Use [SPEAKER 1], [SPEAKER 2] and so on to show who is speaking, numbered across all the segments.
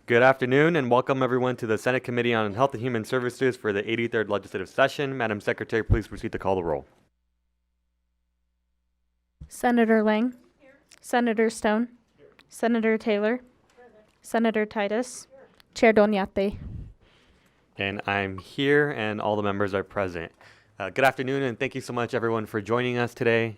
[SPEAKER 1] Good afternoon and welcome everyone to the Senate Committee on Health and Human Services for the 83rd Legislative Session. Madam Secretary, please proceed to call the roll.
[SPEAKER 2] Senator Lang, Senator Stone, Senator Taylor, Senator Titus, Chair Doniate.
[SPEAKER 1] And I'm here and all the members are present. Good afternoon and thank you so much everyone for joining us today.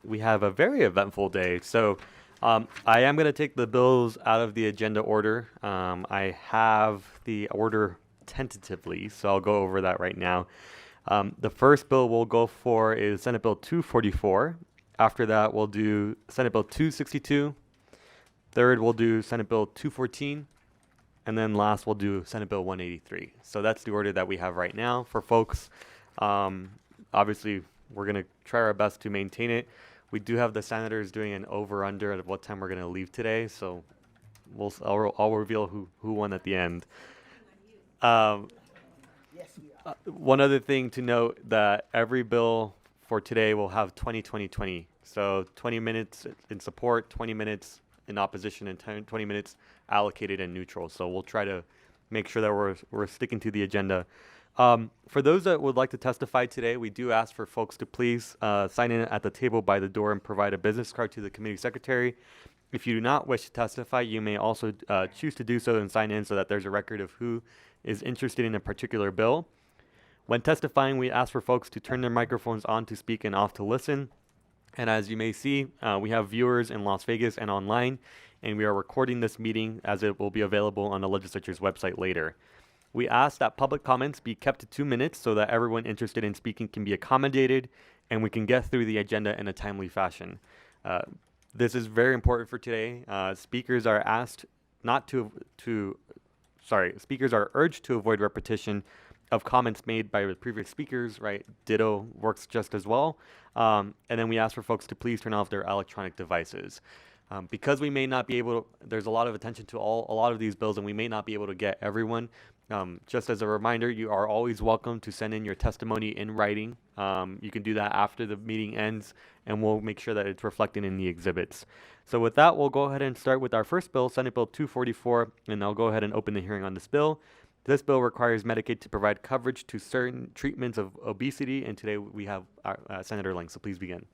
[SPEAKER 1] We have a very eventful day. So I am going to take the bills out of the agenda order. I have the order tentatively, so I'll go over that right now. The first bill we'll go for is Senate Bill 244. After that, we'll do Senate Bill 262. Third, we'll do Senate Bill 214. And then last, we'll do Senate Bill 183. So that's the order that we have right now for folks. Obviously, we're going to try our best to maintain it. We do have the senators doing an over-under of what time we're going to leave today. So I'll reveal who won at the end. One other thing to note that every bill for today will have 20-20-20. So 20 minutes in support, 20 minutes in opposition, and 20 minutes allocated and neutral. So we'll try to make sure that we're sticking to the agenda. For those that would like to testify today, we do ask for folks to please sign in at the table by the door and provide a business card to the committee secretary. If you do not wish to testify, you may also choose to do so and sign in so that there's a record of who is interested in a particular bill. When testifying, we ask for folks to turn their microphones on to speak and off to listen. And as you may see, we have viewers in Las Vegas and online, and we are recording this meeting as it will be available on the legislature's website later. We ask that public comments be kept to 2 minutes so that everyone interested in speaking can be accommodated and we can get through the agenda in a timely fashion. This is very important for today. Speakers are urged to avoid repetition of comments made by the previous speakers, right? Ditto works just as well. And then we ask for folks to please turn off their electronic devices. Because we may not be able to, there's a lot of attention to a lot of these bills and we may not be able to get everyone. Just as a reminder, you are always welcome to send in your testimony in writing. You can do that after the meeting ends and we'll make sure that it's reflected in the exhibits. So with that, we'll go ahead and start with our first bill, Senate Bill 244, and I'll go ahead and open the hearing on this bill. This bill requires Medicaid to provide coverage to certain treatments of obesity, and today we have Senator Lang, so please begin.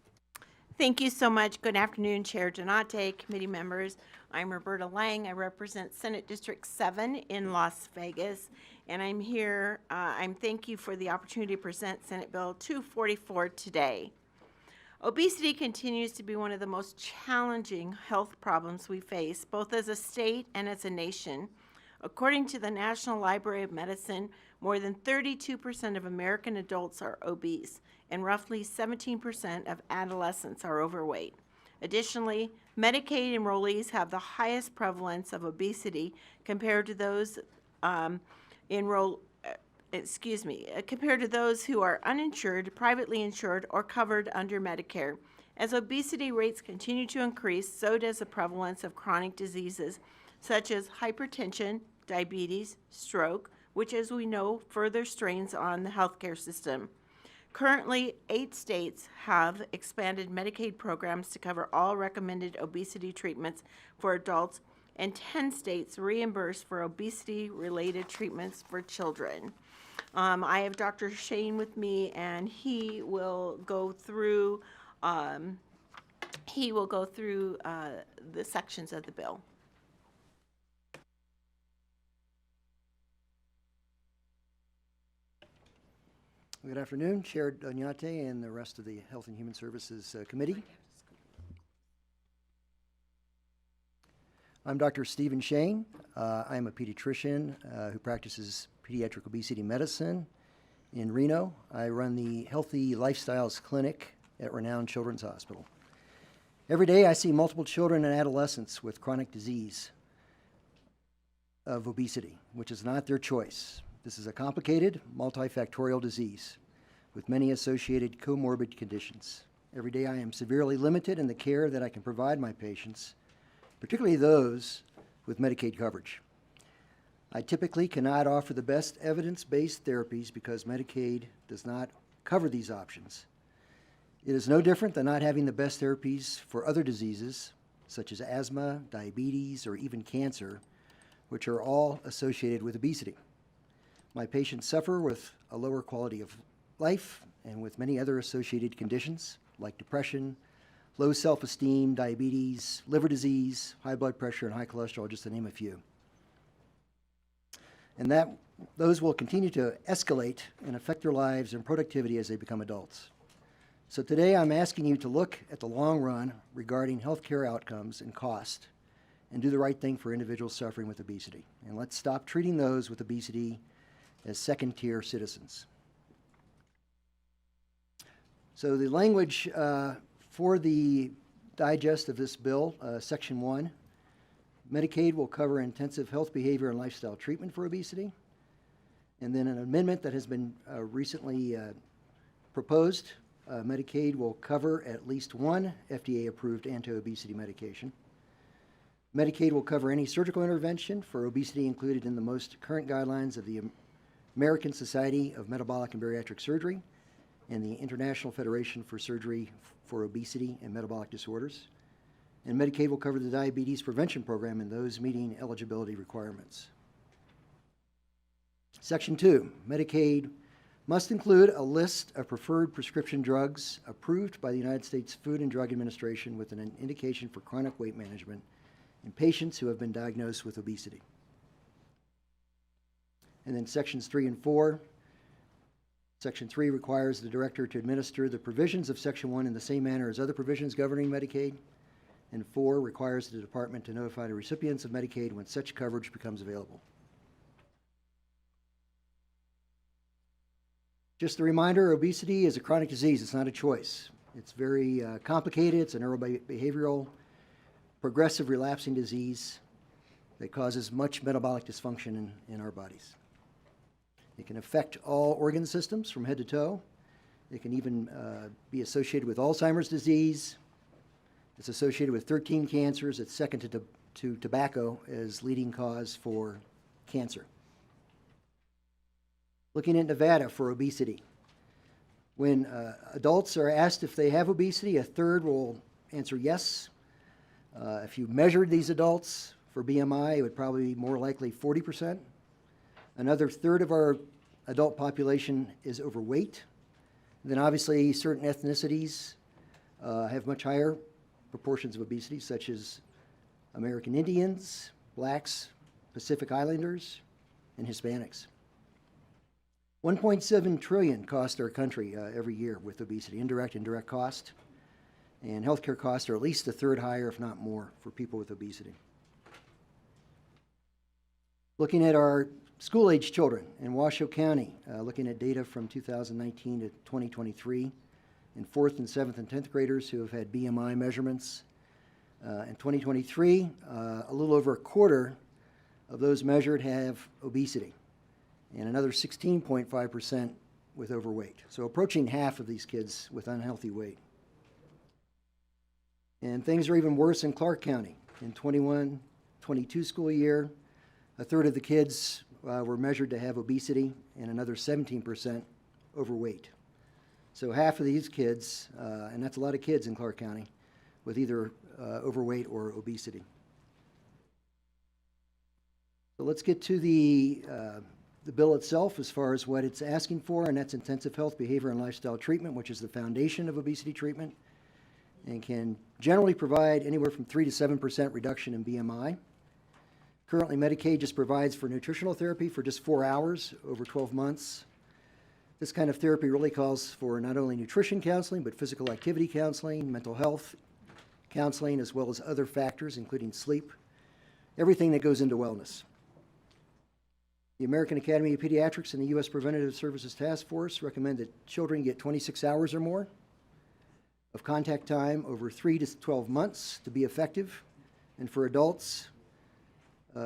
[SPEAKER 3] Thank you so much. Good afternoon, Chair Donate, committee members. I'm Roberta Lang. I represent Senate District 7 in Las Vegas, and I'm here. Thank you for the opportunity to present Senate Bill 244 today. Obesity continues to be one of the most challenging health problems we face, both as a state and as a nation. According to the National Library of Medicine, more than 32% of American adults are obese, and roughly 17% of adolescents are overweight. Additionally, Medicaid enrollees have the highest prevalence of obesity compared to those compared to those who are uninsured, privately insured, or covered under Medicare. As obesity rates continue to increase, so does the prevalence of chronic diseases such as hypertension, diabetes, stroke, which, as we know, further strains on the healthcare system. Currently, 8 states have expanded Medicaid programs to cover all recommended obesity treatments for adults, and 10 states reimburse for obesity-related treatments for children. I have Dr. Shane with me, and he will go through the sections of the bill.
[SPEAKER 4] Good afternoon, Chair Doniate and the rest of the Health and Human Services Committee. I'm Dr. Stephen Shane. I'm a pediatrician who practices pediatric obesity medicine in Reno. I run the Healthy Lifestyles Clinic at Renown Children's Hospital. Every day I see multiple children and adolescents with chronic disease of obesity, which is not their choice. This is a complicated, multifactorial disease with many associated comorbid conditions. Every day I am severely limited in the care that I can provide my patients, particularly those with Medicaid coverage. I typically cannot offer the best evidence-based therapies because Medicaid does not cover these options. It is no different than not having the best therapies for other diseases, such as asthma, diabetes, or even cancer, which are all associated with obesity. My patients suffer with a lower quality of life and with many other associated conditions like depression, low self-esteem, diabetes, liver disease, high blood pressure, and high cholesterol, just to name a few. And those will continue to escalate and affect their lives and productivity as they become adults. So today I'm asking you to look at the long run regarding healthcare outcomes and cost and do the right thing for individuals suffering with obesity. And let's stop treating those with obesity as second-tier citizens. So the language for the digest of this bill, Section 1, Medicaid will cover intensive health, behavior, and lifestyle treatment for obesity. And then an amendment that has been recently proposed, Medicaid will cover at least one FDA-approved anti-obesity medication. Medicaid will cover any surgical intervention for obesity included in the most current guidelines of the American Society of Metabolic and Bariatric Surgery and the International Federation for Surgery for Obesity and Metabolic Disorders. And Medicaid will cover the diabetes prevention program and those meeting eligibility requirements. Section 2, Medicaid must include a list of preferred prescription drugs approved by the United States Food and Drug Administration with an indication for chronic weight management in patients who have been diagnosed with obesity. And then Sections 3 and 4. Section 3 requires the director to administer the provisions of Section 1 in the same manner as other provisions governing Medicaid. And 4 requires the department to notify the recipients of Medicaid when such coverage becomes available. Just a reminder, obesity is a chronic disease. It's not a choice. It's very complicated. It's a neurobehavioral, progressive relapsing disease that causes much metabolic dysfunction in our bodies. It can affect all organ systems from head to toe. It can even be associated with Alzheimer's disease. It's associated with 13 cancers. It's second to tobacco as leading cause for cancer. Looking at Nevada for obesity. When adults are asked if they have obesity, a third will answer yes. If you measured these adults for BMI, it would probably be more likely 40%. Another third of our adult population is overweight. And then obviously certain ethnicities have much higher proportions of obesity, such as American Indians, blacks, Pacific Islanders, and Hispanics. 1.7 trillion cost our country every year with obesity, indirect and direct cost. And healthcare costs are at least a third higher, if not more, for people with obesity. Looking at our school-age children in Washoe County, looking at data from 2019 to 2023, in 4th and 7th and 10th graders who have had BMI measurements. In 2023, a little over a quarter of those measured have obesity, and another 16.5% with overweight. So approaching half of these kids with unhealthy weight. And things are even worse in Clark County. In 21-22 school year, a third of the kids were measured to have obesity and another 17% overweight. So half of these kids, and that's a lot of kids in Clark County, with either overweight or obesity. So let's get to the bill itself as far as what it's asking for, and that's intensive health, behavior, and lifestyle treatment, which is the foundation of obesity treatment, and can generally provide anywhere from 3 to 7% reduction in BMI. Currently, Medicaid just provides for nutritional therapy for just 4 hours over 12 months. This kind of therapy really calls for not only nutrition counseling, but physical activity counseling, mental health counseling, as well as other factors, including sleep, everything that goes into wellness. The American Academy of Pediatrics and the U.S. Preventative Services Task Force recommend that children get 26 hours or more of contact time over 3 to 12 months to be effective. And for adults,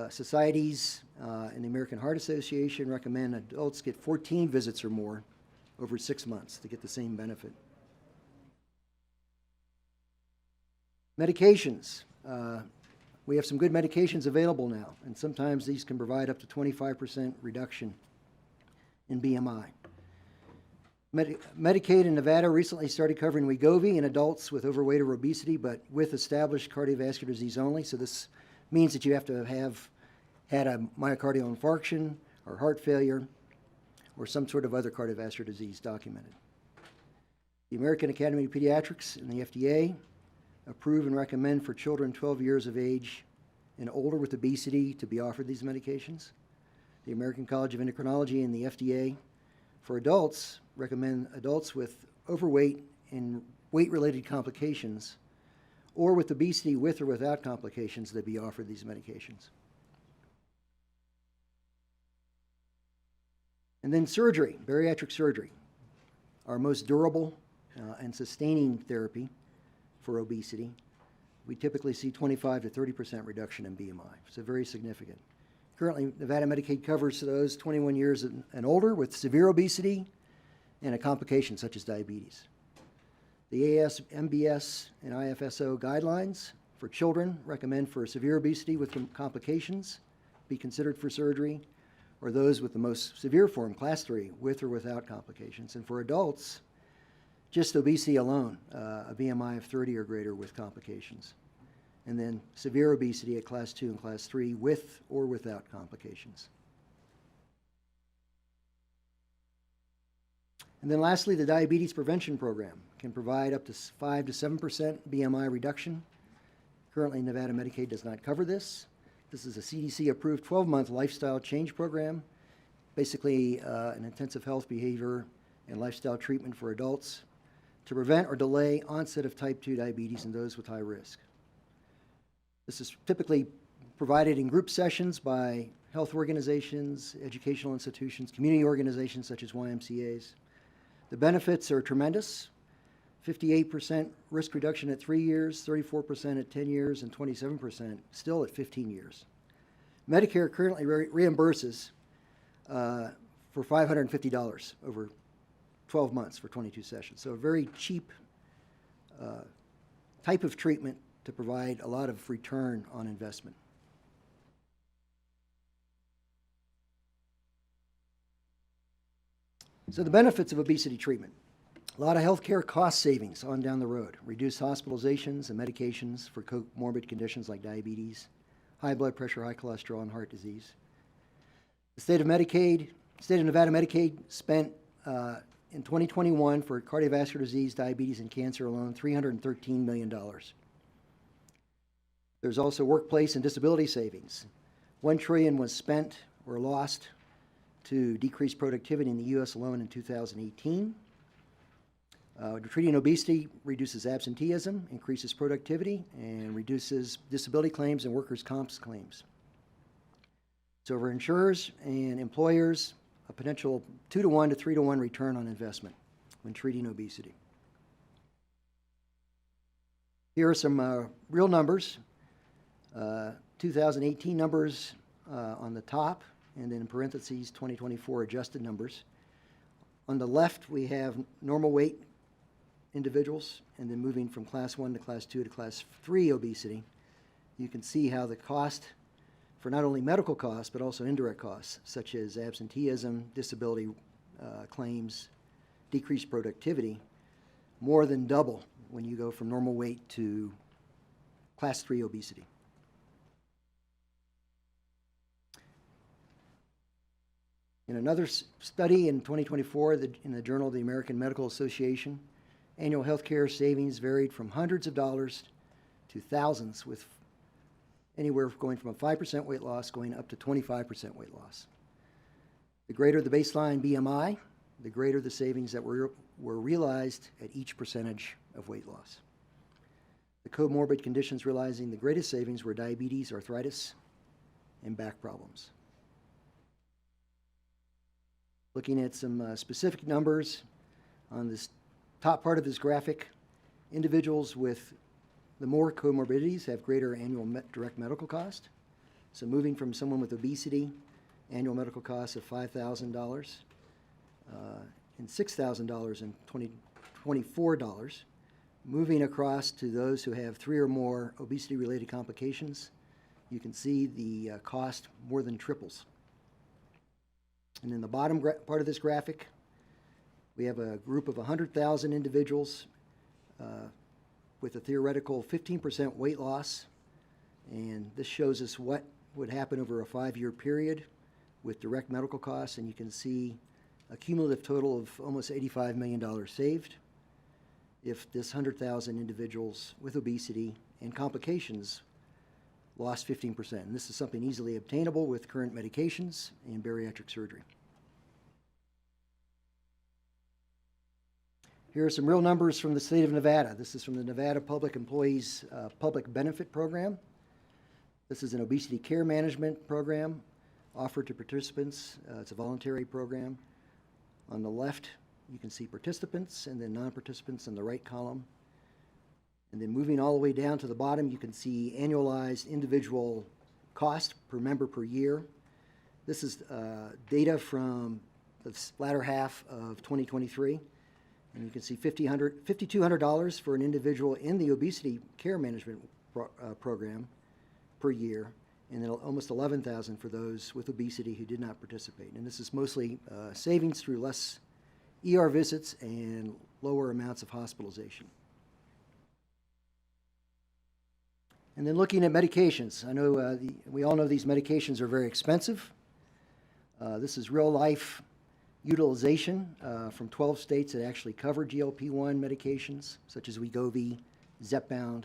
[SPEAKER 4] societies and the American Heart Association recommend adults get 14 visits or more over 6 months to get the same benefit. Medications. We have some good medications available now, and sometimes these can provide up to 25% reduction in BMI. Medicaid in Nevada recently started covering Wegovy in adults with overweight or obesity, but with established cardiovascular disease only. So this means that you have to have had a myocardial infarction or heart failure or some sort of other cardiovascular disease documented. The American Academy of Pediatrics and the FDA approve and recommend for children 12 years of age and older with obesity to be offered these medications. The American College of Endocrinology and the FDA for adults recommend adults with overweight and weight-related complications or with obesity with or without complications that be offered these medications. And then surgery, bariatric surgery, our most durable and sustaining therapy for obesity. We typically see 25 to 30% reduction in BMI, so very significant. Currently, Nevada Medicaid covers those 21 years and older with severe obesity and a complication such as diabetes. The AS, MBS, and IFSO guidelines for children recommend for severe obesity with complications be considered for surgery, or those with the most severe form, class 3, with or without complications. And for adults, just obesity alone, a BMI of 30 or greater with complications. And then severe obesity at class 2 and class 3 with or without complications. And then lastly, the diabetes prevention program can provide up to 5 to 7% BMI reduction. Currently, Nevada Medicaid does not cover this. This is a CDC-approved 12-month lifestyle change program, basically an intensive health, behavior, and lifestyle treatment for adults to prevent or delay onset of type 2 diabetes in those with high risk. This is typically provided in group sessions by health organizations, educational institutions, community organizations such as YMCAs. The benefits are tremendous. 58% risk reduction at 3 years, 34% at 10 years, and 27% still at 15 years. Medicare currently reimburses for $550 over 12 months for 22 sessions. So a very cheap type of treatment to provide a lot of return on investment. So the benefits of obesity treatment. A lot of healthcare cost savings on down the road. Reduced hospitalizations and medications for comorbid conditions like diabetes, high blood pressure, high cholesterol, and heart disease. The state of Nevada Medicaid spent in 2021 for cardiovascular disease, diabetes, and cancer alone, $313 million. There's also workplace and disability savings. $1 trillion was spent or lost to decrease productivity in the U.S. alone in 2018. Treating obesity reduces absenteeism, increases productivity, and reduces disability claims and workers' comp claims. So for insurers and employers, a potential 2-to-1 to 3-to-1 return on investment when treating obesity. Here are some real numbers. 2018 numbers on the top, and then in parentheses, 2024 adjusted numbers. On the left, we have normal weight individuals, and then moving from class 1 to class 2 to class 3 obesity. You can see how the cost for not only medical costs, but also indirect costs, such as absenteeism, disability claims, decreased productivity, more than double when you go from normal weight to class 3 obesity. In another study in 2024 in the Journal of the American Medical Association, annual health care savings varied from hundreds of dollars to thousands, with anywhere going from a 5% weight loss going up to 25% weight loss. The greater the baseline BMI, the greater the savings that were realized at each percentage of weight loss. The comorbid conditions realizing the greatest savings were diabetes, arthritis, and back problems. Looking at some specific numbers on this top part of this graphic, individuals with the more comorbidities have greater annual direct medical cost. So moving from someone with obesity, annual medical costs of $5,000 and $6,000 in 2024 dollars, moving across to those who have 3 or more obesity-related complications, you can see the cost more than triples. And in the bottom part of this graphic, we have a group of 100,000 individuals with a theoretical 15% weight loss. And this shows us what would happen over a 5-year period with direct medical costs, and you can see a cumulative total of almost $85 million saved if this 100,000 individuals with obesity and complications lost 15%. And this is something easily obtainable with current medications and bariatric surgery. Here are some real numbers from the state of Nevada. This is from the Nevada Public Employees Public Benefit Program. This is an obesity care management program offered to participants. It's a voluntary program. On the left, you can see participants, and then non-participants in the right column. And then moving all the way down to the bottom, you can see annualized individual cost per member per year. This is data from the latter half of 2023. And you can see $5,200 for an individual in the obesity care management program per year, and then almost $11,000 for those with obesity who did not participate. And this is mostly savings through less ER visits and lower amounts of hospitalization. And then looking at medications, I know we all know these medications are very expensive. This is real life utilization from 12 states that actually cover GLP-1 medications, such as Wegovy, Zepbound,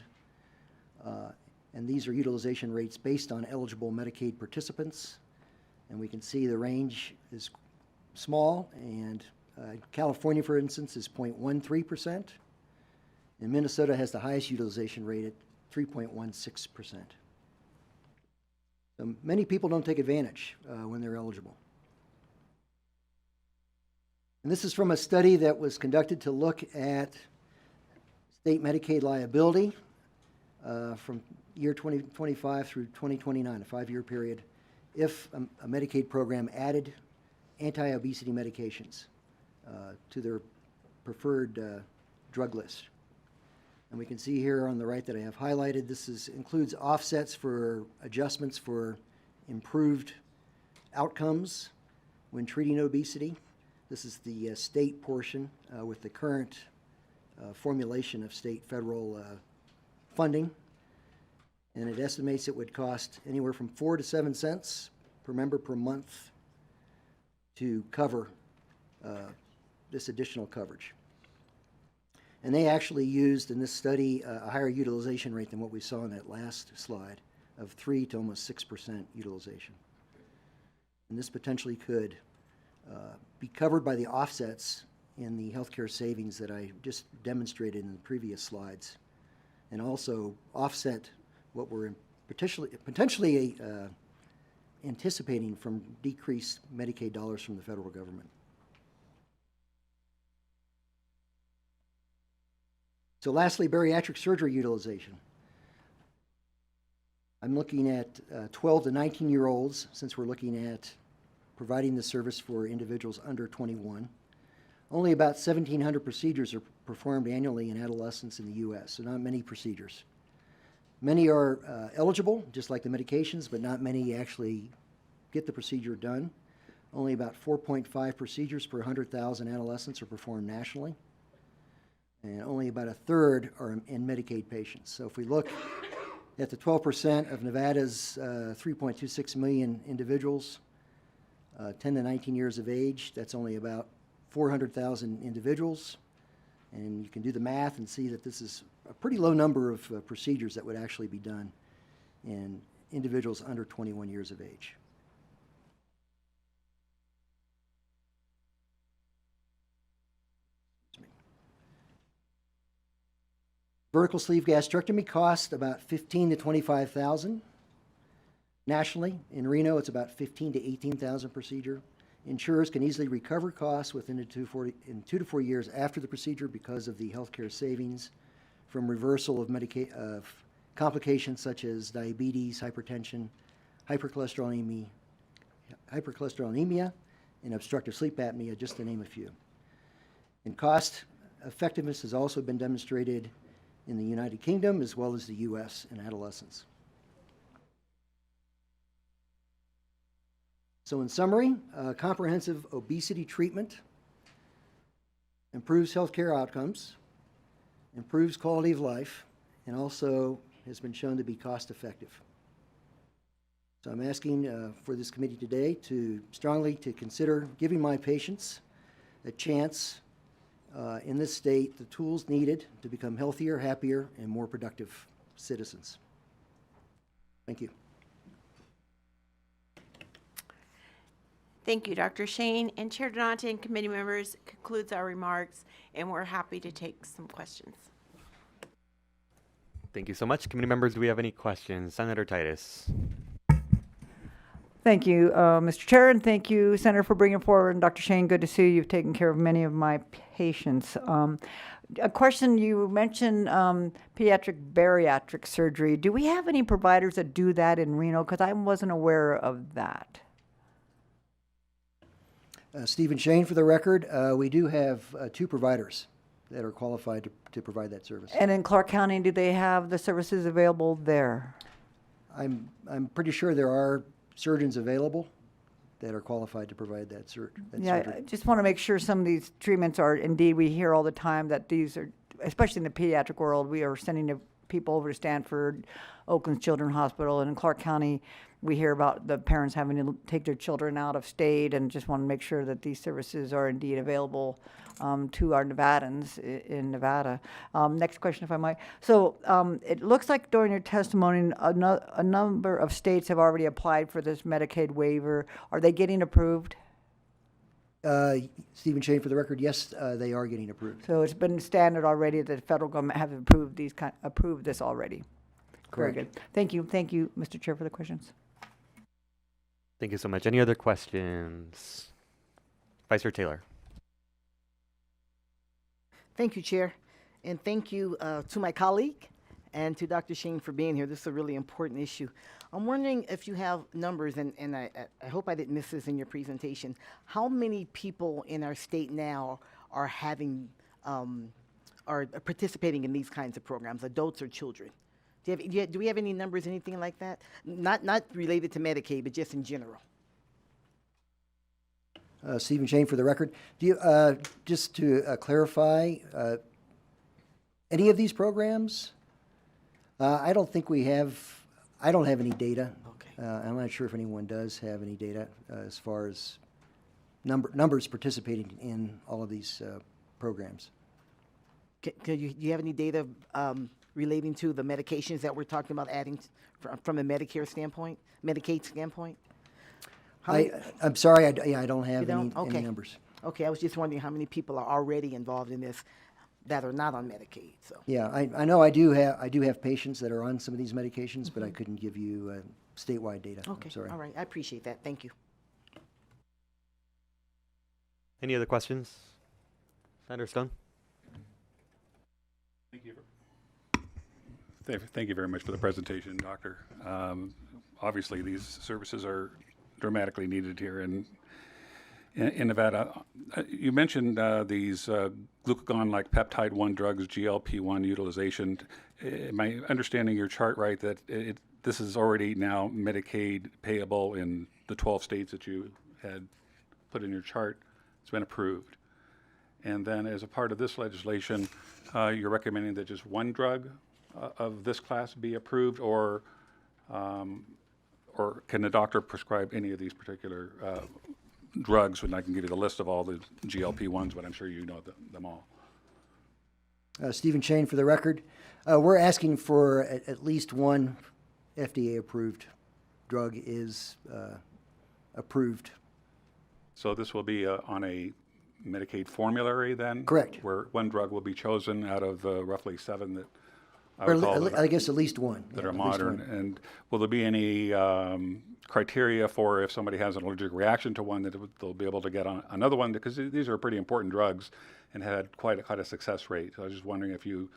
[SPEAKER 4] and these are utilization rates based on eligible Medicaid participants. And we can see the range is small, and California, for instance, is 0.13%, and Minnesota has the highest utilization rate at 3.16%. So many people don't take advantage when they're eligible. And this is from a study that was conducted to look at state Medicaid liability from year 2025 through 2029, a 5-year period, if a Medicaid program added anti-obesity medications to their preferred drug list. And we can see here on the right that I have highlighted, this includes offsets for adjustments for improved outcomes when treating obesity. This is the state portion with the current formulation of state federal funding. And it estimates it would cost anywhere from 4 to 7 cents per member per month to cover this additional coverage. And they actually used in this study a higher utilization rate than what we saw in that last slide of 3 to almost 6% utilization. And this potentially could be covered by the offsets in the healthcare savings that I just demonstrated in the previous slides, and also offset what we're potentially anticipating from decreased Medicaid dollars from the federal government. So lastly, bariatric surgery utilization. I'm looking at 12 to 19-year-olds, since we're looking at providing the service for individuals under 21. Only about 1,700 procedures are performed annually in adolescents in the U.S., so not many procedures. Many are eligible, just like the medications, but not many actually get the procedure done. Only about 4.5 procedures per 100,000 adolescents are performed nationally, and only about a third are in Medicaid patients. So if we look at the 12% of Nevada's 3.26 million individuals, 10 to 19 years of age, that's only about 400,000 individuals. And you can do the math and see that this is a pretty low number of procedures that would actually be done in individuals under 21 years of age. Vertical sleeve gastrectomy costs about $15,000 to $25,000. Nationally, in Reno, it's about $15,000 to $18,000 procedure. Insurers can easily recover costs within 2 to 4 years after the procedure because of the healthcare savings from reversal of complications such as diabetes, hypertension, hypercholesterolemia, and obstructive sleep apnea, just to name a few. And cost effectiveness has also been demonstrated in the United Kingdom as well as the U.S. in adolescents. So in summary, comprehensive obesity treatment improves healthcare outcomes, improves quality of life, and also has been shown to be cost effective. So I'm asking for this committee today to strongly to consider giving my patients a chance in this state, the tools needed to become healthier, happier, and more productive citizens. Thank you.
[SPEAKER 3] Thank you, Dr. Shane. And Chair Donate and committee members concludes our remarks, and we're happy to take some questions.
[SPEAKER 1] Thank you so much. Committee members, do we have any questions? Senator Titus.
[SPEAKER 5] Thank you, Mr. Chair, and thank you, Senator, for bringing forward. And Dr. Shane, good to see you. You've taken care of many of my patients. A question, you mentioned pediatric bariatric surgery. Do we have any providers that do that in Reno? Because I wasn't aware of that.
[SPEAKER 4] Stephen Shane, for the record, we do have 2 providers that are qualified to provide that service.
[SPEAKER 5] And in Clark County, do they have the services available there?
[SPEAKER 4] I'm pretty sure there are surgeons available that are qualified to provide that surgery.
[SPEAKER 5] I just want to make sure some of these treatments are, indeed, we hear all the time that these are, especially in the pediatric world, we are sending the people over to Stanford, Oakland Children's Hospital, and in Clark County, we hear about the parents having to take their children out of state, and just want to make sure that these services are indeed available to our Nevadans in Nevada. Next question, if I might. So it looks like during your testimony, a number of states have already applied for this Medicaid waiver. Are they getting approved?
[SPEAKER 4] Stephen Shane, for the record, yes, they are getting approved.
[SPEAKER 5] So it's been standard already that the federal government have approved this already.
[SPEAKER 4] Correct.
[SPEAKER 5] Very good. Thank you, Mr. Chair, for the questions.
[SPEAKER 1] Thank you so much. Any other questions? Vice Chair Taylor.
[SPEAKER 6] Thank you, Chair. And thank you to my colleague and to Dr. Shane for being here. This is a really important issue. I'm wondering if you have numbers, and I hope I didn't miss this in your presentation. How many people in our state now are having, are participating in these kinds of programs, adults or children? Do we have any numbers, anything like that? Not related to Medicaid, but just in general.
[SPEAKER 4] Stephen Shane, for the record, do you, just to clarify, any of these programs? I don't think we have, I don't have any data.
[SPEAKER 6] Okay.
[SPEAKER 4] I'm not sure if anyone does have any data as far as numbers participating in all of these programs.
[SPEAKER 6] Do you have any data relating to the medications that we're talking about adding from a Medicare standpoint, Medicaid standpoint?
[SPEAKER 4] I'm sorry, I don't have
[SPEAKER 6] don't?
[SPEAKER 4] any
[SPEAKER 6] Okay.
[SPEAKER 4] numbers.
[SPEAKER 6] Okay, I was just wondering how many people are already involved in this that are not on Medicaid. So
[SPEAKER 4] Yeah, I know I do have patients that are on some of these medications, but I couldn't give you statewide data.
[SPEAKER 6] okay,
[SPEAKER 4] I'm sorry.
[SPEAKER 6] all right, I appreciate that. Thank you.
[SPEAKER 1] Any other questions? Senator Stone.
[SPEAKER 7] Thank you. Thank you very much for the presentation, Doctor. Obviously, these services are dramatically needed here in Nevada. You mentioned these glucagon-like peptide-1 drugs, GLP-1 utilization. Am I understanding your chart right that this is already now Medicaid payable in the 12 states that you had put in your chart? It's been approved. And then as a part of this legislation, you're recommending that just one drug of this class be approved, or can the doctor prescribe any of these particular drugs? And I can give you the list of all the GLP-1s, but I'm sure you know them all.
[SPEAKER 4] Stephen Shane, for the record, we're asking for at least one FDA-approved drug is approved.
[SPEAKER 7] So this will be on a Medicaid formulary then?
[SPEAKER 4] Correct.
[SPEAKER 7] Where one drug will be chosen out of roughly 7 that I
[SPEAKER 4] Or
[SPEAKER 7] would call
[SPEAKER 4] I guess at least one.
[SPEAKER 7] that
[SPEAKER 4] yeah,
[SPEAKER 7] are
[SPEAKER 4] at least
[SPEAKER 7] modern.
[SPEAKER 4] one.
[SPEAKER 7] And will there be any criteria for if somebody has an allergic reaction to one that they'll be able to get on another one? Because these are pretty important drugs and had quite a success rate. So I was just wondering if you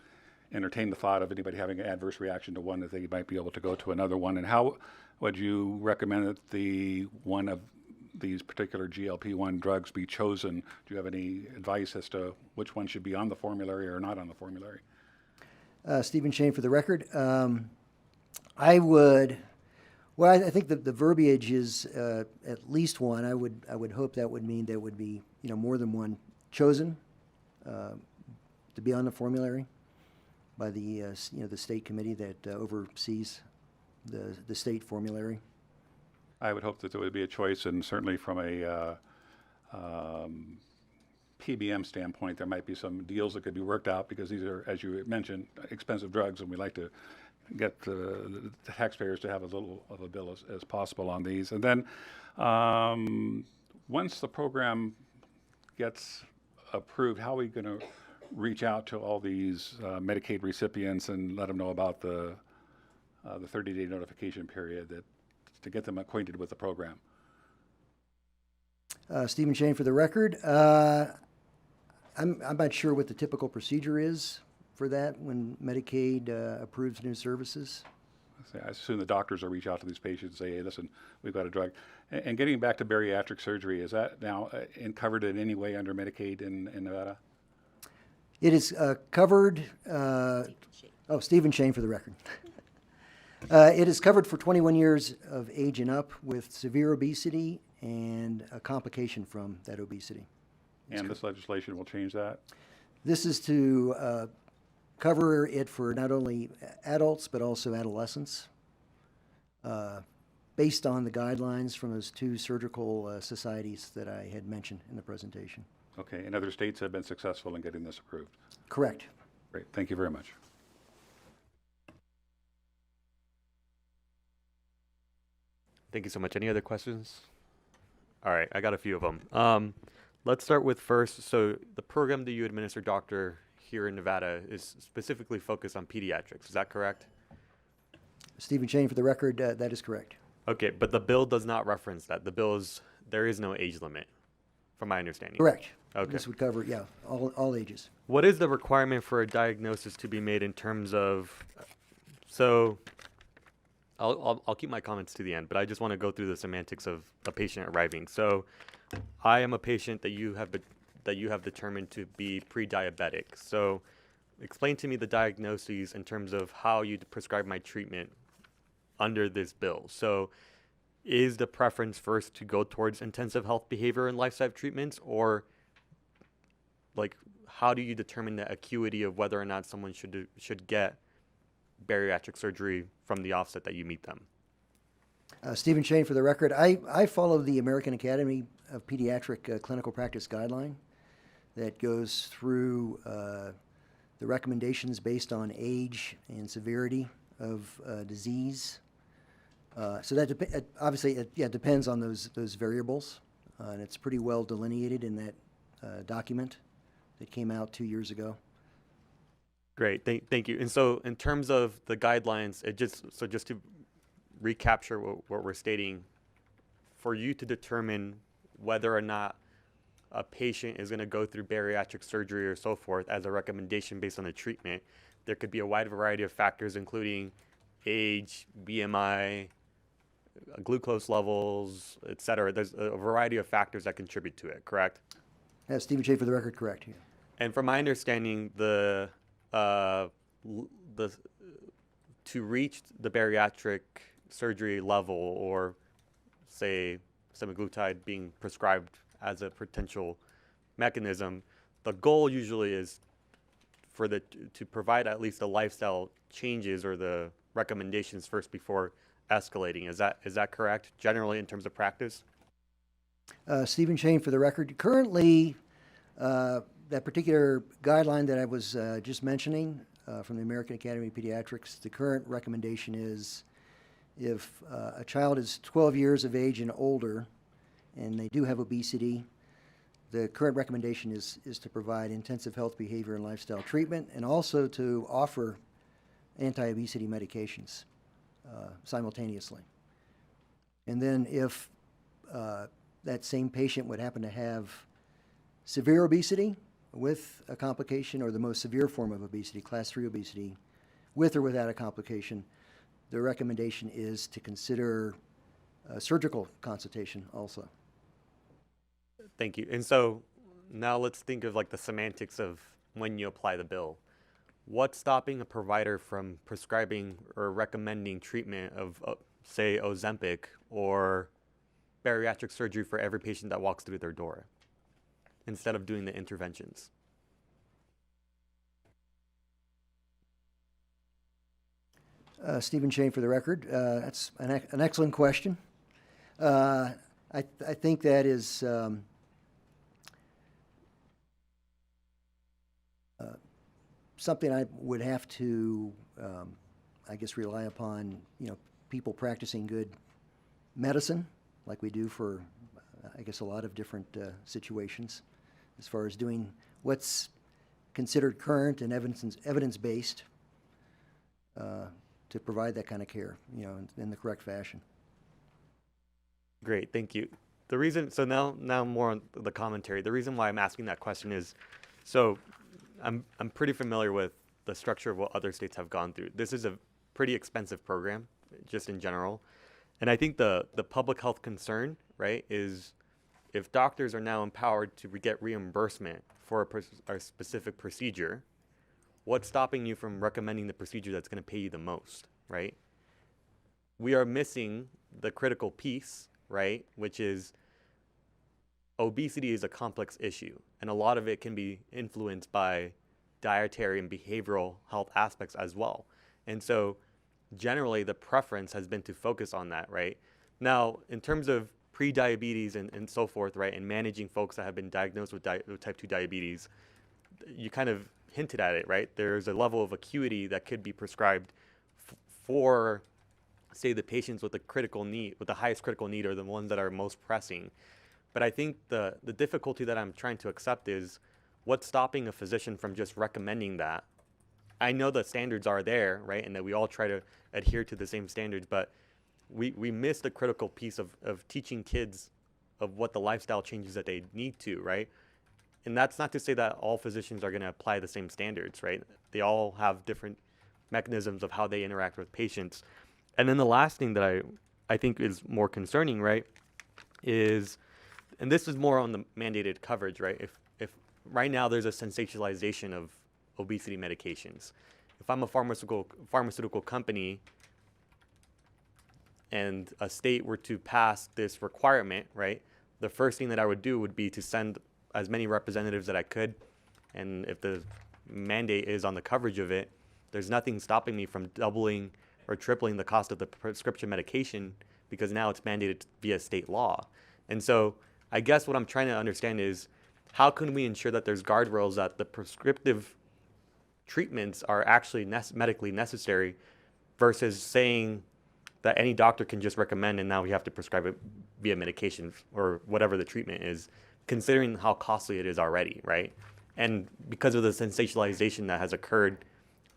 [SPEAKER 7] entertain the thought of anybody having an adverse reaction to one that they might be able to go to another one. And how would you recommend that the one of these particular GLP-1 drugs be chosen? Do you have any advice as to which one should be on the formulary or not on the formulary?
[SPEAKER 4] Stephen Shane, for the record, I would. Well, I think the verbiage is at least one. I would hope that would mean there would be more than one chosen to be on the formulary by the the state committee that oversees the state formulary.
[SPEAKER 7] I would hope that there would be a choice, and certainly from a PBM standpoint, there might be some deals that could be worked out, because these are, as you mentioned, expensive drugs, and we like to get the taxpayers to have as little of a bill as possible on these. And then once the program gets approved, how are we going to reach out to all these Medicaid recipients and let them know about the 30-day notification period to get them acquainted with the program?
[SPEAKER 4] Stephen Shane for the record. I'm not sure what the typical procedure is for that when Medicaid approves new services.
[SPEAKER 7] I assume the doctors will reach out to these patients and say, hey, listen, we've got a drug. And getting back to bariatric surgery, is that now covered in any way under Medicaid in Nevada?
[SPEAKER 4] It is covered, Stephen Shane for the record. It is covered for 21 years of age and up with severe obesity and a complication from that obesity.
[SPEAKER 7] And this legislation will change that?
[SPEAKER 4] This is to cover it for not only adults but also adolescents, based on the guidelines from those two surgical societies that I had mentioned in the presentation.
[SPEAKER 7] Okay, and other states have been successful in getting this approved?
[SPEAKER 4] Correct.
[SPEAKER 7] Great, thank you very much.
[SPEAKER 1] Thank you so much. Any other questions? All right, I got a few of them. Let's start with first. So the program that you administer, doctor, here in Nevada is specifically focused on pediatrics. Is that correct?
[SPEAKER 4] Stephen Shane for the record, that is correct.
[SPEAKER 1] Okay, but the bill does not reference that. There is no age limit, from my understanding.
[SPEAKER 4] Correct.
[SPEAKER 1] Okay.
[SPEAKER 4] This would cover, yeah, all ages.
[SPEAKER 1] What is the requirement for a diagnosis to be made in terms of, so I'll keep my comments to the end, but I just want to go through the semantics of a patient arriving. So I am a patient that you have determined to be pre-diabetic. So explain to me the diagnoses in terms of how you prescribe my treatment under this bill. So is the preference first to go towards intensive health behavior and lifestyle treatments, or like how do you determine the acuity of whether or not someone should get bariatric surgery from the offset that you meet them?
[SPEAKER 4] Stephen Shane for the record. I follow the American Academy of Pediatric Clinical Practice guideline that goes through the recommendations based on age and severity of disease. So that obviously it depends on those variables, and it's pretty well delineated in that document that came out 2 years ago.
[SPEAKER 1] Great, thank you. And so in terms of the guidelines, just to recapture what we're stating, for you to determine whether or not a patient is going to go through bariatric surgery or so forth as a recommendation based on the treatment, there could be a wide variety of factors, including age, BMI, glucose levels, et cetera. There's a variety of factors that contribute to it, correct?
[SPEAKER 4] Stephen Shane for the record, correct. Yeah.
[SPEAKER 1] And from my understanding, to reach the bariatric surgery level, or say semaglutide being prescribed as a potential mechanism, the goal usually is to provide at least the lifestyle changes or the recommendations first before escalating. Is that correct, generally in terms of practice?
[SPEAKER 4] Stephen Shane for the record. Currently, that particular guideline that I was just mentioning from the American Academy of Pediatrics, the current recommendation is if a child is 12 years of age and older and they do have obesity, the current recommendation is to provide intensive health, behavior, and lifestyle treatment, and also to offer anti-obesity medications simultaneously. And then if that same patient would happen to have severe obesity with a complication, or the most severe form of obesity, class 3 obesity, with or without a complication, the recommendation is to consider surgical consultation also.
[SPEAKER 1] Thank you. And so now let's think of like the semantics of when you apply the bill. What's stopping a provider from prescribing or recommending treatment of, say, Ozempic or bariatric surgery for every patient that walks through their door, instead of doing the interventions?
[SPEAKER 4] Stephen Shane for the record. That's an excellent question. I think that is something I would have to, I guess, rely upon, people practicing good medicine, like we do for, I guess, a lot of different situations, as far as doing what's considered current and evidence-based to provide that kind of care, in the correct fashion.
[SPEAKER 1] Great, thank you. The reason, so now more on the commentary. The reason why I'm asking that question is, so I'm pretty familiar with the structure of what other states have gone through. This is a pretty expensive program, just in general. And I think the public health concern, right, is if doctors are now empowered to get reimbursement for a specific procedure, what's stopping you from recommending the procedure that's going to pay you the most, right? We are missing the critical piece, right, which is obesity is a complex issue, and a lot of it can be influenced by dietary and behavioral health aspects as well. And so generally the preference has been to focus on that, right? Now, in terms of pre-diabetes and so forth, right, and managing folks that have been diagnosed with type 2 diabetes, you kind of hinted at it, right? There's a level of acuity that could be prescribed for, say, the patients with the critical need, with the highest critical need, or the ones that are most pressing. But I think the difficulty that I'm trying to accept is what's stopping a physician from just recommending that. I know the standards are there, right, and that we all try to adhere to the same standards, but we miss the critical piece of teaching kids of what the lifestyle changes that they need to, right? And that's not to say that all physicians are going to apply the same standards, right? They all have different mechanisms of how they interact with patients. And then the last thing that I think is more concerning, right, is, and this is more on the mandated coverage, right? If right now there's a sensationalization of obesity medications. If I'm a pharmaceutical company and a state were to pass this requirement, right, the first thing that I would do would be to send as many representatives that I could. And if the mandate is on the coverage of it, there's nothing stopping me from doubling or tripling the cost of the prescription medication, because now it's mandated via state law. And so I guess what I'm trying to understand is, how can we ensure that there's guardrails that the prescriptive treatments are actually medically necessary, versus saying that any doctor can just recommend and now we have to prescribe it via medication or whatever the treatment is, considering how costly it is already, right? And because of the sensationalization that has occurred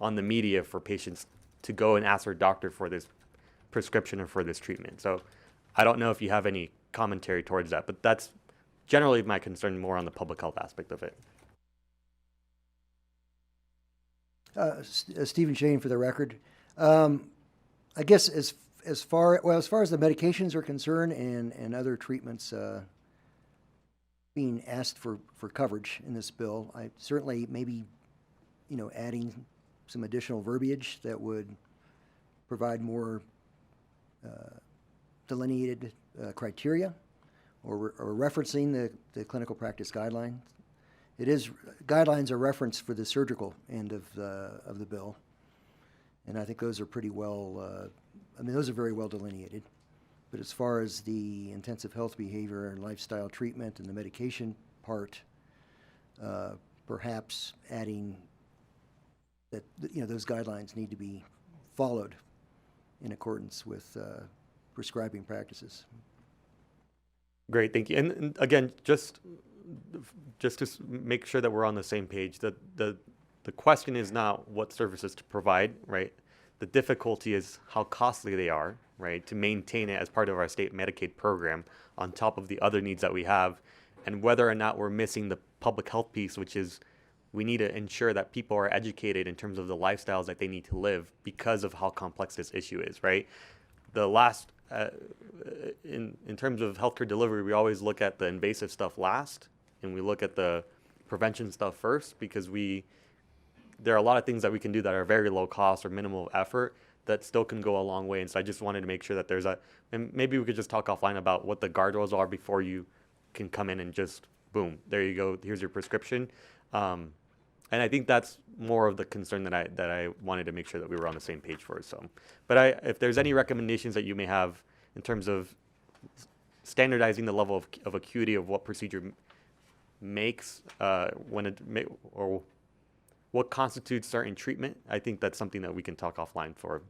[SPEAKER 1] on the media for patients to go and ask their doctor for this prescription or for this treatment. So I don't know if you have any commentary towards that, but that's generally my concern, more on the public health aspect of it.
[SPEAKER 4] Stephen Shane, for the record. I guess as far as the medications are concerned and other treatments being asked for coverage in this bill, I certainly maybe adding some additional verbiage that would provide more delineated criteria, or referencing the clinical practice guidelines. Guidelines are referenced for the surgical end of the bill, and I think those are pretty well. Those are very well delineated. But as far as the intensive health behavior and lifestyle treatment and the medication part, perhaps adding that those guidelines need to be followed in accordance with prescribing practices.
[SPEAKER 1] Great, thank you. And again, just to make sure that we're on the same page, the question is not what services to provide, right? The difficulty is how costly they are, right, to maintain it as part of our state Medicaid program on top of the other needs that we have, and whether or not we're missing the public health piece, which is we need to ensure that people are educated in terms of the lifestyles that they need to live because of how complex this issue is, right? The last, in terms of healthcare delivery, we always look at the invasive stuff last, and we look at the prevention stuff first, because there are a lot of things that we can do that are very low cost or minimal effort that still can go a long way. And so I just wanted to make sure that and maybe we could just talk offline about what the guardrails are before you can come in and just, boom, there you go, here's your prescription. And I think that's more of the concern that I wanted to make sure that we were on the same page for. So, but if there's any recommendations that you may have in terms of standardizing the level of acuity of what procedure makes or what constitutes certain treatment. I think that's something that we can talk offline for.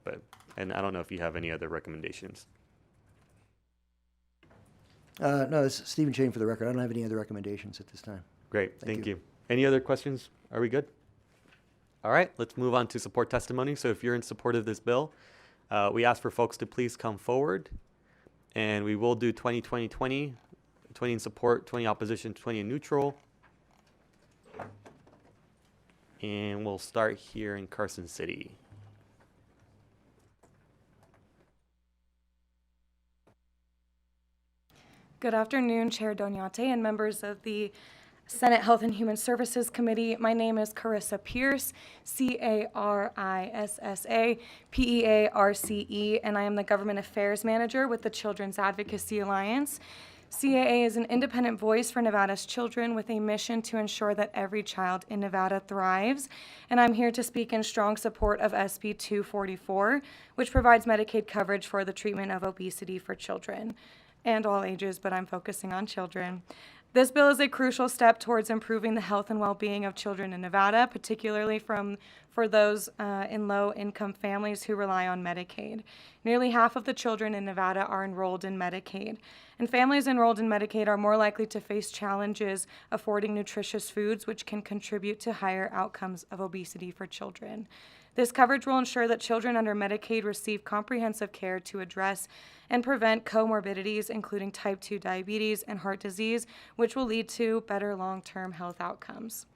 [SPEAKER 1] And I don't know if you have any other recommendations.
[SPEAKER 4] No, this is Stephen Shane for the record. I don't have any other recommendations at this time.
[SPEAKER 1] Great,
[SPEAKER 4] Thank
[SPEAKER 1] thank
[SPEAKER 4] you.
[SPEAKER 1] you. Any other questions? Are we good? All right, let's move on to support testimony. So if you're in support of this bill, we ask for folks to please come forward, and we will do 20, 20, 20, 20 in support, 20 opposition, 20 in neutral. And we'll start here in Carson City.
[SPEAKER 8] Good afternoon, Chair Doniate and members of the Senate Health and Human Services Committee. My name is Carissa Pierce, Carissa Pearce, and I am the Government Affairs Manager with the Children's Advocacy Alliance. CAA is an independent voice for Nevada's children with a mission to ensure that every child in Nevada thrives. And I'm here to speak in strong support of SB 244, which provides Medicaid coverage for the treatment of obesity for children and all ages, but I'm focusing on children. This bill is a crucial step towards improving the health and well-being of children in Nevada, particularly for those in low-income families who rely on Medicaid. Nearly half of the children in Nevada are enrolled in Medicaid, and families enrolled in Medicaid are more likely to face challenges affording nutritious foods, which can contribute to higher outcomes of obesity for children. This coverage will ensure that children under Medicaid receive comprehensive care to address and prevent comorbidities, including type 2 diabetes and heart disease, which will lead to better long-term health outcomes.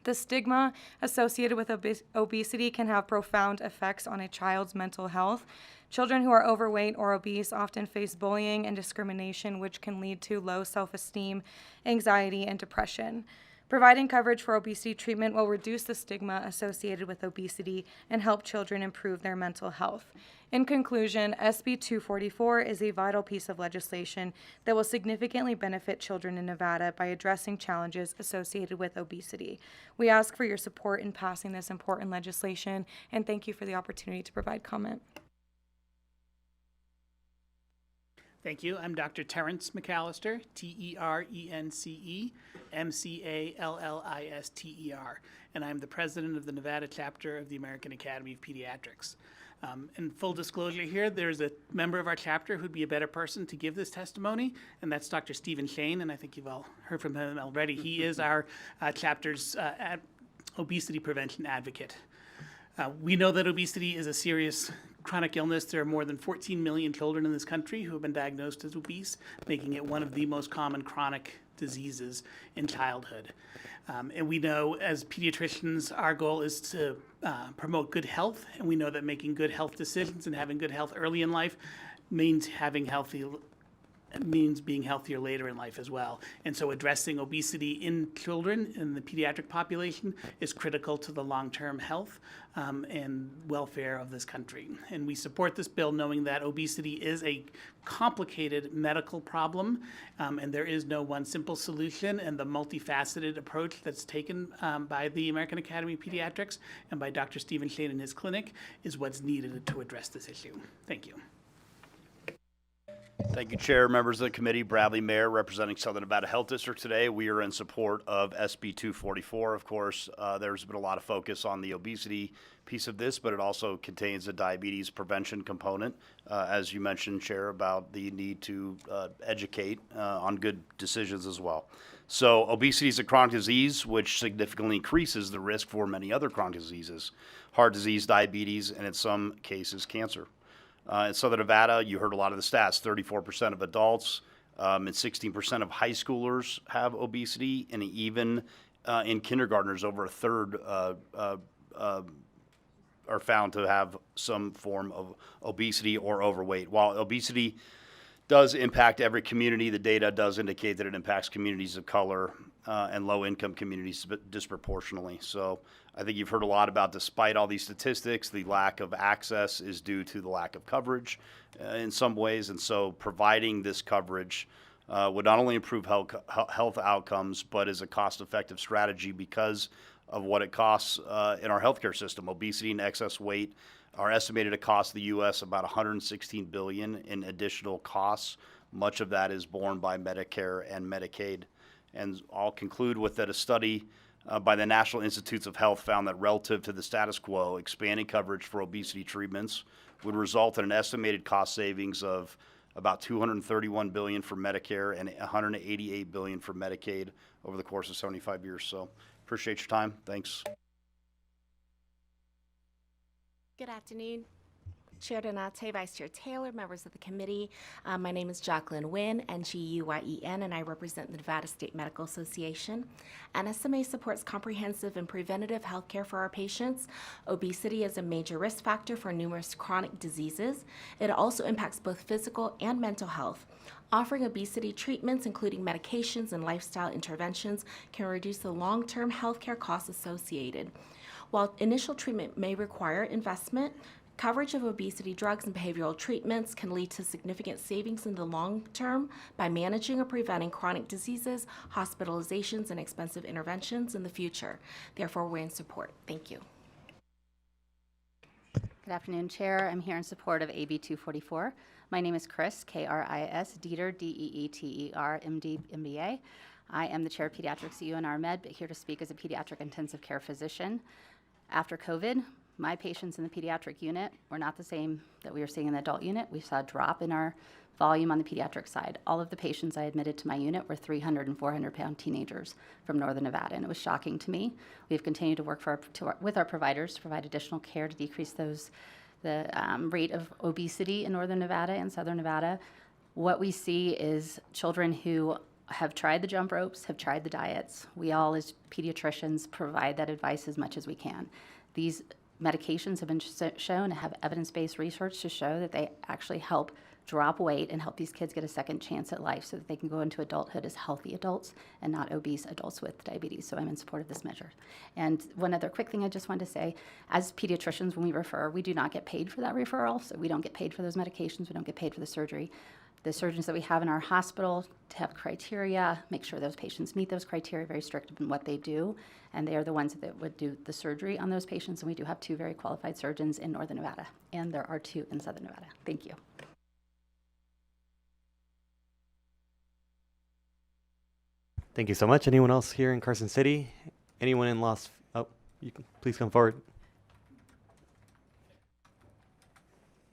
[SPEAKER 8] The stigma associated with obesity can have profound effects on a child's mental health. Children who are overweight or obese often face bullying and discrimination, which can lead to low self-esteem, anxiety, and depression. Providing coverage for obesity treatment will reduce the stigma associated with obesity and help children improve their mental health. In conclusion, SB 244 is a vital piece of legislation that will significantly benefit children in Nevada by addressing challenges associated with obesity. We ask for your support in passing this important legislation, and thank you for the opportunity to provide comment.
[SPEAKER 9] Thank you. I'm Dr. Terrence McAllister, Terence McAllister, and I'm the president of the Nevada chapter of the American Academy of Pediatrics. In full disclosure here, there's a member of our chapter who'd be a better person to give this testimony, and that's Dr. Stephen Shane, and I think you've all heard from him already. He is our chapter's obesity prevention advocate. We know that obesity is a serious chronic illness. There are more than 14 million children in this country who have been diagnosed as obese, making it one of the most common chronic diseases in childhood. And we know as pediatricians, our goal is to promote good health, and we know that making good health decisions and having good health early in life means being healthier later in life as well. And so addressing obesity in children in the pediatric population is critical to the long-term health and welfare of this country. And we support this bill knowing that obesity is a complicated medical problem, and there is no one simple solution, and the multifaceted approach that's taken by the American Academy of Pediatrics and by Dr. Stephen Shane and his clinic is what's needed to address this issue. Thank you.
[SPEAKER 10] Thank you, Chair, members of the committee. Bradley Mayer, representing Southern Nevada Health District today. We are in support of SB 244. Of course, there's been a lot of focus on the obesity piece of this, but it also contains a diabetes prevention component, as you mentioned, Chair, about the need to educate on good decisions as well. So obesity is a chronic disease which significantly increases the risk for many other chronic diseases, heart disease, diabetes, and in some cases, cancer. In Southern Nevada, you heard a lot of the stats, 34% of adults and 16% of high schoolers have obesity, and even in kindergartners, over a third are found to have some form of obesity or overweight. While obesity does impact every community, the data does indicate that it impacts communities of color and low-income communities disproportionately. So I think you've heard a lot about, despite all these statistics, the lack of access is due to the lack of coverage in some ways. And so providing this coverage would not only improve health outcomes, but is a cost-effective strategy because of what it costs in our healthcare system. Obesity and excess weight are estimated to cost the U.S. about $116 billion in additional costs Much of that is borne by Medicare and Medicaid. And I'll conclude with that a study by the National Institutes of Health found that relative to the status quo, expanding coverage for obesity treatments would result in an estimated cost savings of about $231 billion for Medicare and $188 billion for Medicaid over the course of 75 years. So appreciate your time. Thanks.
[SPEAKER 11] Good afternoon, Chair Donate, Vice Chair Taylor, members of the committee. My name is Jacqueline Nguyen, Nguyen, and I represent the Nevada State Medical Association. NSMA supports comprehensive and preventative health care for our patients. Obesity is a major risk factor for numerous chronic diseases. It also impacts both physical and mental health. Offering obesity treatments, including medications and lifestyle interventions, can reduce the long-term health care costs associated. While initial treatment may require investment, coverage of obesity drugs and behavioral treatments can lead to significant savings in the long term by managing or preventing chronic diseases, hospitalizations, and expensive interventions in the future. Therefore, we're in support. Thank you.
[SPEAKER 12] Good afternoon, Chair. I'm here in support of AB 244. My name is Chris, K-R-I-S, Dieter, D-E-E-T-E-R, M.D., MBA. I am the Chair of Pediatrics at UNR Med, but here to speak as a pediatric intensive care physician. After COVID, my patients in the pediatric unit were not the same that we were seeing in the adult unit. We saw a drop in our volume on the pediatric side. All of the patients I admitted to my unit were 300 and 400-pound teenagers from Northern Nevada, and it was shocking to me. We've continued to work with our providers to provide additional care to decrease the rate of obesity in Northern Nevada and Southern Nevada. What we see is children who have tried the jump ropes, have tried the diets. We all, as pediatricians, provide that advice as much as we can. These medications have been shown to have evidence-based research to show that they actually help drop weight and help these kids get a second chance at life so that they can go into adulthood as healthy adults and not obese adults with diabetes. So I'm in support of this measure. And one other quick thing I just wanted to say, as pediatricians, when we refer, we do not get paid for that referral. So we don't get paid for those medications. We don't get paid for the surgery. The surgeons that we have in our hospital have criteria, make sure those patients meet those criteria, very strict in what they do, and they are the ones that would do the surgery on those patients, and we do have 2 very qualified surgeons in Northern Nevada, and there are 2 in Southern Nevada. Thank you.
[SPEAKER 1] Thank you so much. Anyone else here in Carson City? Anyone in you can please come forward.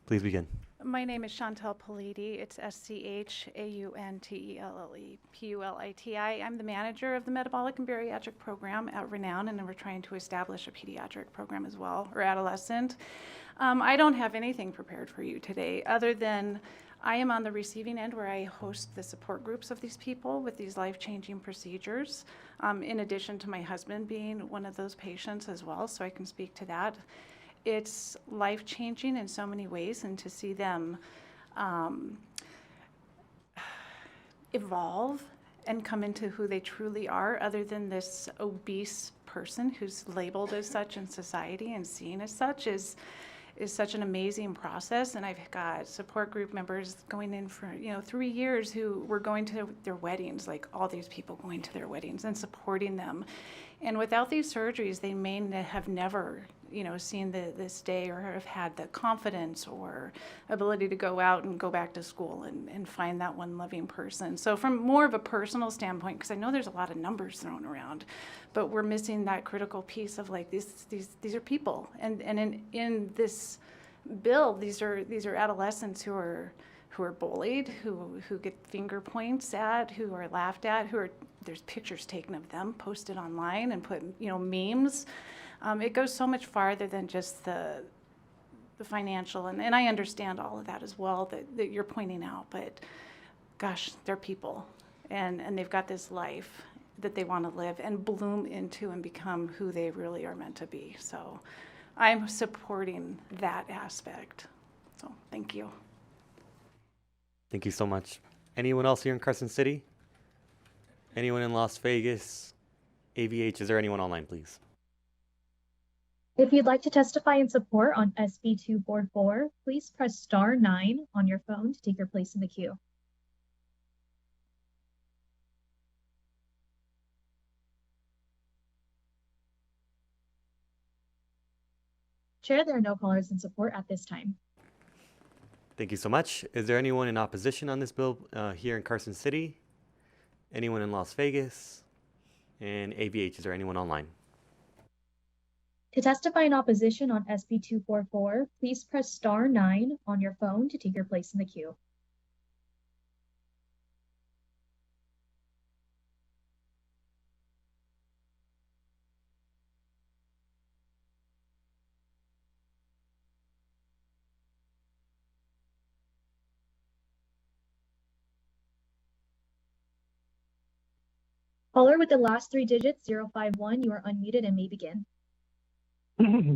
[SPEAKER 1] Please begin.
[SPEAKER 13] My name is Chantel Politi. It's SCHAUNTELLEPULITI. I'm the manager of the Metabolic and Bariatric Program at Renown, and then we're trying to establish a pediatric program as well, or adolescent. I don't have anything prepared for you today other than I am on the receiving end where I host the support groups of these people with these life-changing procedures, in addition to my husband being one of those patients as well, so I can speak to that. It's life-changing in so many ways, and to see them evolve and come into who they truly are, other than this obese person who's labeled as such in society and seen as such, is such an amazing process. And I've got support group members going in for 3 years who were going to their weddings, like all these people going to their weddings and supporting them. And without these surgeries, they may have never seen this day or have had the confidence or ability to go out and go back to school and find that one loving person. So from more of a personal standpoint, because I know there's a lot of numbers thrown around, but we're missing that critical piece of like these are people. And in this bill, these are adolescents who are bullied, who get finger points at, who are laughed at, there's pictures taken of them posted online and put memes. It goes so much farther than just the financial, and I understand all of that as well that you're pointing out, but gosh, they're people, and they've got this life that they want to live and bloom into and become who they really are meant to be. So I'm supporting that aspect. So thank you.
[SPEAKER 1] Thank you so much. Anyone else here in Carson City? Anyone in Las Vegas? AVH, is there anyone online, please?
[SPEAKER 14] If you'd like to testify in support on SB 244, please press star 9 on your phone to take your place in the queue. Chair, there are no callers in support at this time.
[SPEAKER 1] Thank you so much. Is there anyone in opposition on this bill here in Carson City? Anyone in Las Vegas? And AVH, is there anyone online?
[SPEAKER 14] To testify in opposition on SB 244, please press star 9 on your phone to take your place in the queue. Caller with the last 3 digits, 051, you are unmuted and may begin.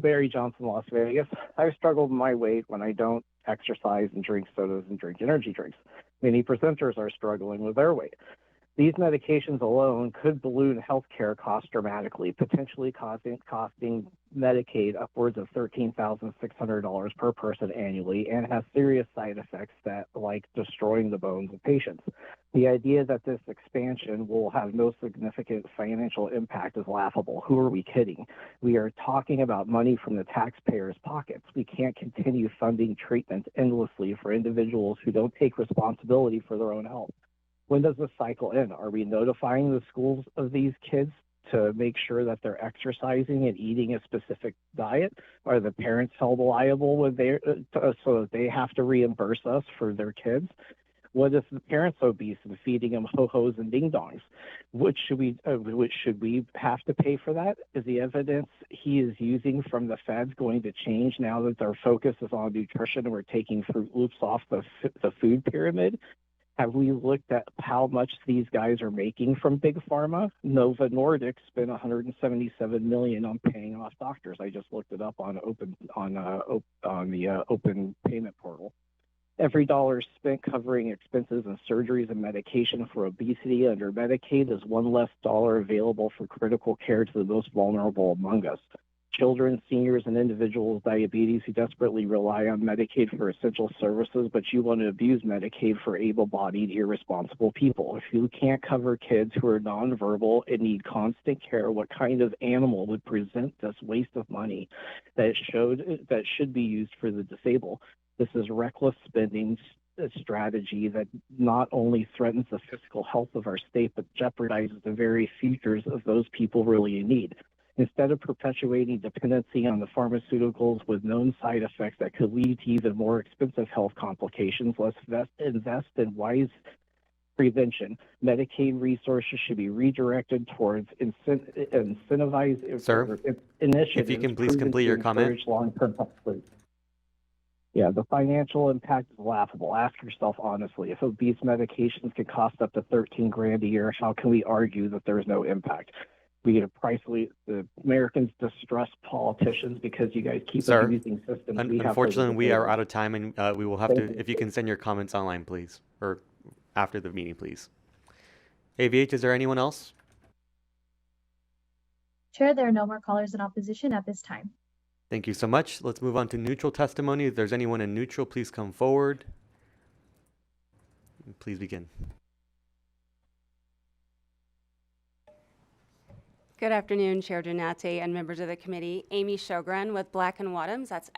[SPEAKER 15] Barry Johnson, Las Vegas. I've struggled with my weight when I don't exercise and drink sodas and drink energy drinks. Many presenters are struggling with their weight. These medications alone could balloon healthcare costs dramatically, potentially costing Medicaid upwards of $13,600 per person annually, and has serious side effects that, like destroying the bones of patients. The idea that this expansion will have no significant financial impact is laughable. Who are we kidding? We are talking about money from the taxpayers' pockets. We can't continue funding treatment endlessly for individuals who don't take responsibility for their own health. When does this cycle end? Are we notifying the schools of these kids to make sure that they're exercising and eating a specific diet? Are the parents held liable with so that they have to reimburse us for their kids? What if the parents obese and feeding them ho-hos and ding-dongs? Should we have to pay for that? Is the evidence he is using from the feds going to change now that their focus is on nutrition and we're taking Fruit Loops off the food pyramid? Have we looked at how much these guys are making from Big Pharma? Nova Nordisk spent $177 million on paying off doctors. I just looked it up on the open payment portal. Every dollar spent covering expenses and surgeries and medication for obesity under Medicaid is one less dollar available for critical care to the most vulnerable among us. Children, seniors, and individuals with diabetes who desperately rely on Medicaid for essential services, but you want to abuse Medicaid for able-bodied, irresponsible people. If you can't cover kids who are nonverbal and need constant care, what kind of animal would present this waste of money that should be used for the disabled? This is reckless spending strategy that not only threatens the physical health of our state, but jeopardizes the very futures of those people really in need. Instead of perpetuating dependency on the pharmaceuticals with known side effects that could lead to even more expensive health complications, let's invest in wise prevention. Medicaid resources should be redirected towards incentivized
[SPEAKER 1] Sir,
[SPEAKER 15] initiatives.
[SPEAKER 1] if you can please complete your comment.
[SPEAKER 15] Long-term health. Yeah, the financial impact is laughable. Ask yourself honestly, if obese medications could cost up to $13,000 a year, how can we argue that there is no impact? We get the Americans distrust politicians because you guys keep abusing systems.
[SPEAKER 1] Unfortunately, we are out of time, and we will have to, if you can send your comments online, please, or after the meeting, please. AVH, is there anyone else?
[SPEAKER 14] Chair, there are no more callers in opposition at this time.
[SPEAKER 1] Thank you so much. Let's move on to neutral testimony. If there's anyone in neutral, please come forward. Please begin.
[SPEAKER 16] Good afternoon, Chair Donate and members of the committee. Amy Sjogren with Black & Wadhams, that's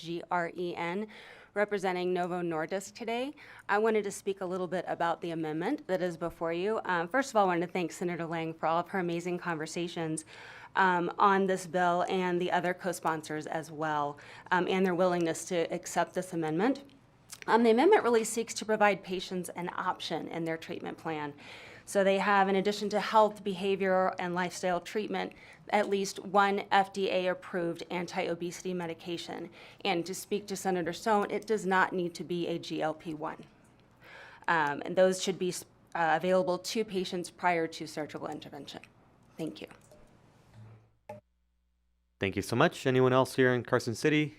[SPEAKER 16] SHOGREN, representing Novo Nordisk today. I wanted to speak a little bit about the amendment that is before you. First of all, I wanted to thank Senator Lang for all of her amazing conversations on this bill and the other co-sponsors as well, and their willingness to accept this amendment. The amendment really seeks to provide patients an option in their treatment plan. So they have, in addition to health, behavior, and lifestyle treatment, at least one FDA-approved anti-obesity medication. And to speak to Senator Stone, it does not need to be a GLP-1. And those should be available to patients prior to surgical intervention. Thank you.
[SPEAKER 1] Thank you so much. Anyone else here in Carson City?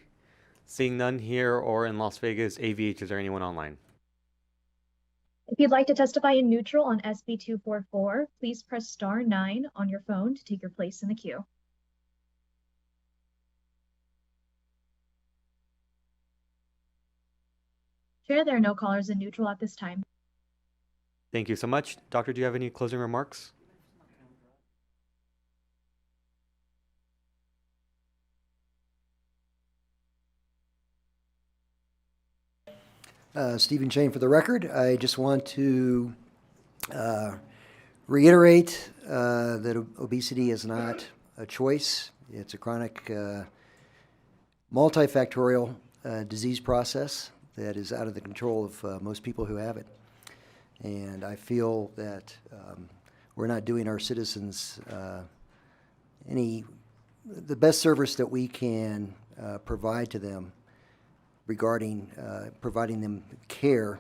[SPEAKER 1] Seeing none here or in Las Vegas, AVH, is there anyone online?
[SPEAKER 14] If you'd like to testify in neutral on SB 244, please press star 9 on your phone to take your place in the queue. Chair, there are no callers in neutral at this time.
[SPEAKER 1] Thank you so much. Doctor, do you have any closing remarks?
[SPEAKER 4] Stephen Shane for the record. I just want to reiterate that obesity is not a choice. It's a chronic, multifactorial disease process that is out of the control of most people who have it. And I feel that we're not doing our citizens the best service that we can provide to them regarding providing them care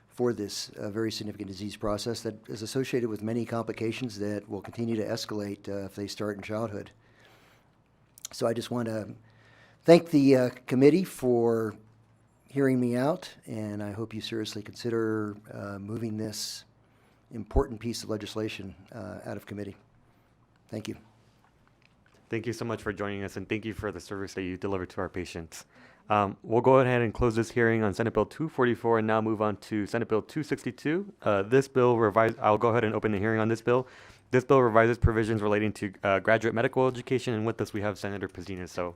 [SPEAKER 4] for this very significant disease process that is associated with many complications that will continue to escalate if they start in childhood. So I just want to thank the committee for hearing me out, and I hope you seriously consider moving this important piece of legislation out of committee. Thank you.
[SPEAKER 1] Thank you so much for joining us, and thank you for the service that you deliver to our patients. We'll go ahead and close this hearing on Senate Bill 244 and now move on to Senate Bill 262. This bill I'll go ahead and open the hearing on this bill. This bill revises provisions relating to graduate medical education, and with us we have Senator Pazina. So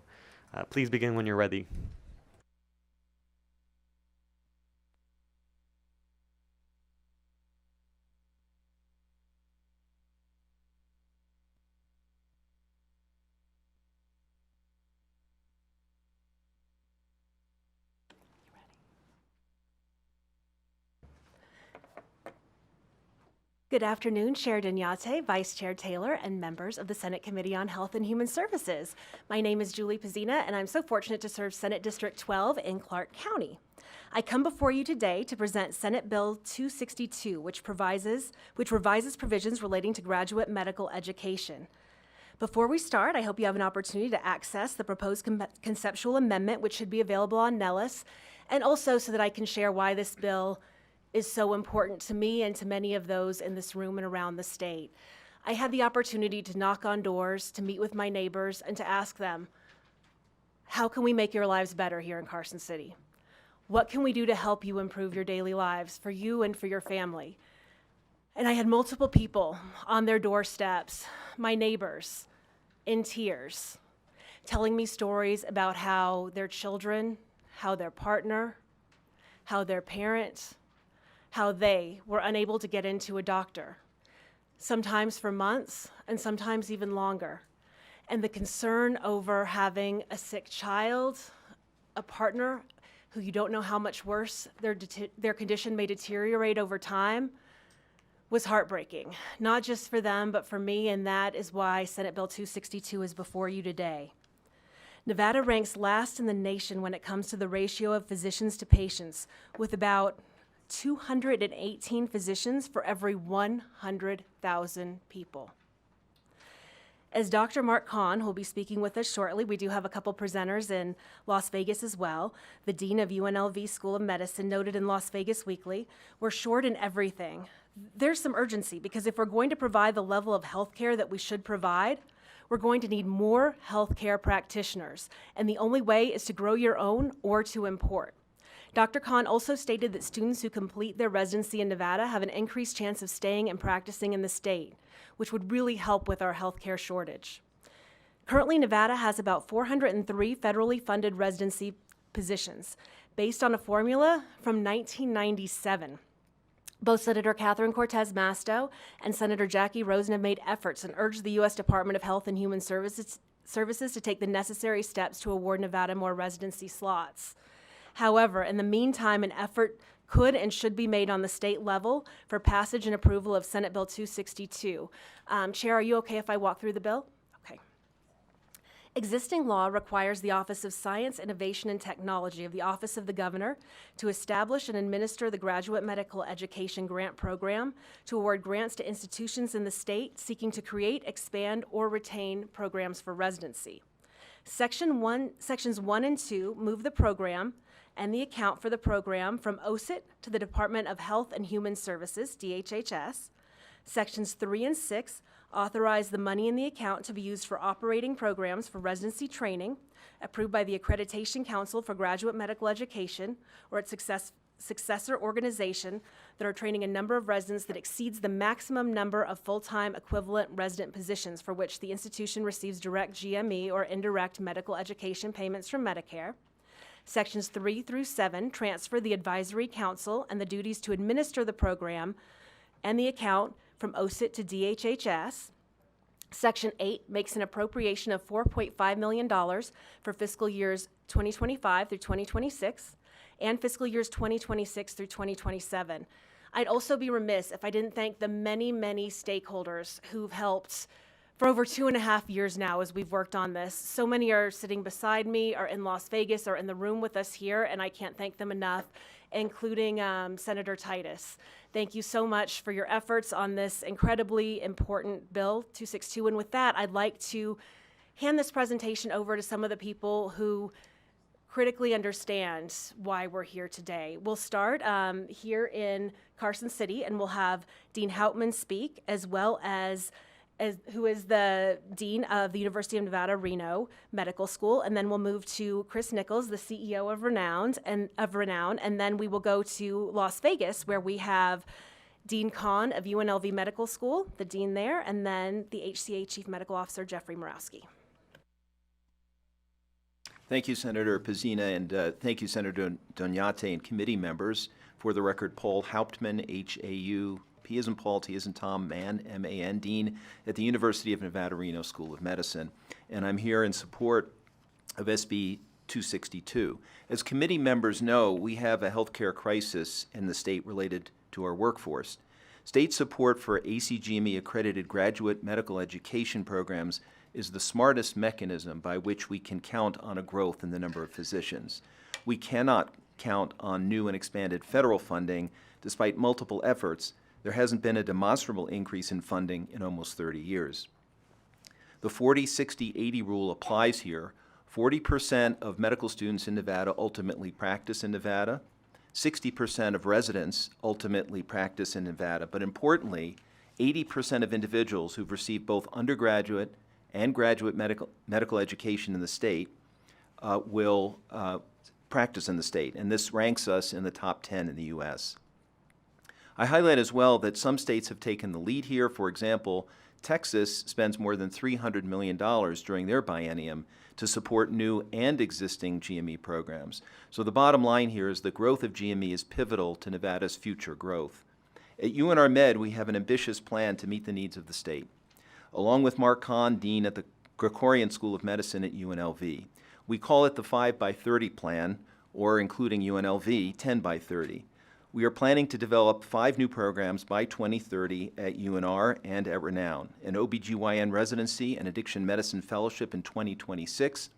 [SPEAKER 1] please begin when you're ready.
[SPEAKER 17] Good afternoon, Chair Dunyate, Vice Chair Taylor, and members of the Senate Committee on Health and Human Services. My name is Julie Pazina, and I'm so fortunate to serve Senate District 12 in Clark County. I come before you today to present Senate Bill 262, which revises provisions relating to graduate medical education. Before we start, I hope you have an opportunity to access the proposed conceptual amendment, which should be available on Nellis, and also so that I can share why this bill is so important to me and to many of those in this room and around the state. I had the opportunity to knock on doors, to meet with my neighbors, and to ask them, how can we make your lives better here in Carson City? What can we do to help you improve your daily lives for you and for your family? And I had multiple people on their doorsteps, my neighbors, in tears, telling me stories about how their children, how their partner, how their parent, how they were unable to get into a doctor, sometimes for months and sometimes even longer. And the concern over having a sick child, a partner who you don't know how much worse their condition may deteriorate over time, was heartbreaking, not just for them, but for me, and that is why Senate Bill 262 is before you today. Nevada ranks last in the nation when it comes to the ratio of physicians to patients, with about 218 physicians for every 100,000 people. As Dr. Mark Kahn, who will be speaking with us shortly, we do have a couple presenters in Las Vegas as well. The dean of UNLV School of Medicine noted in Las Vegas Weekly, we're short in everything. There's some urgency because if we're going to provide the level of health care that we should provide, we're going to need more healthcare practitioners. And the only way is to grow your own or to import. Dr. Kahn also stated that students who complete their residency in Nevada have an increased chance of staying and practicing in the state, which would really help with our healthcare shortage. Currently, Nevada has about 403 federally funded residency positions based on a formula from 1997. Both Senator Catherine Cortez Masto and Senator Jackie Rosen have made efforts and urged the U.S. Department of Health and Human Services to take the necessary steps to award Nevada more residency slots. However, in the meantime, an effort could and should be made on the state level for passage and approval of Senate Bill 262. Chair, are you okay if I walk through the bill? Okay. Existing law requires the Office of Science, Innovation, and Technology of the Office of the Governor to establish and administer the Graduate Medical Education Grant Program to award grants to institutions in the state seeking to create, expand, or retain programs for residency. Sections 1 and 2 move the program and the account for the program from OSIT to the Department of Health and Human Services, DHHS. Sections 3 and 6 authorize the money in the account to be used for operating programs for residency training approved by the Accreditation Council for Graduate Medical Education or its successor organization that are training a number of residents that exceeds the maximum number of full-time equivalent resident positions for which the institution receives direct GME or indirect medical education payments from Medicare. Sections 3 through 7 transfer the advisory council and the duties to administer the program and the account from OSIT to DHHS. Section 8 makes an appropriation of $4.5 million for fiscal years 2025 through 2026 and fiscal years 2026 through 2027. I'd also be remiss if I didn't thank the many, many stakeholders who've helped for over 2.5 years now as we've worked on this. So many are sitting beside me, are in Las Vegas, or in the room with us here, and I can't thank them enough, including Senator Titus. Thank you so much for your efforts on this incredibly important bill, 262. And with that, I'd like to hand this presentation over to some of the people who critically understand why we're here today. We'll start here in Carson City, and we'll have Dean Houtman speak, as well as who is the Dean of the University of Nevada, Reno Medical School. And then we'll move to Chris Nichols, the CEO of Renown, and then we will go to Las Vegas, where we have Dean Kahn of UNLV Medical School, the dean there, and then the HCA Chief Medical Officer, Jeffrey Morawski.
[SPEAKER 18] Thank you, Senator Pizzina, and thank you, Senator Doñate and committee members. For the record, Paul Hauptman, H-A-U, P as in Paul, T as in Tom, Mann, M-A-N, Dean at the University of Nevada, Reno School of Medicine. And I'm here in support of SB 262. As committee members know, we have a healthcare crisis in the state related to our workforce. State support for ACGME-accredited graduate medical education programs is the smartest mechanism by which we can count on a growth in the number of physicians. We cannot count on new and expanded federal funding. Despite multiple efforts, there hasn't been a demonstrable increase in funding in almost 30 years. The 40-60-80 rule applies here. 40% of medical students in Nevada ultimately practice in Nevada. 60% of residents ultimately practice in Nevada. But importantly, 80% of individuals who've received both undergraduate and graduate medical education in the state will practice in the state, and this ranks us in the top 10 in the U.S. I highlight as well that some states have taken the lead here. For example, Texas spends more than $300 million during their biennium to support new and existing GME programs. So the bottom line here is the growth of GME is pivotal to Nevada's future growth. At UNR Med, we have an ambitious plan to meet the needs of the state. Along with Mark Kahn, Dean at the Gregorian School of Medicine at UNLV. We call it the 5x30 plan, or including UNLV, 10x30. We are planning to develop 5 new programs by 2030 at UNR and at Renown, an OBGYN residency and addiction medicine fellowship in 2026,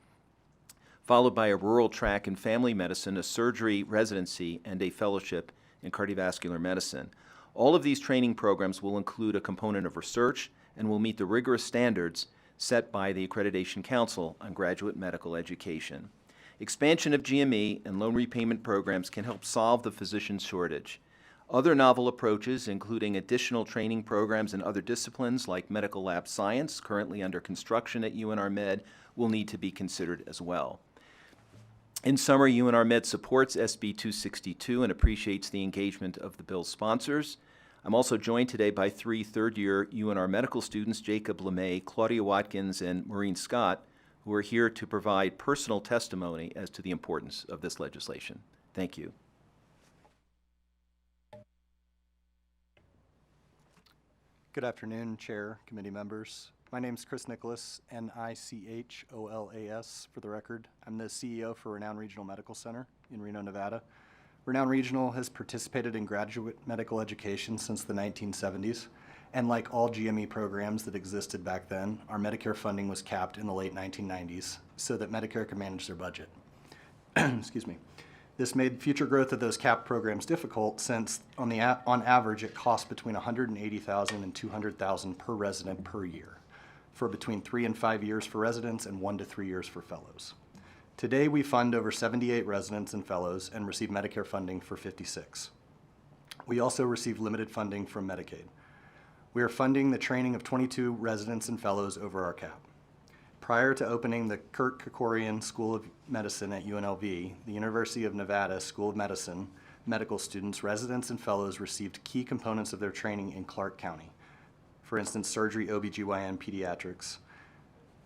[SPEAKER 18] followed by a rural track in family medicine, a surgery residency, and a fellowship in cardiovascular medicine. All of these training programs will include a component of research and will meet the rigorous standards set by the Accreditation Council on Graduate Medical Education. Expansion of GME and loan repayment programs can help solve the physician shortage. Other novel approaches, including additional training programs in other disciplines like medical lab science, currently under construction at UNR Med, will need to be considered as well. In summary, UNR Med supports SB 262 and appreciates the engagement of the bill's sponsors. I'm also joined today by 3 third-year UNR medical students, Jacob LeMay, Claudia Watkins, and Maureen Scott, who are here to provide personal testimony as to the importance of this legislation. Thank you.
[SPEAKER 19] Good afternoon, Chair, committee members. My name is Chris Nicholas, Nicholas for the record. I'm the CEO for Renown Regional Medical Center in Reno, Nevada. Renown Regional has participated in graduate medical education since the 1970s, and like all GME programs that existed back then, our Medicare funding was capped in the late 1990s so that Medicare could manage their budget. Excuse me. This made future growth of those capped programs difficult since, on average, it costs between $180,000 and $200,000 per resident per year, for between 3 and 5 years for residents and 1 to 3 years for fellows. Today, we fund over 78 residents and fellows and receive Medicare funding for 56. We also receive limited funding from Medicaid. We are funding the training of 22 residents and fellows over our cap. Prior to opening the Kurt Kerkorian School of Medicine at UNLV, the University of Nevada School of Medicine medical students, residents, and fellows received key components of their training in Clark County. For instance, surgery, OBGYN, pediatrics.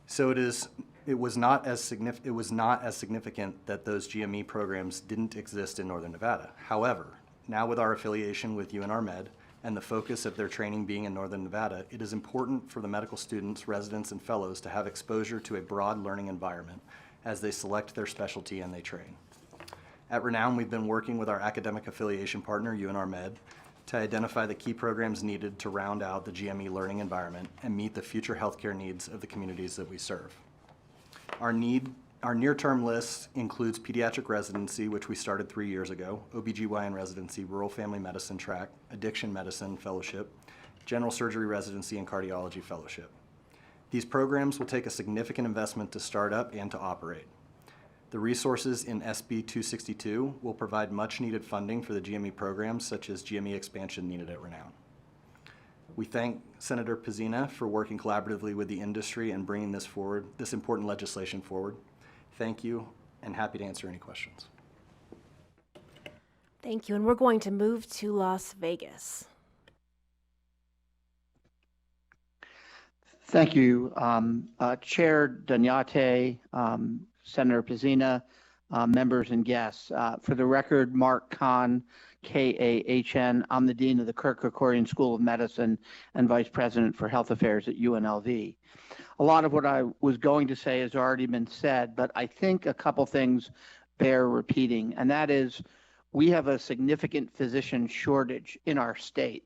[SPEAKER 19] So it is It was not as significant that those GME programs didn't exist in Northern Nevada. However, now with our affiliation with UNR Med and the focus of their training being in Northern Nevada, it is important for the medical students, residents, and fellows to have exposure to a broad learning environment as they select their specialty and they train. At Renown, we've been working with our academic affiliation partner, UNR Med, to identify the key programs needed to round out the GME learning environment and meet the future healthcare needs of the communities that we serve. Our near-term list includes pediatric residency, which we started 3 years ago, OBGYN residency, rural family medicine track, addiction medicine fellowship, general surgery residency, and cardiology fellowship. These programs will take a significant investment to start up and to operate. The resources in SB 262 will provide much-needed funding for the GME programs, such as GME expansion needed at Renown. We thank Senator Pezzina for working collaboratively with the industry and bringing this important legislation forward. Thank you, and happy to answer any questions.
[SPEAKER 17] Thank you, and we're going to move to Las Vegas.
[SPEAKER 20] Thank you, Chair Dunyate, Senator Pezzina, members and guests. For the record, Mark Kahn, K-A-H-N. I'm the Dean of the Kirk Kerkorian School of Medicine and Vice President for Health Affairs at UNLV. A lot of what I was going to say has already been said, but I think a couple things bear repeating, and that is we have a significant physician shortage in our state.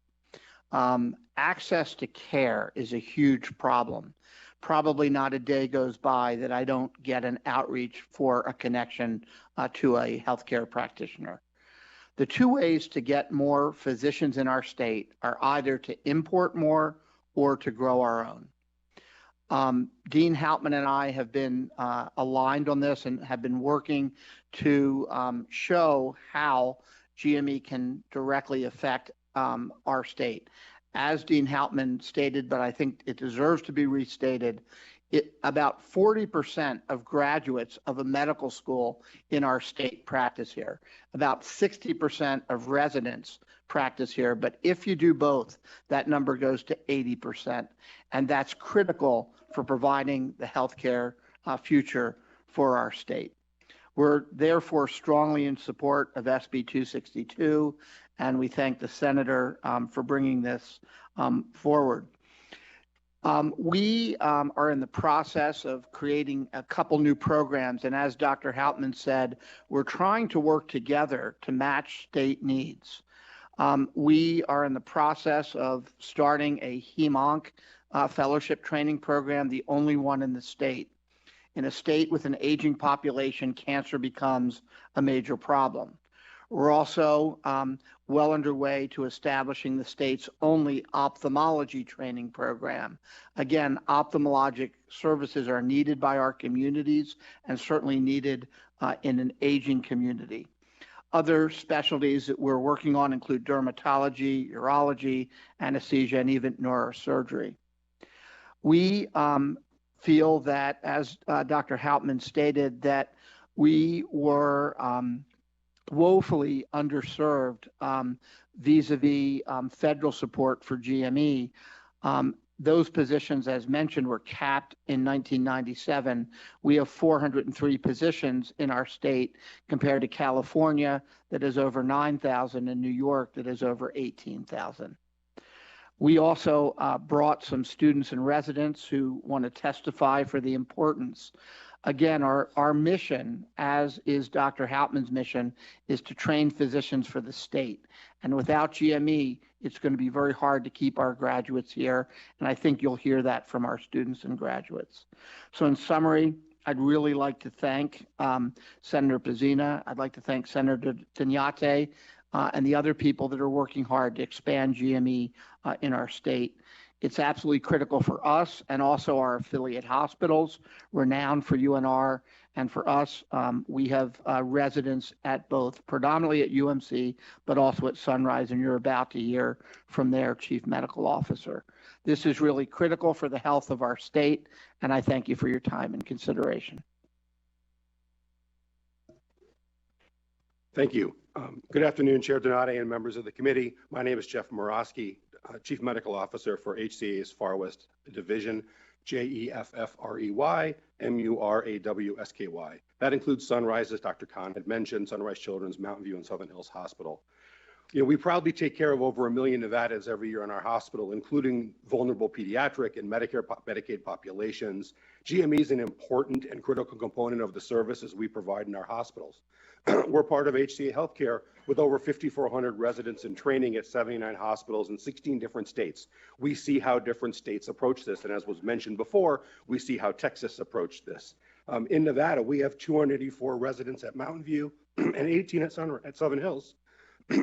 [SPEAKER 20] Access to care is a huge problem. Probably not a day goes by that I don't get an outreach for a connection to a healthcare practitioner. The two ways to get more physicians in our state are either to import more or to grow our own. Dean Hauptman and I have been aligned on this and have been working to show how GME can directly affect our state. As Dean Hauptman stated, but I think it deserves to be restated, about 40% of graduates of a medical school in our state practice here. About 60% of residents practice here, but if you do both, that number goes to 80%, and that's critical for providing the healthcare future for our state. We're therefore strongly in support of SB 262, and we thank the Senator for bringing this forward. We are in the process of creating a couple new programs, and as Dr. Hauptman said, we're trying to work together to match state needs. We are in the process of starting a HEMONC fellowship training program, the only one in the state. In a state with an aging population, cancer becomes a major problem. We're also well underway to establishing the state's only ophthalmology training program. Again, ophthalmologic services are needed by our communities and certainly needed in an aging community. Other specialties that we're working on include dermatology, urology, anesthesia, and even neurosurgery. We feel that, as Dr. Hauptman stated, that we were woefully underserved vis-a-vis federal support for GME. Those positions, as mentioned, were capped in 1997. We have 403 positions in our state compared to California that is over 9,000 and New York that is over 18,000. We also brought some students and residents who want to testify for the importance. Again, our mission, as is Dr. Hauptman's mission, is to train physicians for the state. And without GME, it's going to be very hard to keep our graduates here. And I think you'll hear that from our students and graduates. So in summary, I'd really like to thank Senator Pezzina. I'd like to thank Senator Dunyate and the other people that are working hard to expand GME in our state. It's absolutely critical for us and also our affiliate hospitals, renowned for UNR, and for us, we have residents at both, predominantly at UMC, but also at Sunrise, and you're about to hear from their chief medical officer. This is really critical for the health of our state, and I thank you for your time and consideration.
[SPEAKER 21] Thank you. Good afternoon, Chair Donati and members of the committee. My name is Jeff Morosky, Chief Medical Officer for HCA's Far West Division, JEFFREY MURAWSKY. That includes Sunrise, as Dr. Khan had mentioned, Sunrise Children's, Mountain View, and Southern Hills Hospital. You know, we proudly take care of over 1 million Nevadans every year in our hospital, including vulnerable pediatric and Medicare, Medicaid populations. GME is an important and critical component of the services we provide in our hospitals. We're part of HCA Healthcare with over 5,400 residents in training at 79 hospitals in 16 different states. We see how different states approach this, and as was mentioned before, we see how Texas approached this. In Nevada, we have 284 residents at Mountain View and 18 at Southern Hills.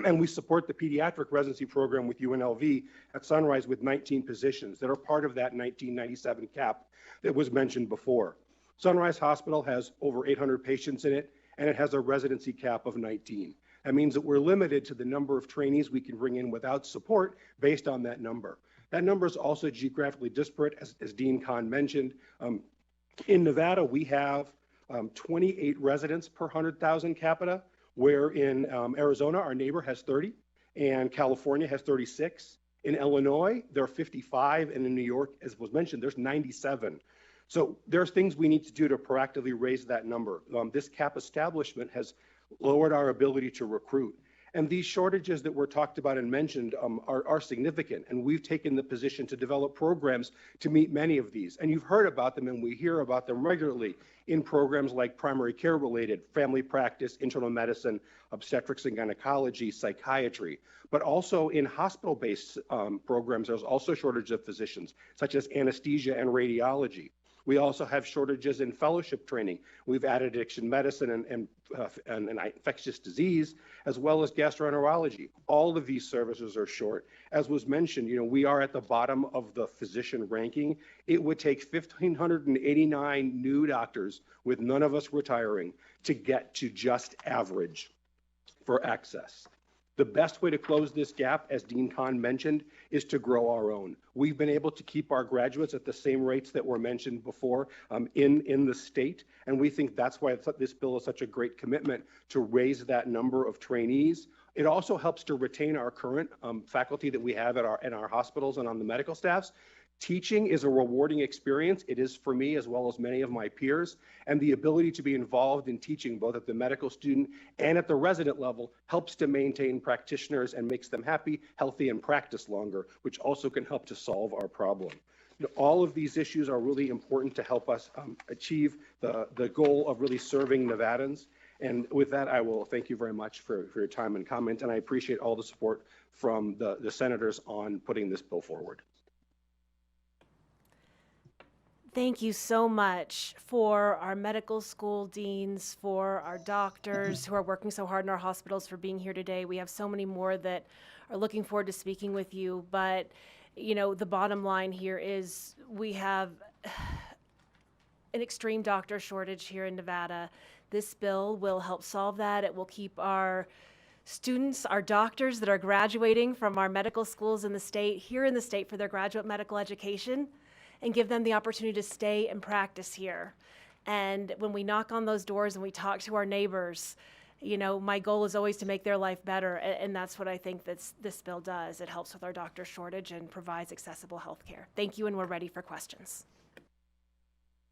[SPEAKER 21] And we support the pediatric residency program with UNLV at Sunrise with 19 positions that are part of that 1997 cap that was mentioned before. Sunrise Hospital has over 800 patients in it, and it has a residency cap of 19. That means that we're limited to the number of trainees we can bring in without support based on that number. That number is also geographically disparate, as Dean Kahn mentioned. In Nevada, we have 28 residents per 100,000 capita, where in Arizona, our neighbor has 30, and California has 36. In Illinois, there are 55, and in New York, as was mentioned, there's 97. So there's things we need to do to proactively raise that number. This cap establishment has lowered our ability to recruit. And these shortages that were talked about and mentioned are significant, and we've taken the position to develop programs to meet many of these. And you've heard about them, and we hear about them regularly in programs like primary care related, family practice, internal medicine, obstetrics and gynecology, psychiatry, but also in hospital-based programs, there's also shortage of physicians, such as anesthesia and radiology. We also have shortages in fellowship training. We've added addiction medicine and infectious disease, as well as gastroenterology. All of these services are short. As was mentioned, you know, we are at the bottom of the physician ranking. It would take 1,589 new doctors, with none of us retiring, to get to just average for access. The best way to close this gap, as Dean Kahn mentioned, is to grow our own. We've been able to keep our graduates at the same rates that were mentioned before in the state, and we think that's why this bill is such a great commitment to raise that number of trainees. It also helps to retain our current faculty that we have at our hospitals and on the medical staffs. Teaching is a rewarding experience. It is for me as well as many of my peers, and the ability to be involved in teaching both at the medical student and at the resident level helps to maintain practitioners and makes them happy, healthy, and practice longer, which also can help to solve our problem. You know, all of these issues are really important to help us achieve the goal of really serving Nevadans. And with that, I will thank you very much for your time and comment, and I appreciate all the support from the senators on putting this bill forward.
[SPEAKER 17] Thank you so much for our medical school deans, for our doctors who are working so hard in our hospitals, for being here today. We have so many more that are looking forward to speaking with you. But, you know, the bottom line here is we have an extreme doctor shortage here in Nevada. This bill will help solve that. It will keep our students, our doctors that are graduating from our medical schools in the state, here in the state for their graduate medical education, and give them the opportunity to stay and practice here. And when we knock on those doors and we talk to our neighbors, you know, my goal is always to make their life better, and that's what I think this bill does. It helps with our doctor shortage and provides accessible health care. Thank you, and we're ready for questions.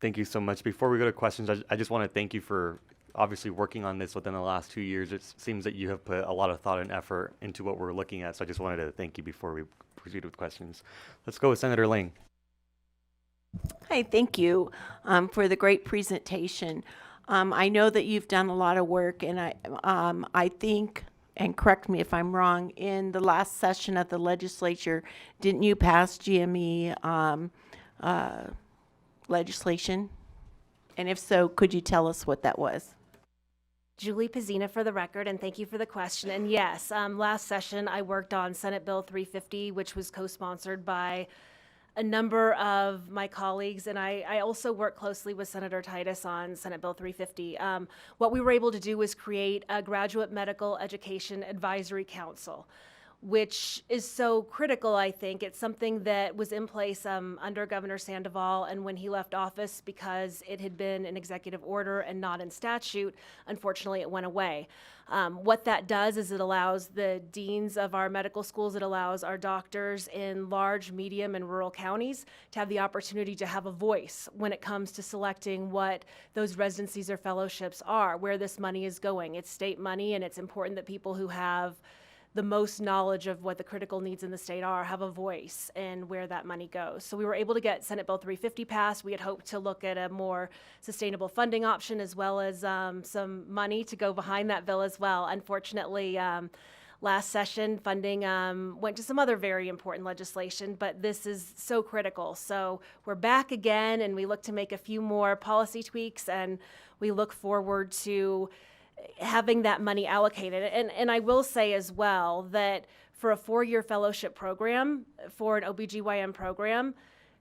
[SPEAKER 1] Thank you so much. Before we go to questions, I just want to thank you for obviously working on this within the last 2 years. It seems that you have put a lot of thought and effort into what we're looking at, so I just wanted to thank you before we proceed with questions. Let's go with Senator Lang.
[SPEAKER 3] Hi, thank you for the great presentation. I know that you've done a lot of work, and I think, and correct me if I'm wrong, in the last session of the legislature, didn't you pass GME legislation? And if so, could you tell us what that was?
[SPEAKER 17] Julie Pizzina for the record, and thank you for the question. And yes, last session I worked on Senate Bill 350, which was co-sponsored by a number of my colleagues, and I also work closely with Senator Titus on Senate Bill 350. What we were able to do was create a graduate medical education advisory council. which is so critical, I think. It's something that was in place under Governor Sandoval, and when he left office, because it had been an executive order and not in statute, unfortunately it went away. What that does is it allows the deans of our medical schools, it allows our doctors in large, medium, and rural counties to have the opportunity to have a voice when it comes to selecting what those residencies or fellowships are, where this money is going. It's state money, and it's important that people who have the most knowledge of what the critical needs in the state are have a voice in where that money goes. So we were able to get Senate Bill 350 passed. We had hoped to look at a more sustainable funding option, as well as some money to go behind that bill as well. Unfortunately, last session funding went to some other very important legislation, but this is so critical. So we're back again, and we look to make a few more policy tweaks, and we look forward to having that money allocated. And I will say as well that for a 4-year fellowship program, for an OBGYN program,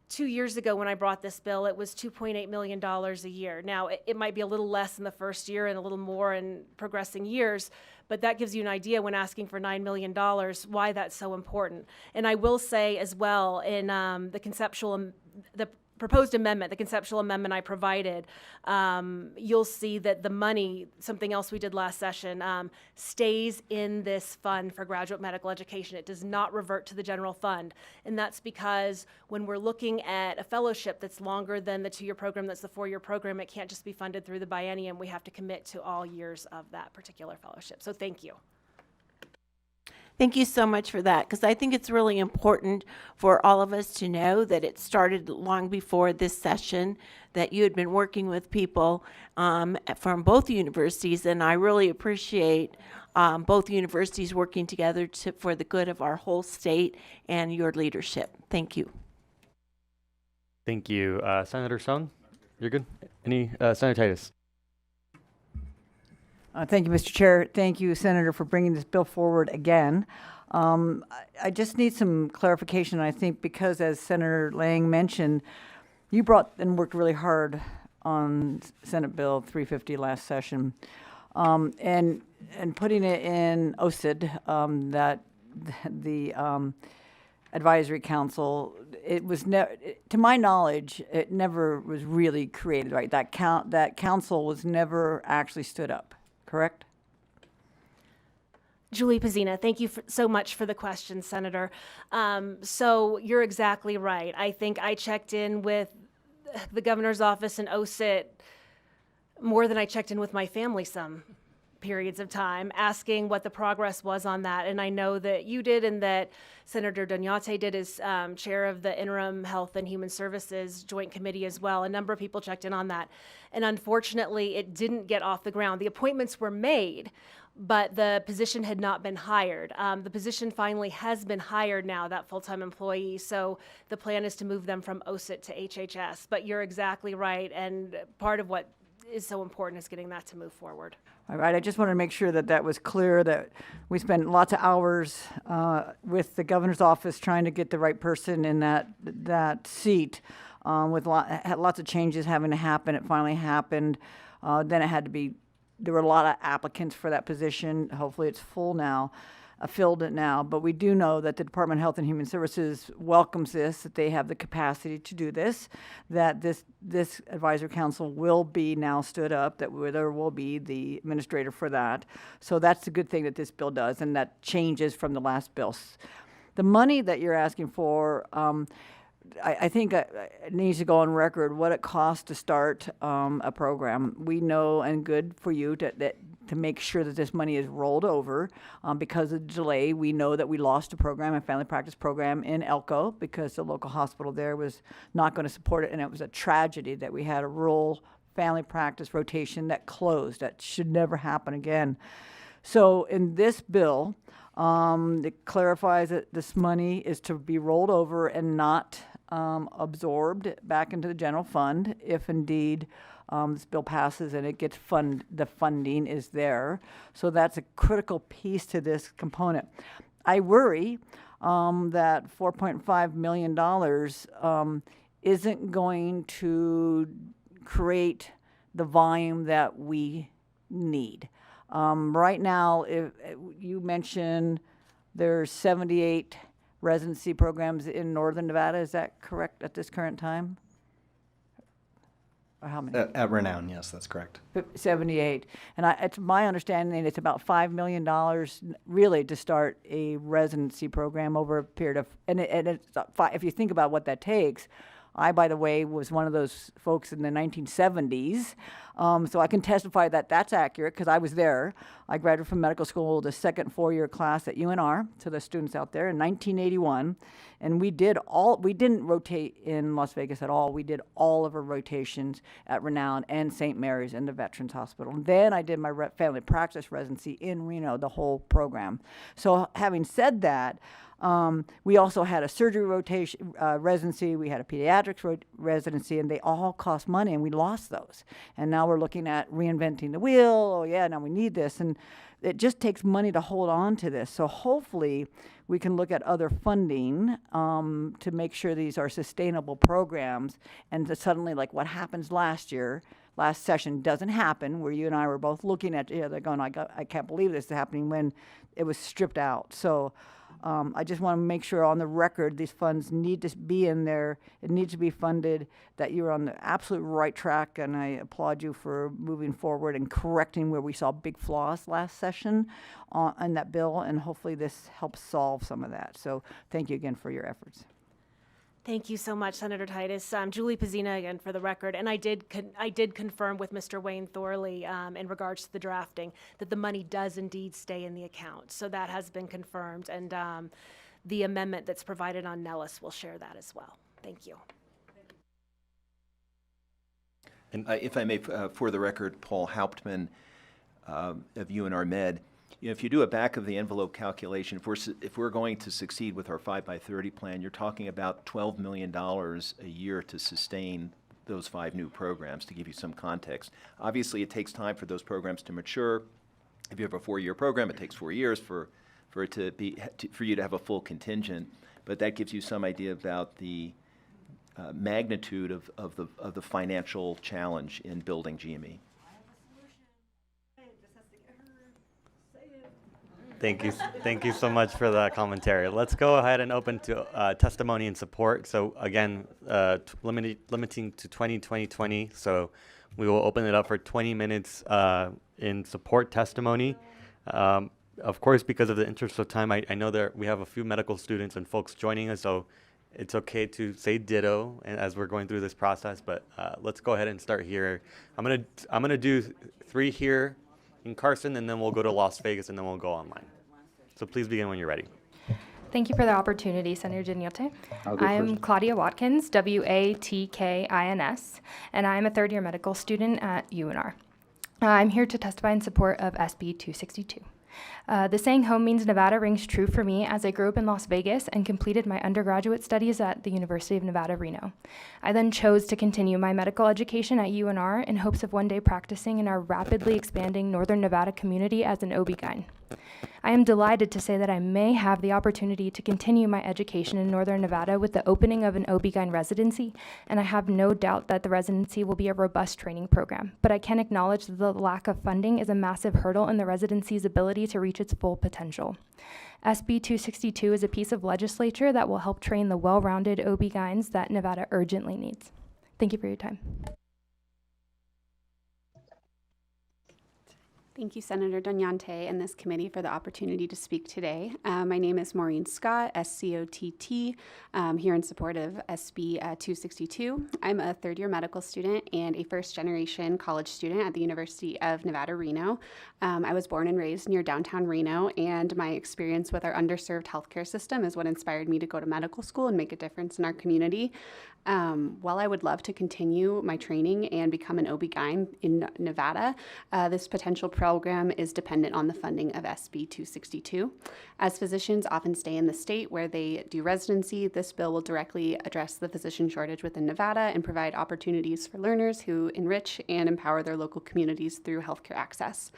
[SPEAKER 17] 2 years ago when I brought this bill, it was $2.8 million a year. Now, it might be a little less in the first year and a little more in progressing years, but that gives you an idea when asking for $9 million why that's so important. And I will say as well, in the proposed amendment, the conceptual amendment I provided, you'll see that the money, something else we did last session, stays in this fund for graduate medical education. It does not revert to the general fund. And that's because when we're looking at a fellowship that's longer than the 2-year program, that's the 4-year program, it can't just be funded through the biennium. We have to commit to all years of that particular fellowship. So thank you.
[SPEAKER 3] Thank you so much for that, because I think it's really important for all of us to know that it started long before this session, that you had been working with people from both universities, and I really appreciate both universities working together for the good of our whole state and your leadership. Thank you.
[SPEAKER 1] Thank you. Senator Sung, you're good? Any, Senator Titus?
[SPEAKER 5] Thank you, Mr. Chair. Thank you, Senator, for bringing this bill forward again. I just need some clarification, I think, because as Senator Lang mentioned, you brought and worked really hard on Senate Bill 350 last session. And putting it in OSID, that the advisory council, it was to my knowledge, it never was really created, right? That council was never actually stood up. Correct?
[SPEAKER 17] Julie Pazina, thank you so much for the question, Senator. So you're exactly right. I think I checked in with the governor's office and OSIT more than I checked in with my family some periods of time, asking what the progress was on that. And I know that you did, and that Senator Dunyate did as chair of the Interim Health and Human Services Joint Committee as well. A number of people checked in on that. And unfortunately, it didn't get off the ground. The appointments were made, but the position had not been hired. The position finally has been hired now, that full-time employee. So the plan is to move them from OSIT to HHS. But you're exactly right. And part of what is so important is getting that to move forward.
[SPEAKER 5] All right, I just wanted to make sure that that was clear, that we spent lots of hours with the governor's office trying to get the right person in that seat, with had lots of changes having to happen. It finally happened. Then it had to be, there were a lot of applicants for that position. Hopefully it's full now. Filled it now, but we do know that the Department of Health and Human Services welcomes this, that they have the capacity to do this, that this advisory council will be now stood up, that there will be the administrator for that. So that's a good thing that this bill does, and that changes from the last bill. The money that you're asking for, I think it needs to go on record what it costs to start a program. We know, and good for you to make sure that this money is rolled over. Because of the delay, we know that we lost a program, a family practice program in Elko, because the local hospital there was not going to support it, and it was a tragedy that we had a rural family practice rotation that closed. That should never happen again. So in this bill, it clarifies that this money is to be rolled over and not absorbed back into the general fund if indeed this bill passes and it gets the funding is there. So that's a critical piece to this component. I worry that $4.5 million isn't going to create the volume that we need. Right now, if you mentioned There's 78 residency programs in northern Nevada. Is that correct at this current time? Or how many?
[SPEAKER 19] At Renown, yes, that's correct.
[SPEAKER 5] 78. And it's my understanding it's about $5 million really to start a residency program over a period of, if you think about what that takes, I, by the way, was one of those folks in the 1970s, so I can testify that that's accurate because I was there. I graduated from medical school, the second four-year class at UNR, to the students out there, in 1981, and we didn't rotate in Las Vegas at all. We did all of our rotations at Renown and St. Mary's and the Veterans Hospital. And then I did my family practice residency in Reno, the whole program. So having said that, we also had a surgery rotation residency. We had a pediatrics residency, and they all cost money, and we lost those. And now we're looking at reinventing the wheel. Oh, yeah, now we need this. And it just takes money to hold on to this. So hopefully we can look at other funding to make sure these are sustainable programs. And to suddenly, like what happens last session doesn't happen, where you and I were both looking at each other going, I can't believe this is happening, when it was stripped out. So I just want to make sure on the record these funds need to be in there. It needs to be funded, that you're on the absolute right track, and I applaud you for moving forward and correcting where we saw big flaws last session on that bill, and hopefully this helps solve some of that. So thank you again for your efforts.
[SPEAKER 17] Thank you so much, Senator Titus. Julie Pizzina again for the record, and I did confirm with Mr. Wayne Thorley in regards to the drafting that the money does indeed stay in the account. So that has been confirmed, and the amendment that's provided on Nellis will share that as well. Thank you.
[SPEAKER 18] And if I may, for the record, Paul Hauptman of UNR Med. If you do a back of the envelope calculation, if we're going to succeed with our 5x30 plan, you're talking about $12 million a year to sustain those 5 new programs, to give you some context. Obviously, it takes time for those programs to mature. If you have a 4-year program, it takes 4 years for you to have a full contingent. But that gives you some idea about the magnitude of the financial challenge in building GME.
[SPEAKER 1] Thank you so much for that commentary. Let's go ahead and open to testimony and support. So again, limiting to 2020. So we will open it up for 20 minutes in support testimony. Of course, because of the interest of time, I know that we have a few medical students and folks joining us, so it's okay to say ditto as we're going through this process. But let's go ahead and start here. I'm gonna do 3 here in Carson, and then we'll go to Las Vegas, and then we'll go online. So please begin when you're ready.
[SPEAKER 8] Thank you for the opportunity, Senator Daniate. I am Claudia Watkins, Watkins, and I'm a third-year medical student at UNR. I'm here to testify in support of SB 262. The saying home means Nevada rings true for me, as I grew up in Las Vegas and completed my undergraduate studies at the University of Nevada, Reno. I then chose to continue my medical education at UNR in hopes of one day practicing in our rapidly expanding Northern Nevada community as an OB-GYN. I am delighted to say that I may have the opportunity to continue my education in Northern Nevada with the opening of an OB-GYN residency, and I have no doubt that the residency will be a robust training program. But I can acknowledge that the lack of funding is a massive hurdle in the residency's ability to reach its full potential. SB 262 is a piece of legislature that will help train the well-rounded OB-GYNs that Nevada urgently needs. Thank you for your time.
[SPEAKER 2] Thank you, Senator Daniate and this committee for the opportunity to speak today. My name is Maureen Scott, SCOTT, here in support of SB 262. I'm a third-year medical student and a first-generation college student at the University of Nevada, Reno. I was born and raised near downtown Reno, and my experience with our underserved healthcare system is what inspired me to go to medical school and make a difference in our community. While I would love to continue my training and become an OB-GYN in Nevada, this potential program is dependent on the funding of SB 262. As physicians often stay in the state where they do residency, this bill will directly address the physician shortage within Nevada and provide opportunities for learners who enrich and empower their local communities through healthcare access.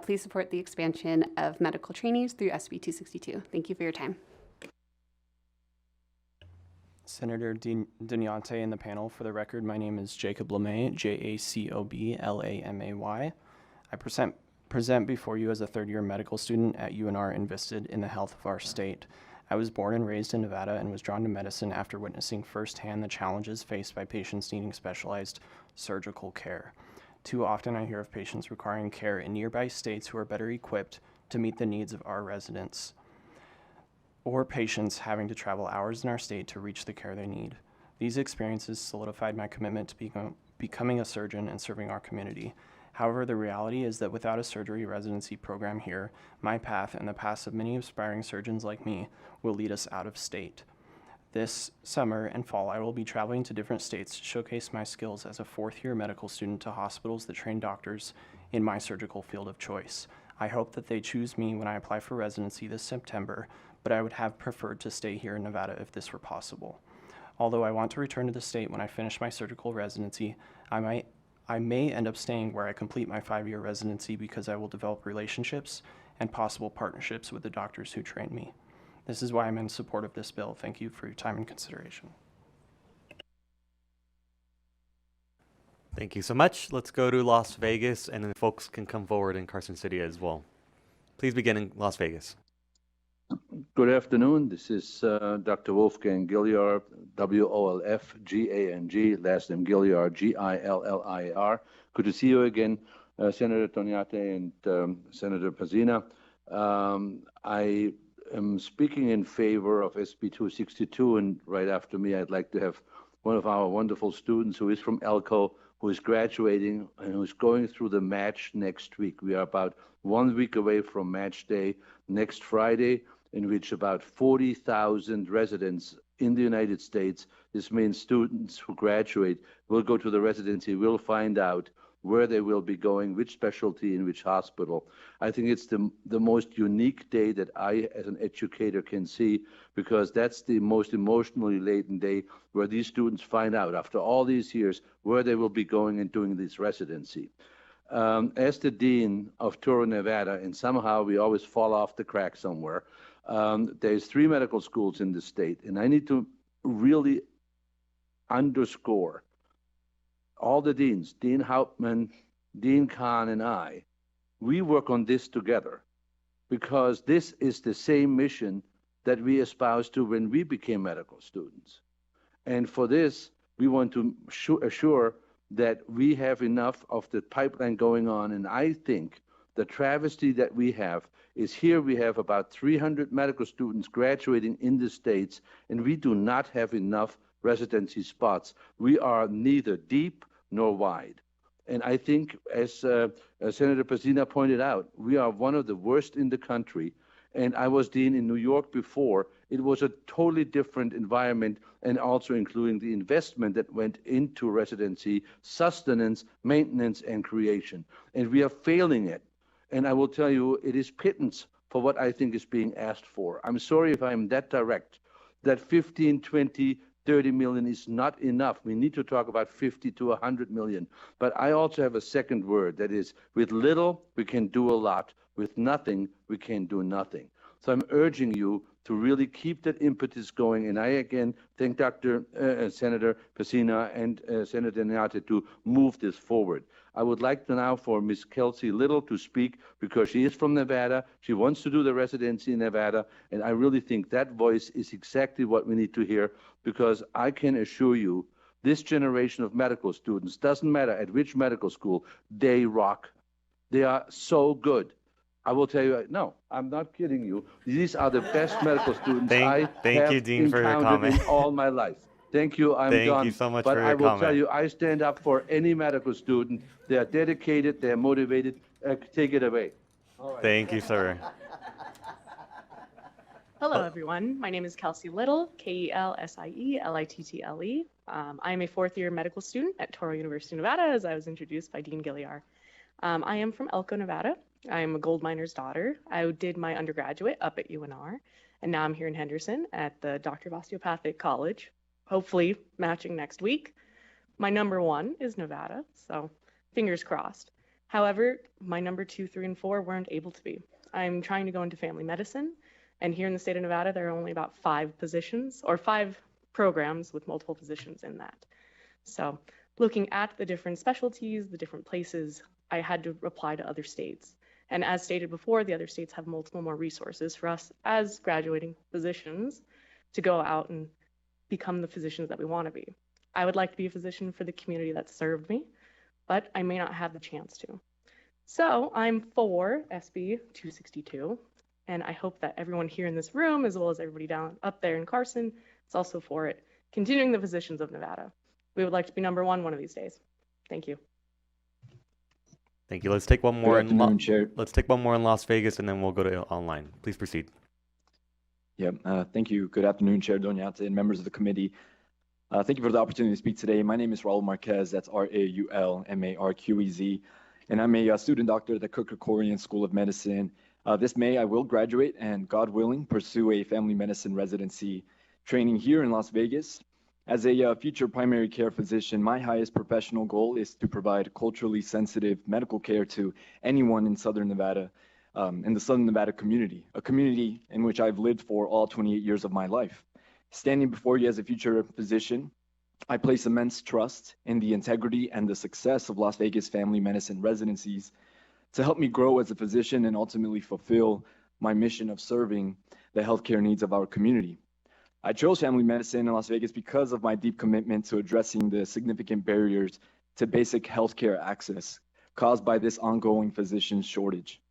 [SPEAKER 2] Please support the expansion of medical trainees through SB 262. Thank you for your time.
[SPEAKER 22] Senator Daniate and the panel, for the record, my name is Jacob Lamay, Jacoblamay. I present before you as a third-year medical student at UNR invested in the health of our state. I was born and raised in Nevada and was drawn to medicine after witnessing firsthand the challenges faced by patients needing specialized surgical care. Too often I hear of patients requiring care in nearby states who are better equipped to meet the needs of our residents, or patients having to travel hours in our state to reach the care they need. These experiences solidified my commitment to becoming a surgeon and serving our community. However, the reality is that without a surgery residency program here, my path and the paths of many aspiring surgeons like me will lead us out of state. This summer and fall, I will be traveling to different states to showcase my skills as a fourth-year medical student to hospitals that train doctors in my surgical field of choice. I hope that they choose me when I apply for residency this September, but I would have preferred to stay here in Nevada if this were possible. Although I want to return to the state when I finish my surgical residency, I may end up staying where I complete my 5-year residency because I will develop relationships and possible partnerships with the doctors who train me. This is why I'm in support of this bill. Thank you for your time and consideration.
[SPEAKER 1] Thank you so much. Let's go to Las Vegas, and then folks can come forward in Carson City as well. Please begin in Las Vegas.
[SPEAKER 6] Good afternoon. This is Dr. Wolfgang Gilliar, W-O-L-F-G-A-N-G, last name Gilliar, G-I-L-L-I-A-R. Good to see you again, Senator Tognate and Senator Pazina. I am speaking in favor of SB 262, and right after me, I'd like to have one of our wonderful students who is from Elko, who is graduating and who's going through the match next week. We are about 1 week away from match day next Friday, in which about 40,000 residents in the United States, this means students who graduate, will go to the residency, will find out where they will be going, which specialty, in which hospital. I think it's the most unique day that I, as an educator, can see, because that's the most emotionally laden day where these students find out, after all these years, where they will be going and doing this residency. As the dean of Toro, Nevada, and somehow we always fall off the crack somewhere, there's 3 medical schools in the state, and I need to really underscore all the deans, Dean Hauptman, Dean Kahn, and I, we work on this together because this is the same mission that we espoused to when we became medical students. And for this, we want to assure that we have enough of the pipeline going on. And I think the travesty that we have is here we have about 300 medical students graduating in the States, and we do not have enough residency spots. We are neither deep nor wide. And I think, as Senator Pazina pointed out, we are one of the worst in the country. And I was dean in New York before. It was a totally different environment, and also including the investment that went into residency, sustenance, maintenance, and creation. And we are failing it. And I will tell you, it is pittance for what I think is being asked for. I'm sorry if I'm that direct, that 15, 20, 30 million is not enough. We need to talk about 50 to 100 million. But I also have a second word, that is, with little, we can do a lot. With nothing, we can do nothing. So I'm urging you to really keep that impetus going. And I, again, thank Senator Pacina and Senator Nate to move this forward. I would like to now for Ms. Kelsey Little to speak, because she is from Nevada. She wants to do the residency in Nevada. And I really think that voice is exactly what we need to hear, because I can assure you, this generation of medical students, doesn't matter at which medical school, they rock. They are so good. I will tell you, no, I'm not kidding you. These are the best medical students I have
[SPEAKER 1] Dean, for your
[SPEAKER 6] encountered
[SPEAKER 1] comment.
[SPEAKER 6] in all my life. Thank you, I'm done.
[SPEAKER 1] Thank you so much
[SPEAKER 6] but
[SPEAKER 1] for your
[SPEAKER 6] I will
[SPEAKER 1] comment.
[SPEAKER 6] tell you, I stand up for any medical student. They are dedicated, they are motivated. Take it away. All right.
[SPEAKER 1] Thank you, sir.
[SPEAKER 7] Hello, everyone. My name is Kelsey Little, Kelsielittle. I am a fourth-year medical student at Toro University, Nevada, as I was introduced by Dean Gilliar. I am from Elko, Nevada. I am a gold miner's daughter. I did my undergraduate up at UNR, and now I'm here in Henderson at the Doctor of Osteopathic College, hopefully matching next week. My number 1 is Nevada, so fingers crossed. However, my number 2, 3, and 4 weren't able to be. I'm trying to go into family medicine, and here in the state of Nevada, there are only about 5 positions, or 5 programs with multiple positions in that. So looking at the different specialties, the different places, I had to apply to other states. And as stated before, the other states have multiple more resources for us as graduating physicians to go out and become the physicians that we want to be. I would like to be a physician for the community that served me, but I may not have the chance to. So I'm for SB 262, and I hope that everyone here in this room, as well as everybody down up there in Carson, is also for it. Continuing the physicians of Nevada. We would like to be number one of these days. Thank you.
[SPEAKER 1] Thank you. Let's take one more.
[SPEAKER 9] Chair.
[SPEAKER 1] Let's take one more in Las Vegas, and then we'll go to online. Please proceed.
[SPEAKER 9] Yeah, thank you. Good afternoon, Chair Doñate and members of the committee. Thank you for the opportunity to speak today. My name is Raul Marquez. That's R-A-U-L-M-A-R-Q-E-Z. And I'm a student doctor at the Kirk-Kerkorian School of Medicine. This May, I will graduate and, God willing, pursue a family medicine residency training here in Las Vegas. As a future primary care physician, my highest professional goal is to provide culturally sensitive medical care to anyone in Southern Nevada, in the Southern Nevada community, a community in which I've lived for all 28 years of my life. Standing before you as a future physician, I place immense trust in the integrity and the success of Las Vegas family medicine residencies to help me grow as a physician and ultimately fulfill my mission of serving the healthcare needs of our community. I chose family medicine in Las Vegas because of my deep commitment to addressing the significant barriers to basic healthcare access caused by this ongoing physician shortage.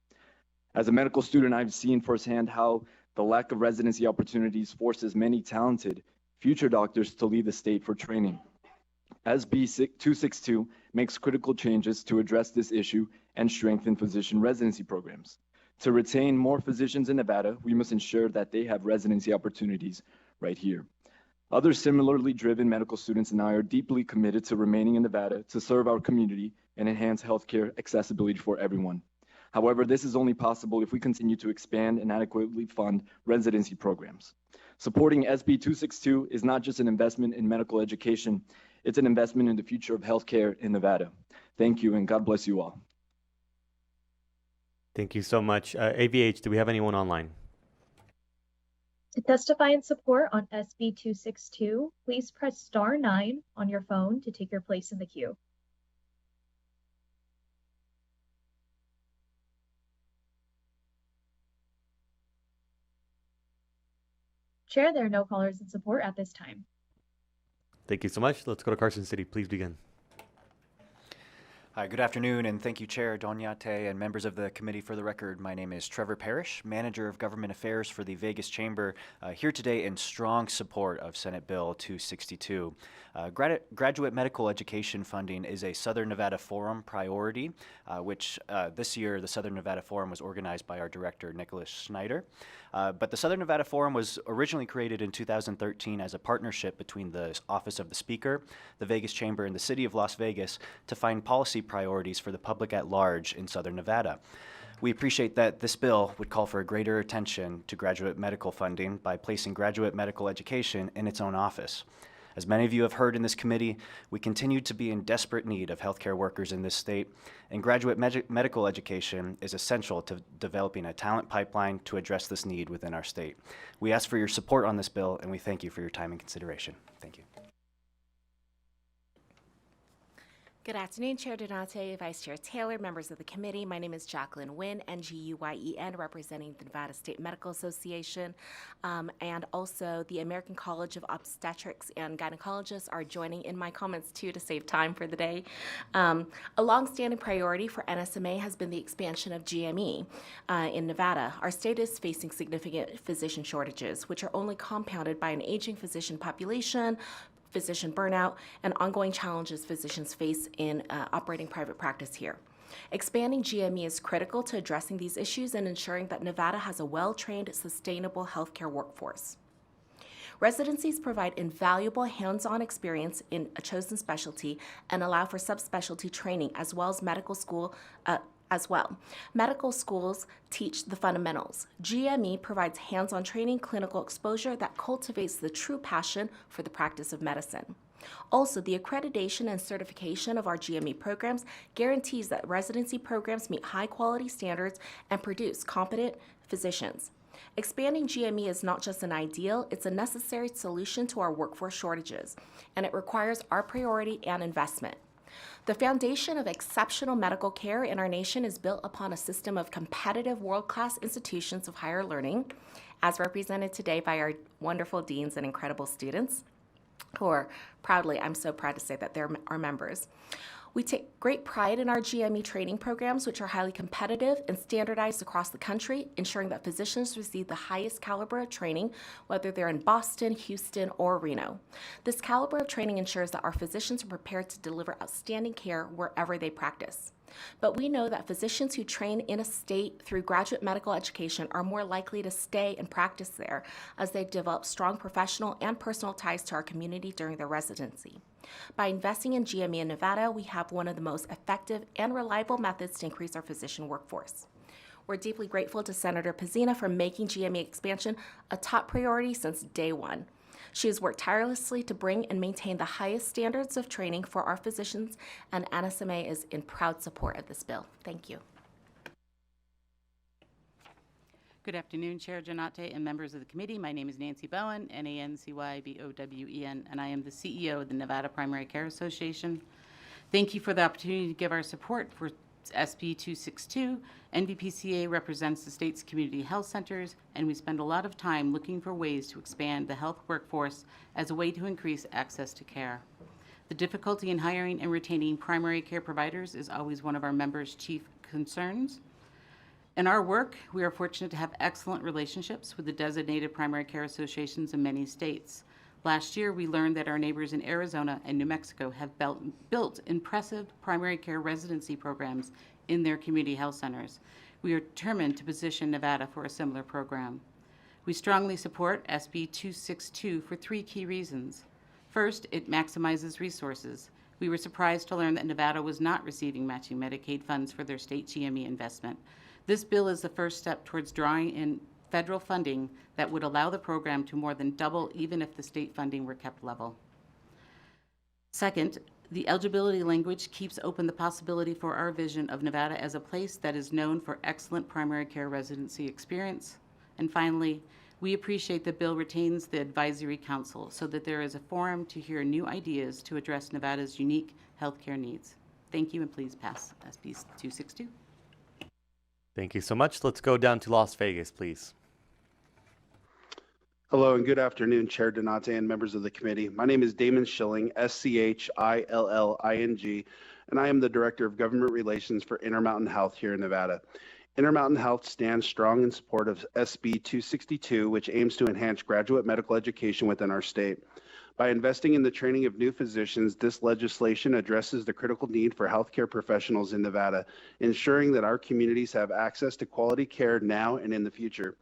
[SPEAKER 9] As a medical student, I've seen firsthand how the lack of residency opportunities forces many talented future doctors to leave the state for training. SB 262 makes critical changes to address this issue and strengthen physician residency programs. To retain more physicians in Nevada, we must ensure that they have residency opportunities right here. Other similarly driven medical students and I are deeply committed to remaining in Nevada to serve our community and enhance healthcare accessibility for everyone. However, this is only possible if we continue to expand and adequately fund residency programs. Supporting SB 262 is not just an investment in medical education, it's an investment in the future of healthcare in Nevada. Thank you, and God bless you all.
[SPEAKER 1] Thank you so much. AVH, do we have anyone online?
[SPEAKER 14] To testify in support on SB 262, please press star 9 on your phone to take your place in the queue. Chair, there are no callers in support at this time.
[SPEAKER 1] Thank you so much. Let's go to Carson City. Please begin.
[SPEAKER 10] Hi, good afternoon, and thank you, Chair Doñate and members of the committee. For the record, my name is Trevor Parrish, Manager of Government Affairs for the Vegas Chamber, here today in strong support of Senate Bill 262. Graduate medical education funding is a Southern Nevada Forum priority, which this year the Southern Nevada Forum was organized by our director, Nicholas Schneider. But the Southern Nevada Forum was originally created in 2013 as a partnership between the Office of the Speaker, the Vegas Chamber, and the City of Las Vegas to find policy priorities for the public at large in Southern Nevada. We appreciate that this bill would call for a greater attention to graduate medical funding by placing graduate medical education in its own office. As many of you have heard in this committee, we continue to be in desperate need of healthcare workers in this state, and graduate medical education is essential to developing a talent pipeline to address this need within our state. We ask for your support on this bill, and we thank you for your time and consideration. Thank you.
[SPEAKER 11] Good afternoon, Chair Donate, Vice Chair Taylor, members of the committee. My name is Jacqueline Nguyen, Nguyen, representing the Nevada State Medical Association, and also the American College of Obstetrics and Gynecologists are joining in my comments too to save time for the day. A longstanding priority for NSMA has been the expansion of GME in Nevada. Our state is facing significant physician shortages, which are only compounded by an aging physician population, physician burnout, and ongoing challenges physicians face in operating private practice here. Expanding GME is critical to addressing these issues and ensuring that Nevada has a well-trained, sustainable healthcare workforce. Residencies provide invaluable hands-on experience in a chosen specialty and allow for subspecialty training as well as medical school Medical schools teach the fundamentals. GME provides hands-on training, clinical exposure that cultivates the true passion for the practice of medicine. Also, the accreditation and certification of our GME programs guarantees that residency programs meet high-quality standards and produce competent physicians. Expanding GME is not just an ideal, it's a necessary solution to our workforce shortages, and it requires our priority and investment. The foundation of exceptional medical care in our nation is built upon a system of competitive world-class institutions of higher learning, as represented today by our wonderful deans and incredible students, who are proudly, I'm so proud to say that they're our members. We take great pride in our GME training programs, which are highly competitive and standardized across the country, ensuring that physicians receive the highest caliber of training, whether they're in Boston, Houston, or Reno. This caliber of training ensures that our physicians are prepared to deliver outstanding care wherever they practice. But we know that physicians who train in a state through graduate medical education are more likely to stay and practice there, as they develop strong professional and personal ties to our community during their residency. By investing in GME in Nevada, we have one of the most effective and reliable methods to increase our physician workforce. We're deeply grateful to Senator Pezzina for making GME expansion a top priority since day one. She has worked tirelessly to bring and maintain the highest standards of training for our physicians, and NSMA is in proud support of this bill. Thank you.
[SPEAKER 12] Good afternoon, Chair Janate and members of the committee. My name is Nancy Bowen, Nancybowen, and I am the CEO of the Nevada Primary Care Association. Thank you for the opportunity to give our support for SB 262. NVPCA represents the state's community health centers, and we spend a lot of time looking for ways to expand the health workforce as a way to increase access to care. The difficulty in hiring and retaining primary care providers is always one of our members' chief concerns. In our work, we are fortunate to have excellent relationships with the designated primary care associations in many states. Last year, we learned that our neighbors in Arizona and New Mexico have built impressive primary care residency programs in their community health centers. We are determined to position Nevada for a similar program. We strongly support SB 262 for 3 key reasons. First, it maximizes resources. We were surprised to learn that Nevada was not receiving matching Medicaid funds for their state GME investment. This bill is the first step towards drawing in federal funding that would allow the program to more than double even if the state funding were kept level. Second, the eligibility language keeps open the possibility for our vision of Nevada as a place that is known for excellent primary care residency experience. And finally, we appreciate the bill retains the advisory council so that there is a forum to hear new ideas to address Nevada's unique healthcare needs. Thank you, and please pass SB 262.
[SPEAKER 1] Thank you so much. Let's go down to Las Vegas, please.
[SPEAKER 13] Hello and good afternoon, Chair Donate and members of the committee. My name is Damon Schilling, Schilling, and I am the Director of Government Relations for Intermountain Health here in Nevada. Intermountain Health stands strong in support of SB 262, which aims to enhance graduate medical education within our state. By investing in the training of new physicians, this legislation addresses the critical need for healthcare professionals in Nevada, ensuring that our communities have access to quality care now and in the future.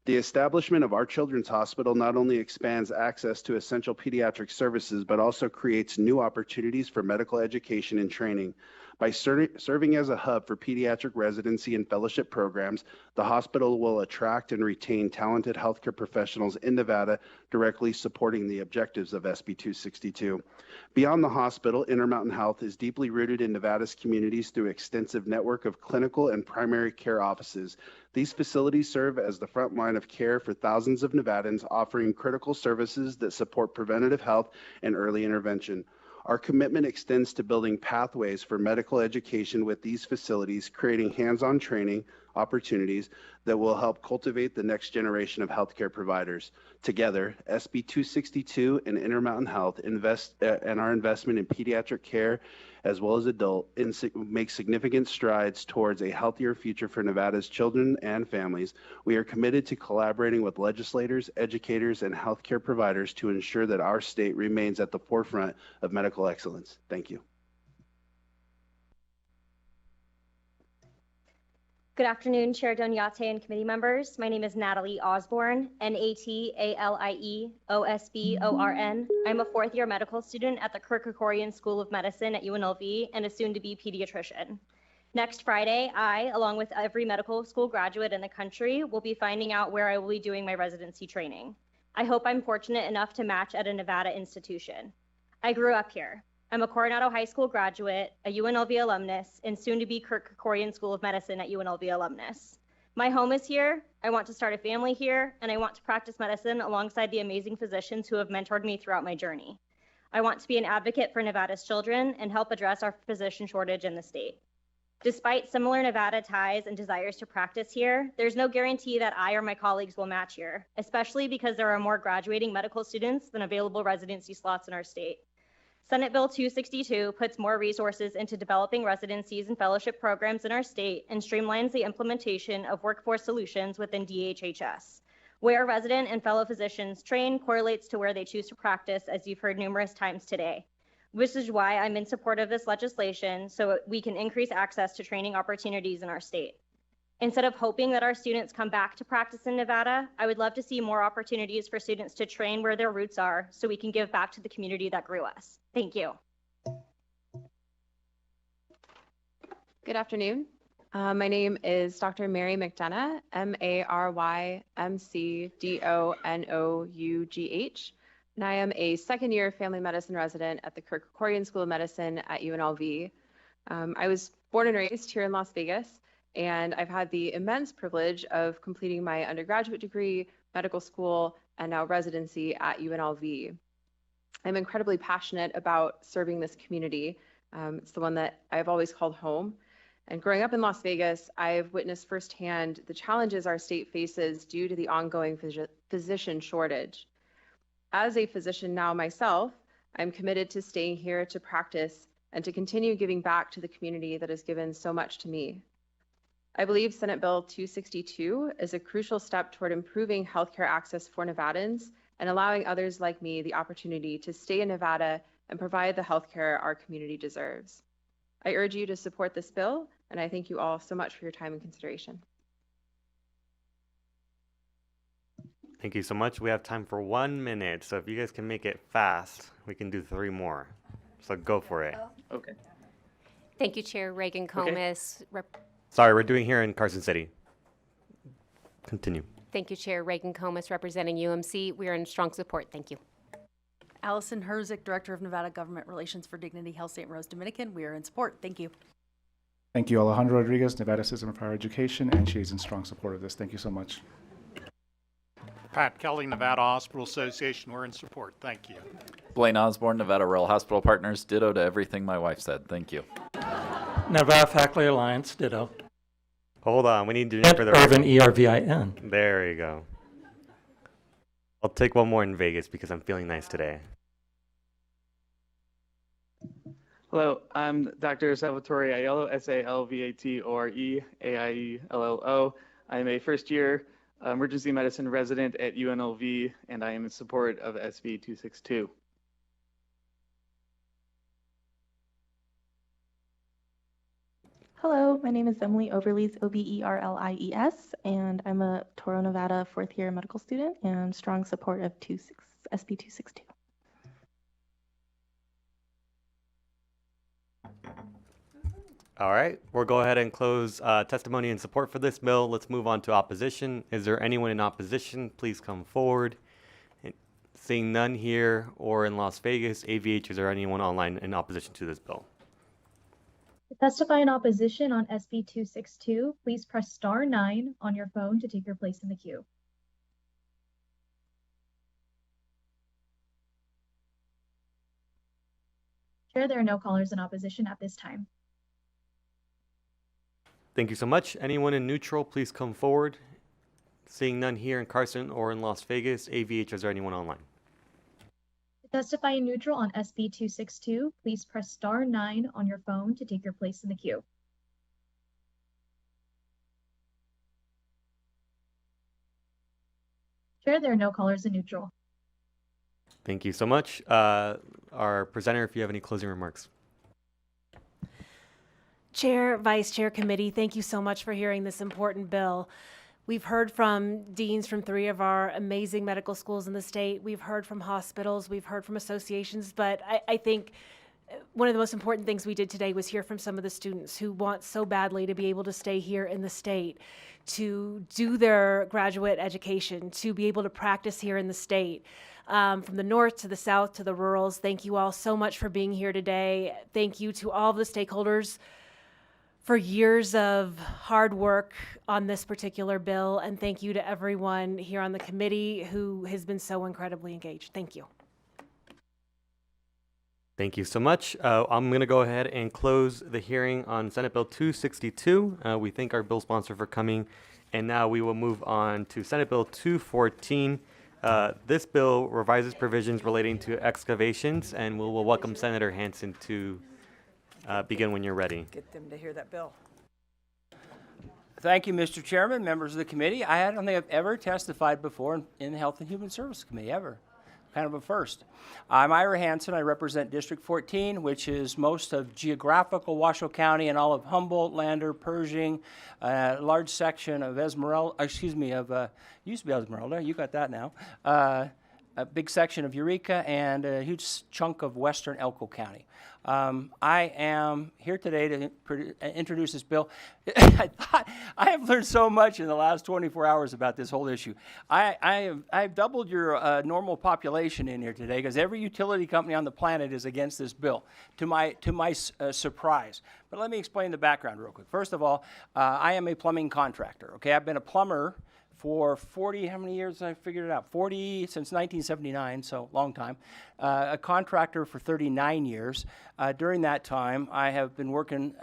[SPEAKER 13] The establishment of our children's hospital not only expands access to essential pediatric services, but also creates new opportunities for medical education and training. By serving as a hub for pediatric residency and fellowship programs, the hospital will attract and retain talented healthcare professionals in Nevada, directly supporting the objectives of SB 262. Beyond the hospital, Intermountain Health is deeply rooted in Nevada's communities through an extensive network of clinical and primary care offices. These facilities serve as the front line of care for thousands of Nevadans, offering critical services that support preventative health and early intervention. Our commitment extends to building pathways for medical education with these facilities, creating hands-on training opportunities that will help cultivate the next generation of healthcare providers. Together, SB 262 and Intermountain Health and our investment in pediatric care as well as adult make significant strides towards a healthier future for Nevada's children and families. We are committed to collaborating with legislators, educators, and healthcare providers to ensure that our state remains at the forefront of medical excellence. Thank you.
[SPEAKER 23] Good afternoon, Chair Donate and committee members. My name is Natalie Osborne, Natalieosborn. I'm a 4th-year medical student at the Kirk School of Medicine at UNLV and a soon-to-be pediatrician. Next Friday, I, along with every medical school graduate in the country, will be finding out where I will be doing my residency training. I hope I'm fortunate enough to match at a Nevada institution. I grew up here. I'm a Coronado High School graduate, a UNLV alumnus, and soon to be Kirk School of Medicine at UNLV alumnus. My home is here, I want to start a family here, and I want to practice medicine alongside the amazing physicians who have mentored me throughout my journey. I want to be an advocate for Nevada's children and help address our physician shortage in the state. Despite similar Nevada ties and desires to practice here, there's no guarantee that I or my colleagues will match here, especially because there are more graduating medical students than available residency slots in our state. Senate Bill 262 puts more resources into developing residencies and fellowship programs in our state and streamlines the implementation of workforce solutions within DHHS. Where resident and fellow physicians train correlates to where they choose to practice, as you've heard numerous times today. This is why I'm in support of this legislation, so we can increase access to training opportunities in our state. Instead of hoping that our students come back to practice in Nevada, I would love to see more opportunities for students to train where their roots are so we can give back to the community that grew us. Thank you.
[SPEAKER 4] Good afternoon. My name is Dr. Mary McDonough, MaryMcDonough, and I am a second-year family medicine resident at the Kirk School of Medicine at UNLV. I was born and raised here in Las Vegas, and I've had the immense privilege of completing my undergraduate degree, medical school, and now residency at UNLV. I'm incredibly passionate about serving this community. It's the one that I've always called home. And growing up in Las Vegas, I've witnessed firsthand the challenges our state faces due to the ongoing physician shortage. As a physician now myself, I'm committed to staying here to practice and to continue giving back to the community that has given so much to me. I believe Senate Bill 262 is a crucial step toward improving healthcare access for Nevadans and allowing others like me the opportunity to stay in Nevada and provide the healthcare our community deserves. I urge you to support this bill, and I thank you all so much for your time and consideration.
[SPEAKER 1] Thank you so much. We have time for 1 minute, so if you guys can make it fast, we can do 3 more. So go for it.
[SPEAKER 15] Okay.
[SPEAKER 16] Thank you, Chair Reagan Comas.
[SPEAKER 1] Sorry, we're doing here in Carson City. Continue.
[SPEAKER 16] Thank you, Chair Reagan Comas, representing UMC. We are in strong support. Thank you.
[SPEAKER 24] Allison Herzik, Director of Nevada Government Relations for Dignity Health St. Rose Dominican. We are in support. Thank you.
[SPEAKER 25] Thank you, Alejandro Rodriguez, Nevada System of Higher Education, and she is in strong support of this. Thank you so much.
[SPEAKER 26] Pat Kelly, Nevada Hospital Association, we're in support. Thank you.
[SPEAKER 27] Blaine Osborne, Nevada Rural Hospital Partners, ditto to everything my wife said. Thank you.
[SPEAKER 28] Nevada Faculty Alliance, ditto.
[SPEAKER 1] Hold on, we need to
[SPEAKER 28] And
[SPEAKER 1] for the
[SPEAKER 28] Irvin,
[SPEAKER 1] record.
[SPEAKER 28] ERVIN.
[SPEAKER 1] There you go. I'll take one more in Vegas because I'm feeling nice today.
[SPEAKER 29] Hello, I'm Dr. Salvatore Aiello, Salvatore-Aiello. I am a first-year emergency medicine resident at UNLV, and I am in support of SB 262.
[SPEAKER 30] Hello, my name is Emily Overlees, Overlies, and I'm a Toro, Nevada fourth-year medical student and strong support of SB 262.
[SPEAKER 1] All right, we'll go ahead and close testimony and support for this bill. Let's move on to opposition. Is there anyone in opposition? Please come forward. And seeing none here or in Las Vegas, AVH, is there anyone online in opposition to this bill?
[SPEAKER 14] To testify in opposition on SB 262, please press *9 on your phone to take your place in the queue. Chair, there are no callers in opposition at this time.
[SPEAKER 1] Thank you so much. Anyone in neutral, please come forward. Seeing none here in Carson or in Las Vegas, AVH, is there anyone online?
[SPEAKER 14] To testify in neutral on SB 262, please press *9 on your phone to take your place in the queue. Chair, there are no callers in neutral.
[SPEAKER 1] Thank you so much. Our presenter, if you have any closing remarks.
[SPEAKER 17] Chair, Vice Chair, Committee, thank you so much for hearing this important bill. We've heard from deans from 3 of our amazing medical schools in the state. We've heard from hospitals. We've heard from associations. But I think one of the most important things we did today was hear from some of the students who want so badly to be able to stay here in the state, to do their graduate education, to be able to practice here in the state. From the north to the south to the rurals, thank you all so much for being here today. Thank you to all of the stakeholders for years of hard work on this particular bill, and thank you to everyone here on the committee who has been so incredibly engaged. Thank you.
[SPEAKER 1] Thank you so much. I'm going to go ahead and close the hearing on Senate Bill 262. We thank our bill sponsor for coming. And now we will move on to Senate Bill 214. This bill revises provisions relating to excavations, and we'll welcome Senator Hansen to begin when you're ready.
[SPEAKER 2] Get them to hear that bill.
[SPEAKER 3] Thank you, Mr. Chairman, members of the committee. I don't think I've ever testified before in the Health and Human Services Committee, ever. Kind of a first. I'm Ira Hansen. I represent District 14, which is most of geographical Washoe County and all of Humboldt, Lander, Pershing, a large section of Esmeralda, used to be Esmeralda, you got that now, a big section of Eureka, and a huge chunk of western Elko County. I am here today to introduce this bill. I have learned so much in the last 24 hours about this whole issue. I've doubled your normal population in here today because every utility company on the planet is against this bill, to my surprise. But let me explain the background real quick. First of all, I am a plumbing contractor. Okay, I've been a plumber for 40, how many years? I figured it out, 40 since 1979, so long time. A contractor for 39 years. During that time, I have been working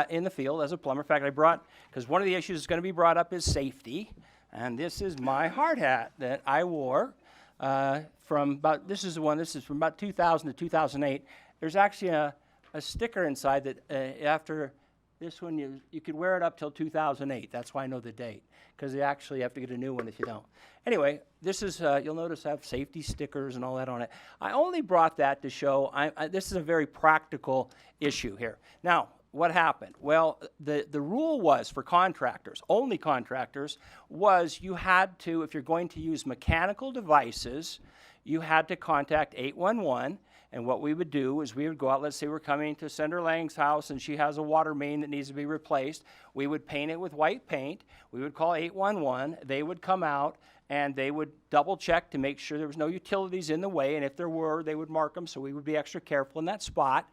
[SPEAKER 3] in the field as a plumber. In fact, because one of the issues that's going to be brought up is safety, and this is my hard hat that I wore this is from about 2000 to 2008. There's actually a sticker inside that after this one, you could wear it up till 2008. That's why I know the date, because you actually have to get a new one if you don't. Anyway, this is, you'll notice I have safety stickers and all that on it. I only brought that to show this is a very practical issue here. Now, what happened? Well, the rule was for contractors, only contractors, was you had to, if you're going to use mechanical devices, you had to contact 811. And what we would do is we would go out, let's say we're coming to Senator Lang's house and she has a water main that needs to be replaced. We would paint it with white paint. We would call 811. They would come out and they would double check to make sure there was no utilities in the way. And if there were, they would mark them, so we would be extra careful in that spot.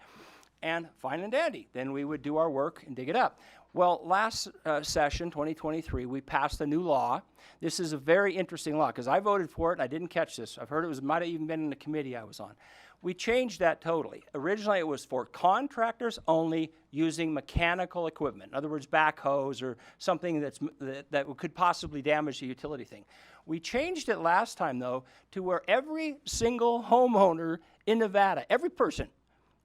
[SPEAKER 3] And fine and dandy. Then we would do our work and dig it up. Well, last session, 2023, we passed a new law. This is a very interesting law because I voted for it and I didn't catch this. I've heard it might have even been in the committee I was on. We changed that totally. Originally, it was for contractors only using mechanical equipment. In other words, backhoes or something that could possibly damage the utility thing. We changed it last time, though, to where every single homeowner in Nevada, every person,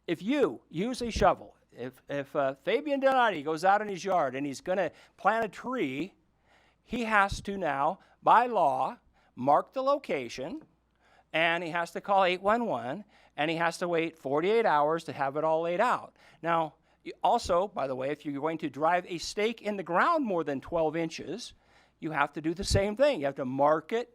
[SPEAKER 3] if you use a shovel, if Fabian Donati goes out in his yard and he's going to plant a tree, he has to now, by law, mark the location, and he has to call 811, and he has to wait 48 hours to have it all laid out. Now, also, by the way, if you're going to drive a stake in the ground more than 12 inches, you have to do the same thing. You have to mark it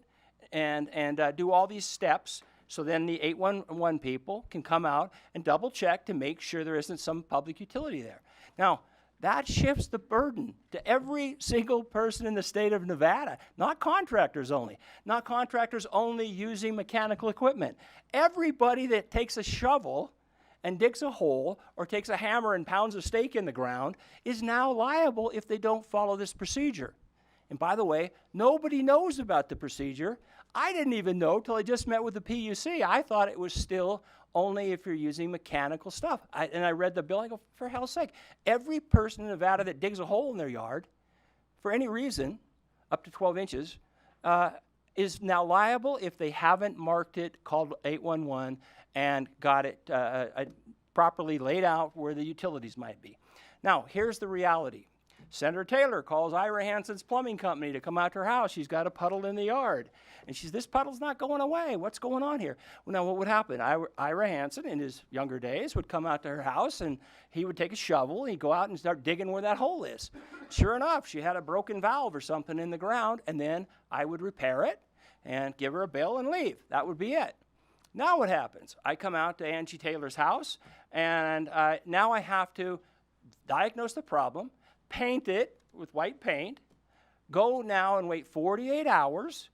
[SPEAKER 3] and do all these steps, so then the 811 people can come out and double check to make sure there isn't some public utility there. Now, that shifts the burden to every single person in the state of Nevada, not contractors only. Not contractors only using mechanical equipment. Everybody that takes a shovel and digs a hole or takes a hammer and pounds a stake in the ground is now liable if they don't follow this procedure. And by the way, nobody knows about the procedure. I didn't even know till I just met with the PUC. I thought it was still only if you're using mechanical stuff. And I read the bill, I go, for hell's sake, every person in Nevada that digs a hole in their yard, for any reason, up to 12 inches, is now liable if they haven't marked it, called 811, and got it properly laid out where the utilities might be. Now, here's the reality. Senator Taylor calls Ira Hansen's plumbing company to come out to her house. She's got a puddle in the yard. And she says, this puddle's not going away. What's going on here? Well, now, what would happen? Ira Hansen, in his younger days, would come out to her house, and he would take a shovel, and he'd go out and start digging where that hole is. Sure enough, she had a broken valve or something in the ground, and then I would repair it and give her a bill and leave. That would be it. Now what happens? I come out to Angie Taylor's house, and now I have to diagnose the problem, paint it with white paint, go now and wait 48 hours,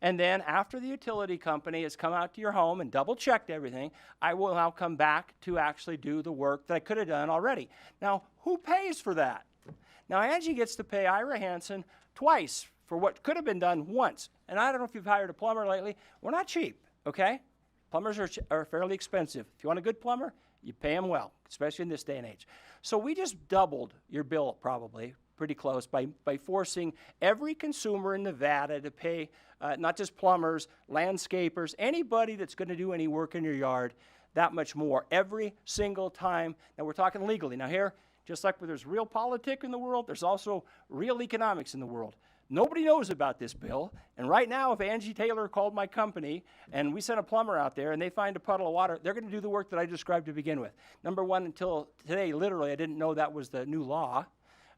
[SPEAKER 3] and then after the utility company has come out to your home and double-checked everything, I will now come back to actually do the work that I could have done already. Now, who pays for that? Now, Angie gets to pay Ira Hansen twice for what could have been done once. And I don't know if you've hired a plumber lately. We're not cheap, okay? Plumbers are fairly expensive. If you want a good plumber, you pay them well, especially in this day and age. So we just doubled your bill, probably pretty close, by forcing every consumer in Nevada to pay, not just plumbers, landscapers, anybody that's going to do any work in your yard, that much more every single time. Now we're talking legally. Now here, just like where there's real politics in the world, there's also real economics in the world. Nobody knows about this bill, and right now if Angie Taylor called my company and we sent a plumber out there and they find a puddle of water, they're going to do the work that I described to begin with. Number one, until today, literally, I didn't know that was the new law.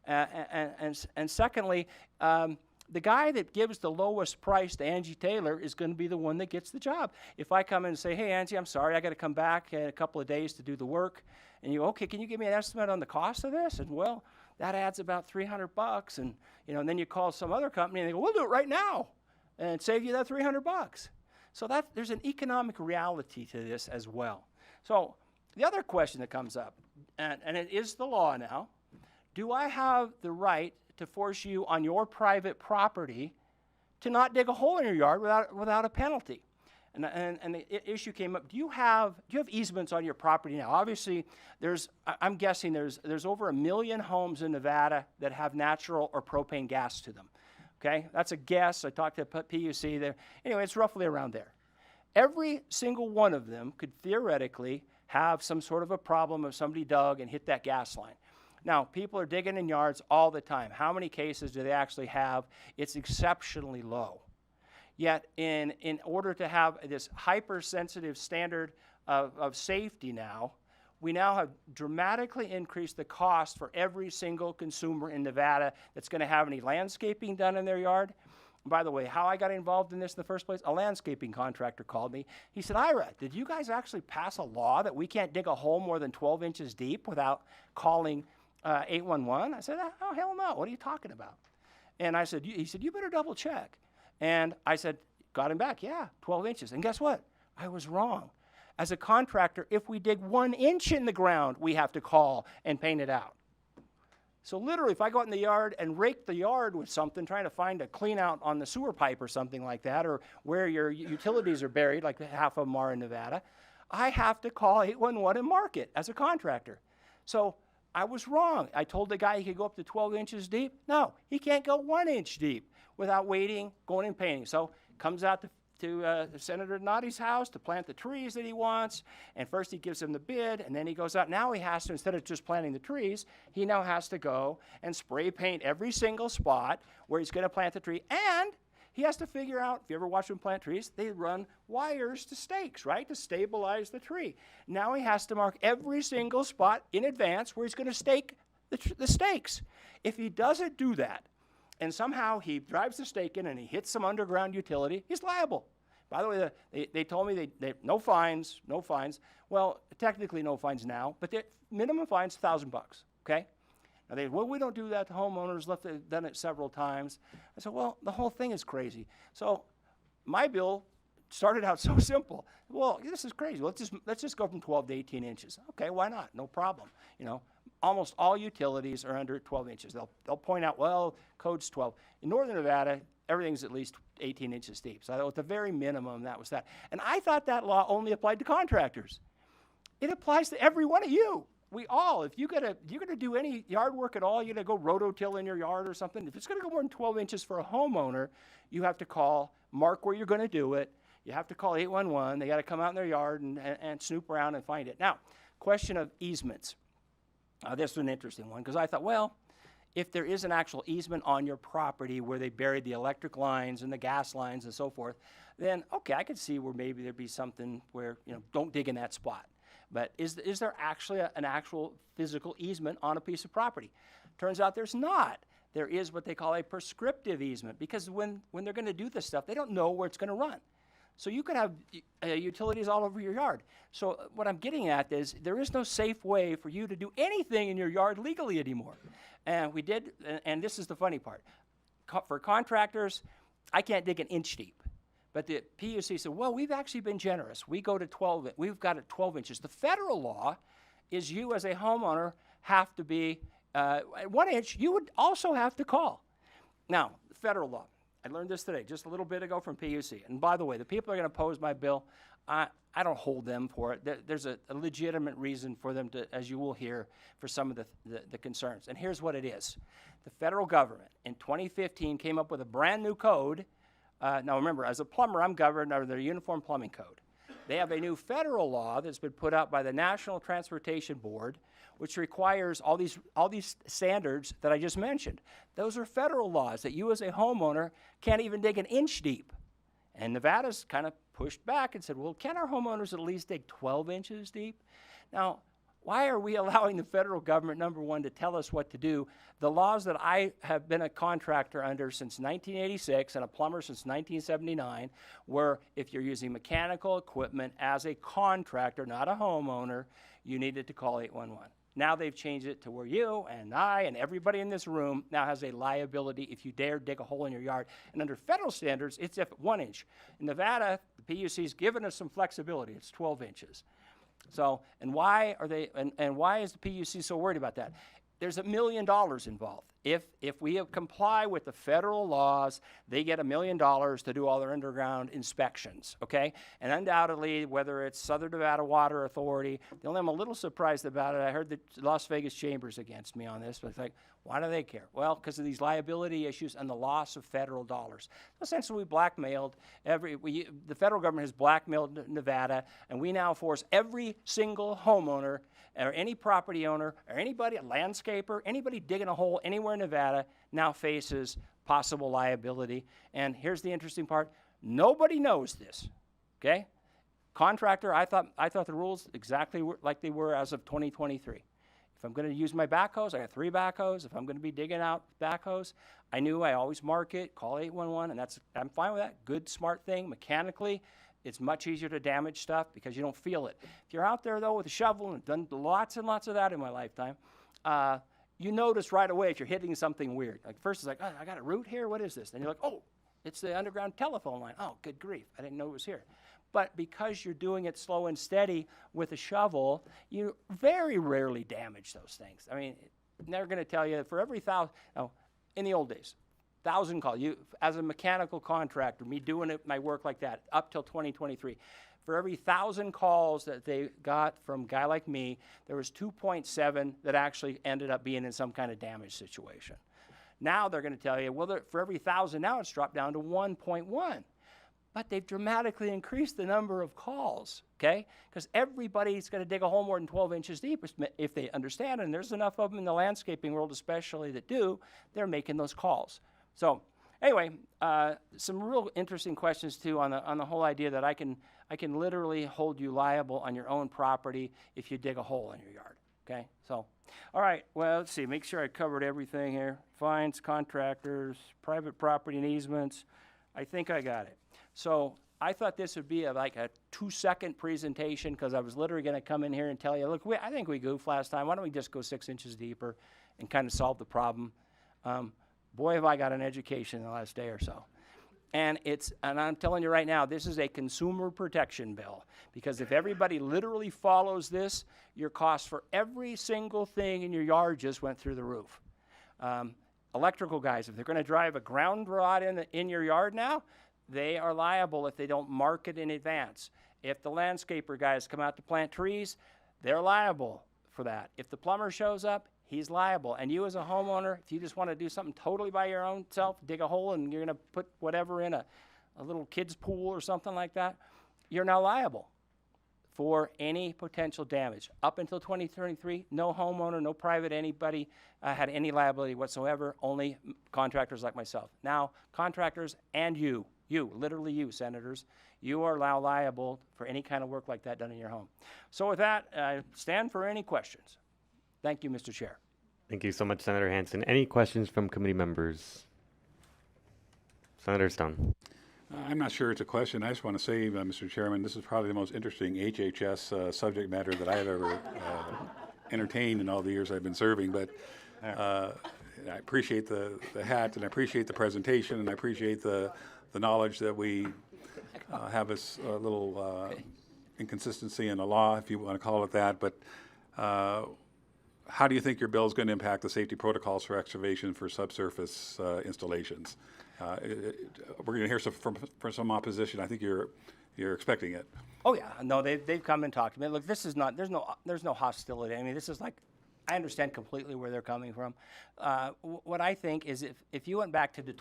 [SPEAKER 3] And secondly, the guy that gives the lowest price to Angie Taylor is going to be the one that gets the job. If I come in and say, hey, Angie, I'm sorry, I got to come back in a couple of days to do the work, and you go, okay, can you give me an estimate on the cost of this? And well, that adds about $300, and and then you call some other company and they go, we'll do it right now, and save you that $300. So there's an economic reality to this as well. So the other question that comes up, and it is the law now, do I have the right to force you on your private property to not dig a hole in your yard without a penalty? And the issue came up, do you have easements on your property now? Obviously, I'm guessing there's over 1 million homes in Nevada that have natural or propane gas to them. Okay, that's a guess. I talked to PUC there. Anyway, it's roughly around there. Every single one of them could theoretically have some sort of a problem if somebody dug and hit that gas line. Now, people are digging in yards all the time. How many cases do they actually have? It's exceptionally low. Yet, in order to have this hypersensitive standard of safety now, we now have dramatically increased the cost for every single consumer in Nevada that's going to have any landscaping done in their yard. And by the way, how I got involved in this in the first place, a landscaping contractor called me. He said, Ira, did you guys actually pass a law that we can't dig a hole more than 12 inches deep without calling 811? I said, oh, hell no. What are you talking about? And he said, you better double check. And I said, got him back, yeah, 12 inches. And guess what? I was wrong. As a contractor, if we dig 1 inch in the ground, we have to call and paint it out. So literally, if I go out in the yard and rake the yard with something, trying to find a clean out on the sewer pipe or something like that, or where your utilities are buried, like half of them are in Nevada, I have to call 811 and mark it as a contractor. So I was wrong. I told the guy he could go up to 12 inches deep. No, he can't go 1 inch deep without waiting, going and painting. So comes out to Senator Noddy's house to plant the trees that he wants, and first he gives him the bid, and then he goes out. Now he has to, instead of just planting the trees, he now has to go and spray paint every single spot where he's going to plant the tree, and he has to figure out, if you ever watch him plant trees, they run wires to stakes, right, to stabilize the tree. Now he has to mark every single spot in advance where he's going to stake the stakes. If he doesn't do that, and somehow he drives the stake in and he hits some underground utility, he's liable. By the way, they told me they no fines, no fines. Well, technically no fines now, but the minimum fine's $1,000, okay? Now well, we don't do that to homeowners, they've done it several times. I said, well, the whole thing is crazy. So my bill started out so simple. Well, this is crazy. Let's just go from 12 to 18 inches. Okay, why not? No problem. Almost all utilities are under 12 inches. They'll point out, well, code's 12. In Northern Nevada, everything's at least 18 inches deep. So at the very minimum, that was that. And I thought that law only applied to contractors. It applies to every one of you. We all, if you're gonna do any yard work at all, you're gonna go rototill in your yard or something. If it's gonna go more than 12 inches for a homeowner, you have to mark where you're gonna do it. You have to call 811. They got to come out in their yard and snoop around and find it. Now, question of easements. This is an interesting one because I thought, well, if there is an actual easement on your property where they buried the electric lines and the gas lines and so forth, then okay, I could see where maybe there'd be something where, don't dig in that spot. But is there actually an actual physical easement on a piece of property? Turns out there's not. There is what they call a prescriptive easement because when they're going to do this stuff, they don't know where it's going to run. So you could have utilities all over your yard. So what I'm getting at is there is no safe way for you to do anything in your yard legally anymore. And we did, and this is the funny part. For contractors, I can't dig an inch deep. But the PUC said, well, we've actually been generous. We've got it 12 inches. The federal law is you as a homeowner have to be 1 inch. You would also have to call. Now, the federal law. I learned this today, just a little bit ago from PUC. And by the way, the people that are going to oppose my bill, I don't hold them for it. There's a legitimate reason for them to, as you will hear, for some of the concerns. And here's what it is. The federal government in 2015 came up with a brand new code. Now remember, as a plumber, I'm governed under the Uniform Plumbing Code. They have a new federal law that's been put out by the National Transportation Board, which requires all these standards that I just mentioned. Those are federal laws that you as a homeowner can't even dig an inch deep. And Nevada's kind of pushed back and said, well, can our homeowners at least dig 12 inches deep? Now, why are we allowing the federal government, number one, to tell us what to do? The laws that I have been a contractor under since 1986 and a plumber since 1979 were if you're using mechanical equipment as a contractor, not a homeowner, you needed to call 811. Now they've changed it to where you and I and everybody in this room now has a liability if you dare dig a hole in your yard. And under federal standards, it's if 1 inch. In Nevada, the PUC's given us some flexibility. It's 12 inches. So, and why are they, and why is the PUC so worried about that? There's $1 million involved. If we comply with the federal laws, they get $1 million to do all their underground inspections, okay? And undoubtedly, whether it's Southern Nevada Water Authority, the only I'm a little surprised about it, I heard the Las Vegas Chamber's against me on this, but it's like, why do they care? Well, because of these liability issues and the loss of federal dollars. Essentially, we blackmailed the federal government has blackmailed Nevada, and we now force every single homeowner or any property owner or anybody, a landscaper, anybody digging a hole anywhere in Nevada now faces possible liability. And here's the interesting part. Nobody knows this, okay? Contractor, I thought the rules exactly like they were as of 2023. If I'm going to use my backhoes, I got 3 backhoes. If I'm going to be digging out backhoes, I knew I always mark it, call 811, and I'm fine with that. Good, smart thing. Mechanically, it's much easier to damage stuff because you don't feel it. If you're out there, though, with a shovel, and I've done lots and lots of that in my lifetime, you notice right away if you're hitting something weird. Like first it's like, oh, I got a root here, what is this? Then you're like, oh, it's the underground telephone line. Oh, good grief, I didn't know it was here. But because you're doing it slow and steady with a shovel, you very rarely damage those things. I mean, they're going to tell you for every 1,000, in the old days, 1,000 calls. You, as a mechanical contractor, me doing my work like that up till 2023, for every 1,000 calls that they got from a guy like me, there was 2.7 that actually ended up being in some kind of damage situation. Now they're going to tell you, well, for every 1,000 now it's dropped down to 1.1. But they've dramatically increased the number of calls, okay? Because everybody's going to dig a hole more than 12 inches deep if they understand, and there's enough of them in the landscaping world especially that do, they're making those calls. So anyway, some real interesting questions too on the whole idea that I can literally hold you liable on your own property if you dig a hole in your yard, okay? So, all right, well, let's see, make sure I covered everything here. Fines, contractors, private property and easements. I think I got it. So I thought this would be like a 2-second presentation because I was literally going to come in here and tell you, look, I think we goofed last time. Why don't we just go 6 inches deeper and kind of solve the problem? Boy, have I got an education in the last day or so. And I'm telling you right now, this is a consumer protection bill because if everybody literally follows this, your costs for every single thing in your yard just went through the roof. Electrical guys, if they're going to drive a ground rod in your yard now, they are liable if they don't mark it in advance. If the landscaper guys come out to plant trees, they're liable for that. If the plumber shows up, he's liable. And you as a homeowner, if you just want to do something totally by your own self, dig a hole and you're going to put whatever in a little kid's pool or something like that, you're now liable for any potential damage. Up until 2023, no homeowner, no private anybody had any liability whatsoever, only contractors like myself. Now, contractors and you, literally you, senators, you are now liable for any kind of work like that done in your home. So with that, I stand for any questions. Thank you, Mr. Chair.
[SPEAKER 1] Thank you so much, Senator Hansen. Any questions from committee members? Senator Stone.
[SPEAKER 2] I'm not sure it's a question. I just want to say, Mr. Chairman, this is probably the most interesting HHS subject matter that I have ever entertained in all the years I've been serving. But I appreciate the hat, and I appreciate the presentation, and I appreciate the knowledge that we have this little inconsistency in the law, if you want to call it that. But how do you think your bill is going to impact the safety protocols for excavation for subsurface installations? We're going to hear from some opposition. I think you're you're expecting it.
[SPEAKER 3] Oh yeah, no, they've come and talked to me. Look, this is not. There's no hostility. I mean, this is like, I understand completely where they're coming from. What I think is if you went back to the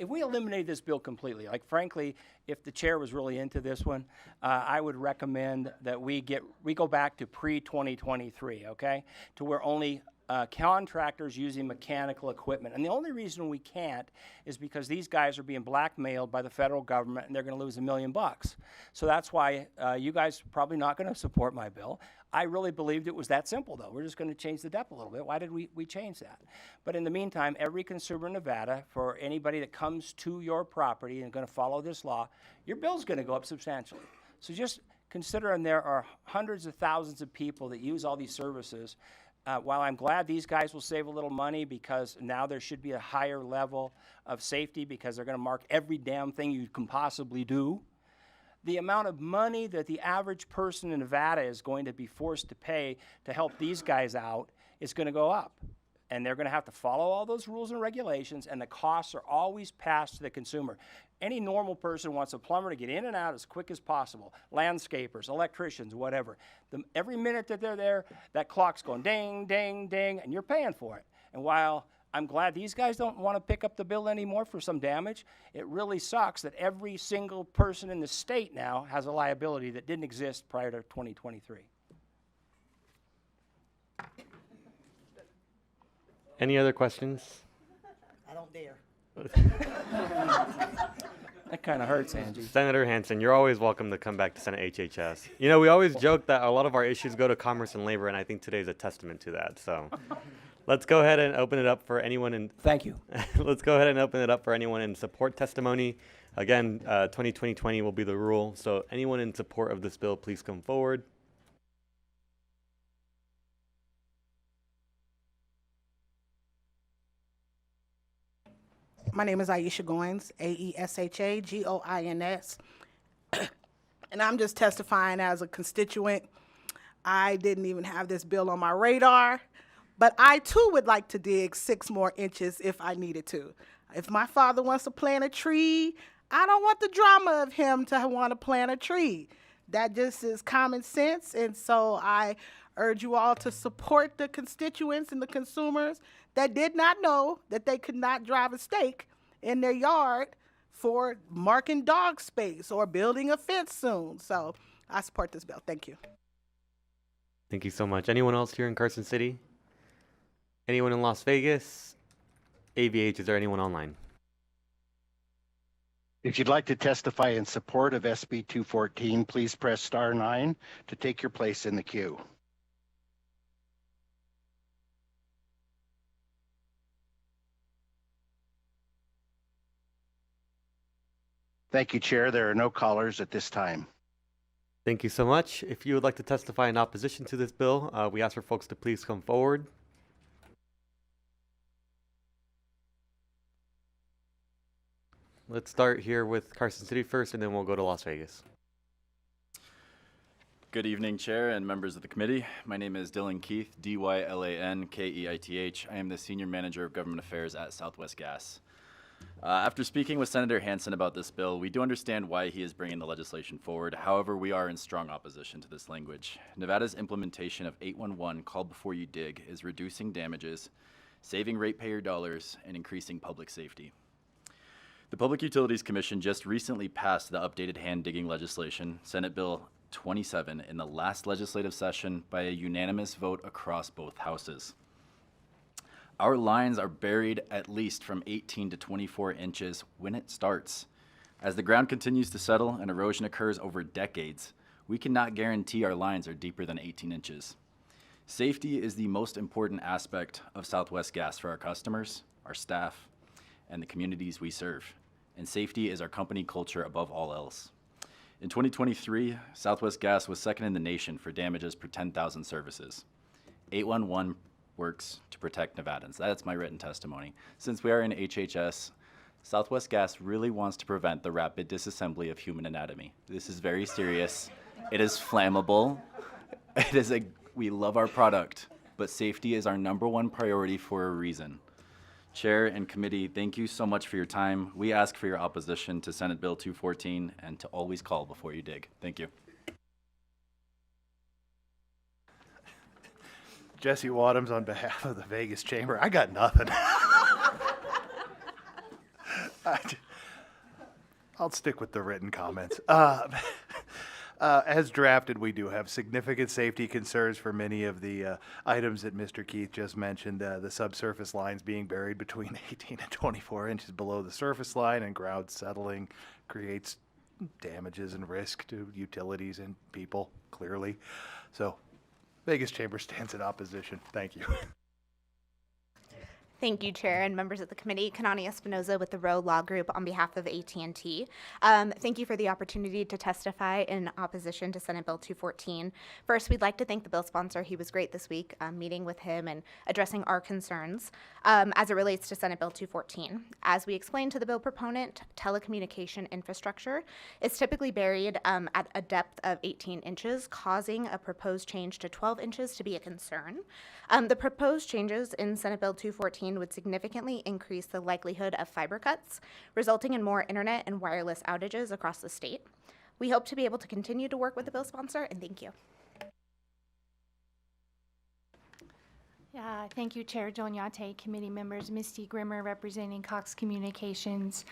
[SPEAKER 3] if we eliminated this bill completely, like frankly, if the chair was really into this one, I would recommend that we go back to pre-2023, okay, to where only contractors using mechanical equipment. And the only reason we can't is because these guys are being blackmailed by the federal government and they're going to lose $1 million. So that's why you guys are probably not going to support my bill. I really believed it was that simple, though. We're just going to change the depth a little bit. Why did we change that? But in the meantime, every consumer in Nevada, for anybody that comes to your property and going to follow this law, your bill's going to go up substantially. So just considering there are hundreds of thousands of people that use all these services, while I'm glad these guys will save a little money because now there should be a higher level of safety because they're going to mark every damn thing you can possibly do, the amount of money that the average person in Nevada is going to be forced to pay to help these guys out is going to go up. And they're going to have to follow all those rules and regulations, and the costs are always passed to the consumer. Any normal person wants a plumber to get in and out as quick as possible. Landscapers, electricians, whatever. Every minute that they're there, that clock's going ding, ding, ding, and you're paying for it. And while I'm glad these guys don't want to pick up the bill anymore for some damage, it really sucks that every single person in the state now has a liability that didn't exist prior to 2023.
[SPEAKER 1] Any other questions?
[SPEAKER 5] I don't dare.
[SPEAKER 3] That kind of hurts, Angie.
[SPEAKER 1] Senator Hansen, you're always welcome to come back to Senate HHS. You know, we always joke that a lot of our issues go to commerce and labor, and I think today's a testament to that. So let's go ahead and open it up for anyone in.
[SPEAKER 3] Thank you.
[SPEAKER 1] Let's go ahead and open it up for anyone in support testimony. Again, 2020 will be the rule. So anyone in support of this bill, please come forward.
[SPEAKER 5] My name is Aisha Goins, Aesha Goins, and I'm just testifying as a constituent. I didn't even have this bill on my radar, but I too would like to dig 6 more inches if I needed to. If my father wants to plant a tree, I don't want the drama of him to want to plant a tree. That just is common sense, and so I urge you all to support the constituents and the consumers that did not know that they could not drive a stake in their yard for marking dog space or building a fence soon. So I support this bill. Thank you.
[SPEAKER 1] Thank you so much. Anyone else here in Carson City? Anyone in Las Vegas? AVH, is there anyone online?
[SPEAKER 6] If you'd like to testify in support of SB 214, please press *9 to take your place in the queue. Thank you, Chair. There are no callers at this time.
[SPEAKER 1] Thank you so much. If you would like to testify in opposition to this bill, we ask for folks to please come forward. Let's start here with Carson City first, and then we'll go to Las Vegas.
[SPEAKER 27] Good evening, Chair and members of the committee. My name is Dylan Keith, D-Y-L-A-N-K-E-I-T-H. I am the Senior Manager of Government Affairs at Southwest Gas. After speaking with Senator Hansen about this bill, we do understand why he is bringing the legislation forward. However, we are in strong opposition to this language. Nevada's implementation of 811, Call Before You Dig, is reducing damages, saving ratepayer dollars, and increasing public safety. The Public Utilities Commission just recently passed the updated hand digging legislation, Senate Bill 27, in the last legislative session by a unanimous vote across both houses. Our lines are buried at least from 18 to 24 inches when it starts. As the ground continues to settle and erosion occurs over decades, we cannot guarantee our lines are deeper than 18 inches. Safety is the most important aspect of Southwest Gas for our customers, our staff, and the communities we serve. And safety is our company culture above all else. In 2023, Southwest Gas was second in the nation for damages per 10,000 services. 811 works to protect Nevadans. That's my written testimony. Since we are in HHS, Southwest Gas really wants to prevent the rapid disassembly of human anatomy. This is very serious. It is flammable. We love our product, but safety is our #1 priority for a reason. Chair and committee, thank you so much for your time. We ask for your opposition to Senate Bill 214 and to always call before you dig. Thank you.
[SPEAKER 7] Jesse Wadhams on behalf of the Vegas Chamber. I got nothing. I'll stick with the written comments. As drafted, we do have significant safety concerns for many of the items that Mr. Keith just mentioned. The subsurface lines being buried between 18 and 24 inches below the surface line and ground settling creates damages and risk to utilities and people, clearly. So Vegas Chamber stands in opposition. Thank you.
[SPEAKER 8] Thank you, Chair and members of the committee. Kanani Espinoza with the Rowe Law Group on behalf of AT&T. Thank you for the opportunity to testify in opposition to Senate Bill 214. First, we'd like to thank the bill sponsor. He was great this week, meeting with him and addressing our concerns as it relates to Senate Bill 214. As we explained to the bill proponent, telecommunication infrastructure is typically buried at a depth of 18 inches, causing a proposed change to 12 inches to be a concern. The proposed changes in Senate Bill 214 would significantly increase the likelihood of fiber cuts, resulting in more internet and wireless outages across the state. We hope to be able to continue to work with the bill sponsor, and thank you.
[SPEAKER 9] Thank you, Chair Jonyate, committee members, Misty Grimmer representing Cox Communications.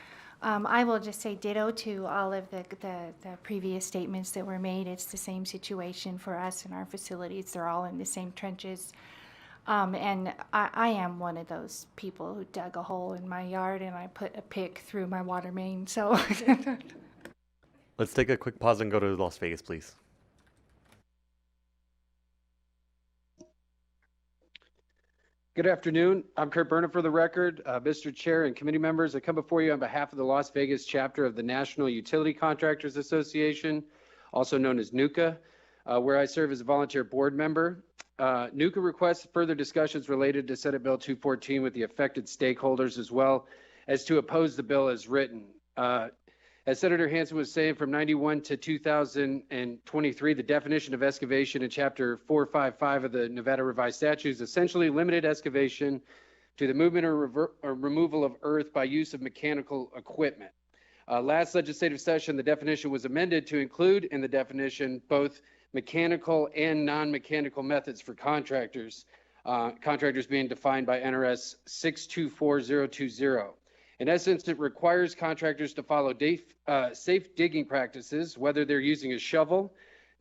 [SPEAKER 9] I will just say ditto to all of the previous statements that were made. It's the same situation for us in our facilities. They're all in the same trenches. And I am one of those people who dug a hole in my yard and I put a pick through my water main. So
[SPEAKER 1] Let's take a quick pause and go to Las Vegas, please.
[SPEAKER 10] Good afternoon. I'm Kurt Burnham for the record. Mr. Chair and committee members, I come before you on behalf of the Las Vegas chapter of the National Utility Contractors Association, also known as NUCA, where I serve as a volunteer board member. NUCA requests further discussions related to Senate Bill 214 with the affected stakeholders, as well as to oppose the bill as written. As Senator Hansen was saying, from 91 to 2023, the definition of excavation in Chapter 455 of the Nevada Revised Statutes essentially limited excavation to the movement or removal of earth by use of mechanical equipment. Last legislative session, the definition was amended to include in the definition both mechanical and non-mechanical methods for contractors, contractors being defined by NRS 624020. In essence, it requires contractors to follow safe digging practices, whether they're using a shovel,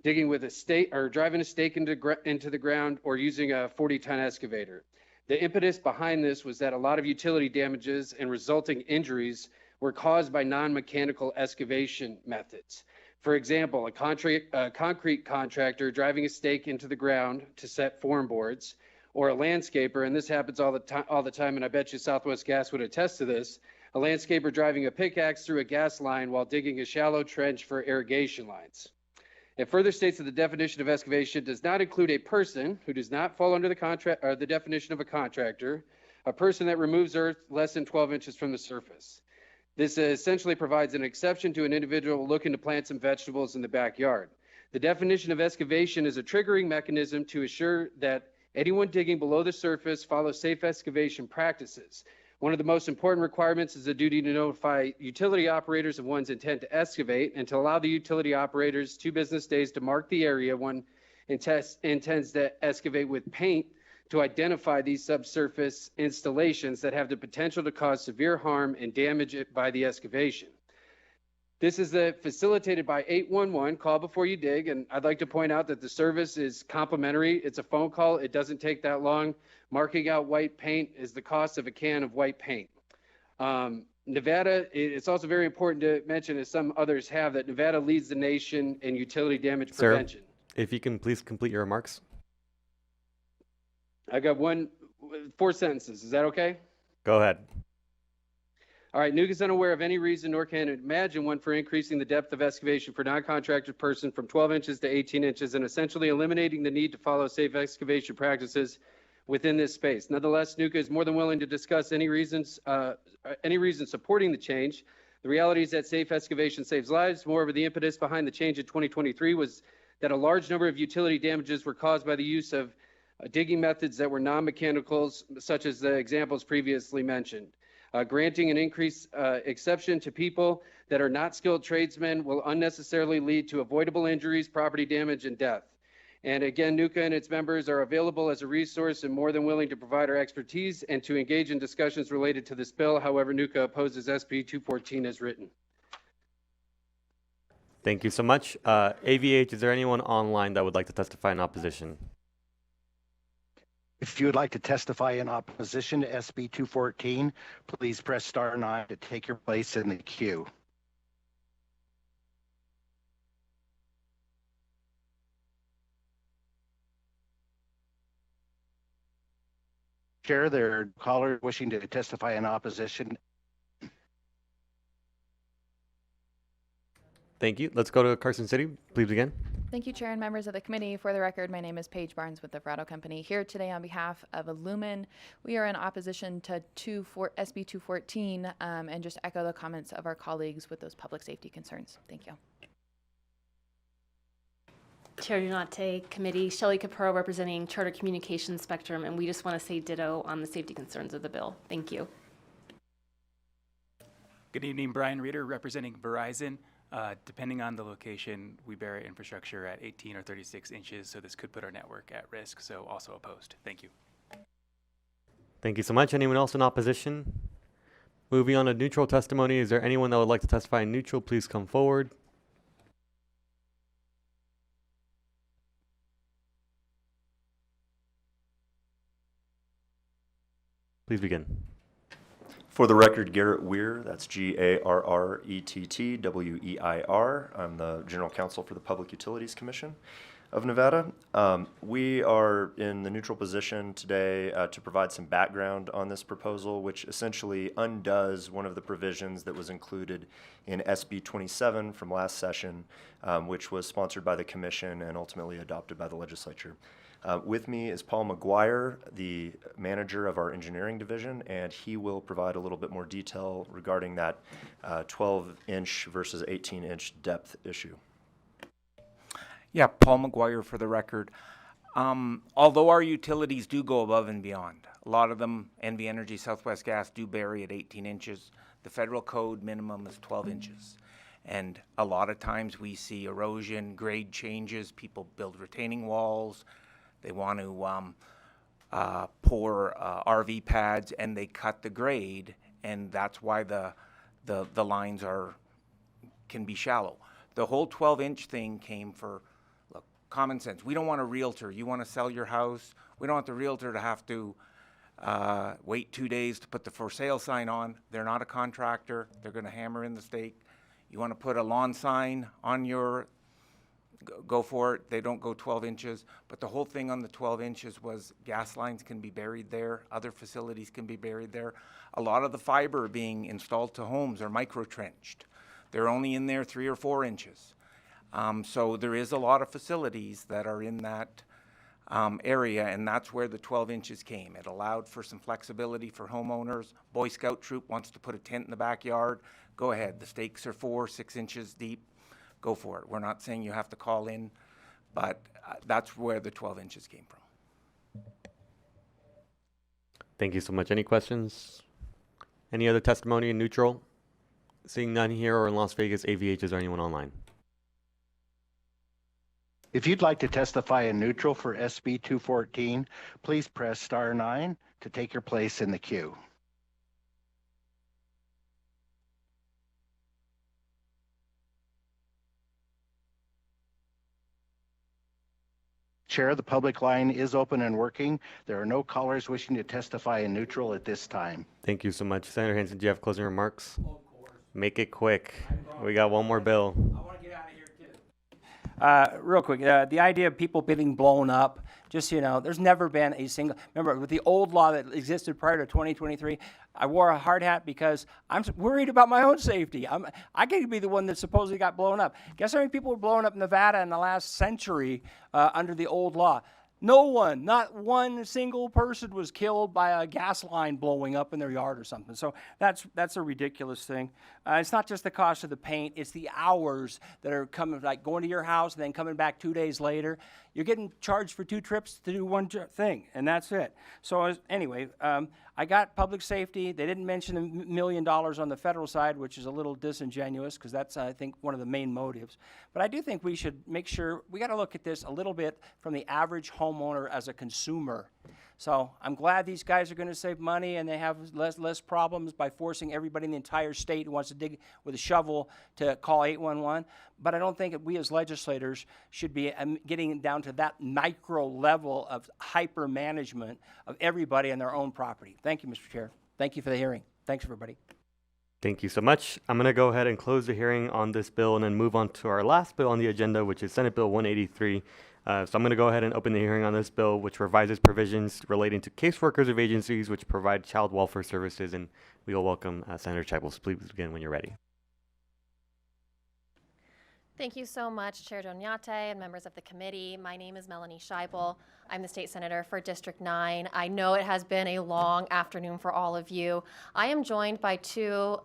[SPEAKER 10] digging with a stake, or driving a stake into the ground, or using a 40-ton excavator. The impetus behind this was that a lot of utility damages and resulting injuries were caused by non-mechanical excavation methods. For example, a concrete contractor driving a stake into the ground to set form boards, or a landscaper, and this happens all the time, and I bet you Southwest Gas would attest to this, a landscaper driving a pickaxe through a gas line while digging a shallow trench for irrigation lines. It further states that the definition of excavation does not include a person who does not fall under the definition of a contractor, a person that removes earth less than 12 inches from the surface. This essentially provides an exception to an individual looking to plant some vegetables in the backyard. The definition of excavation is a triggering mechanism to assure that anyone digging below the surface follows safe excavation practices. One of the most important requirements is the duty to notify utility operators of one's intent to excavate and to allow the utility operators 2 business days to mark the area one intends to excavate with paint to identify these subsurface installations that have the potential to cause severe harm and damage by the excavation. This is facilitated by 811, call before you dig, and I'd like to point out that the service is complimentary. It's a phone call. It doesn't take that long. Marking out white paint is the cost of a can of white paint. Nevada, it's also very important to mention, as some others have, that Nevada leads the nation in utility damage prevention.
[SPEAKER 1] Sir, if you can please complete your remarks.
[SPEAKER 10] I got 4 sentences. Is that okay?
[SPEAKER 1] Go ahead.
[SPEAKER 10] All right, NUCA is unaware of any reason nor can it imagine one for increasing the depth of excavation for non-contracted person from 12 inches to 18 inches and essentially eliminating the need to follow safe excavation practices within this space. Nonetheless, NUCA is more than willing to discuss any reason supporting the change. The reality is that safe excavation saves lives. Moreover, the impetus behind the change in 2023 was that a large number of utility damages were caused by the use of digging methods that were non-mechanicals, such as the examples previously mentioned. Granting an increased exception to people that are not skilled tradesmen will unnecessarily lead to avoidable injuries, property damage, and death. And again, NUCA and its members are available as a resource and more than willing to provide our expertise and to engage in discussions related to this bill. However, NUCA opposes SB 214 as written.
[SPEAKER 1] Thank you so much. AVH, is there anyone online that would like to testify in opposition?
[SPEAKER 6] If you would like to testify in opposition to SB 214, please press star 9 to take your place in the queue. Chair, there are callers wishing to testify in opposition.
[SPEAKER 1] Thank you. Let's go to Carson City. Please begin.
[SPEAKER 11] Thank you, Chair and members of the committee. For the record, my name is Paige Barnes with the Verado Company. Here today on behalf of Illumin, we are in opposition to SB 214 and just echo the comments of our colleagues with those public safety concerns. Thank you.
[SPEAKER 16] Chair Donate, Committee, Shelley Capurro representing Charter Communications Spectrum, and we just want to say ditto on the safety concerns of the bill. Thank you.
[SPEAKER 12] Good evening, Brian Reeder representing Verizon. Depending on the location, we bury infrastructure at 18 or 36 inches, so this could put our network at risk, so also opposed. Thank you.
[SPEAKER 1] Thank you so much. Anyone else in opposition? Moving on to neutral testimony, is there anyone that would like to testify in neutral? Please come forward. Please begin.
[SPEAKER 13] For the record, Garrett Weir, that's Garrettweir. I'm the General Counsel for the Public Utilities Commission of Nevada. We are in the neutral position today to provide some background on this proposal, which essentially undoes one of the provisions that was included in SB 27 from last session, which was sponsored by the Commission and ultimately adopted by the Legislature. With me is Paul McGuire, the manager of our engineering division, and he will provide a little bit more detail regarding that 12-inch versus 18-inch depth issue.
[SPEAKER 15] Yeah, Paul McGuire for the record. Although our utilities do go above and beyond, a lot of them, NV Energy, Southwest Gas, do bury at 18 inches. The federal code minimum is 12 inches. And a lot of times we see erosion, grade changes, people build retaining walls. They want to pour RV pads, and they cut the grade, and that's why the lines can be shallow. The whole 12-inch thing came for, look, common sense. We don't want a realtor. You want to sell your house. We don't want the realtor to have to wait 2 days to put the for sale sign on. They're not a contractor. They're going to hammer in the stake. You want to put a lawn sign on your go for it. They don't go 12 inches. But the whole thing on the 12 inches was gas lines can be buried there. Other facilities can be buried there. A lot of the fiber being installed to homes are micro-trenched. They're only in there 3 or 4 inches. So there is a lot of facilities that are in that area, and that's where the 12 inches came. It allowed for some flexibility for homeowners. Boy Scout troop wants to put a tent in the backyard. Go ahead. The stakes are 4, 6 inches deep. Go for it. We're not saying you have to call in, but that's where the 12 inches came from.
[SPEAKER 1] Thank you so much. Any questions? Any other testimony in neutral? Seeing none here or in Las Vegas, AVH, is there anyone online?
[SPEAKER 6] If you'd like to testify in neutral for SB 214, please press star 9 to take your place in the queue. Chair, the public line is open and working. There are no callers wishing to testify in neutral at this time.
[SPEAKER 1] Thank you so much. Senator Hansen, do you have closing remarks? Make it quick. We got one more bill.
[SPEAKER 3] Real quick, the idea of people getting blown up, just, you know, there's never been a single, remember with the old law that existed prior to 2023, I wore a hard hat because I'm worried about my own safety. I could be the one that supposedly got blown up. Guess how many people were blown up in Nevada in the last century under the old law? No one, not one single person was killed by a gas line blowing up in their yard or something. So that's a ridiculous thing. It's not just the cost of the paint, it's the hours that are coming, like going to your house and then coming back 2 days later. You're getting charged for 2 trips to do one thing, and that's it. So anyway, I got public safety. They didn't mention $1 million on the federal side, which is a little disingenuous because that's, I think, one of the main motives. But I do think we should make sure, we got to look at this a little bit from the average homeowner as a consumer. So I'm glad these guys are going to save money and they have less problems by forcing everybody in the entire state who wants to dig with a shovel to call 811. But I don't think that we as legislators should be getting down to that micro level of hyper management of everybody on their own property. Thank you, Mr. Chair. Thank you for the hearing. Thanks, everybody.
[SPEAKER 1] Thank you so much. I'm going to go ahead and close the hearing on this bill and then move on to our last bill on the agenda, which is Senate Bill 183. So I'm going to go ahead and open the hearing on this bill, which revises provisions relating to caseworkers of agencies which provide child welfare services. And we will welcome Senator Chapels. Please begin when you're ready.
[SPEAKER 4] Thank you so much, Chair Donyate and members of the committee. My name is Melanie Scheibel. I'm the state senator for District 9. I know it has been a long afternoon for all of you. I am joined by two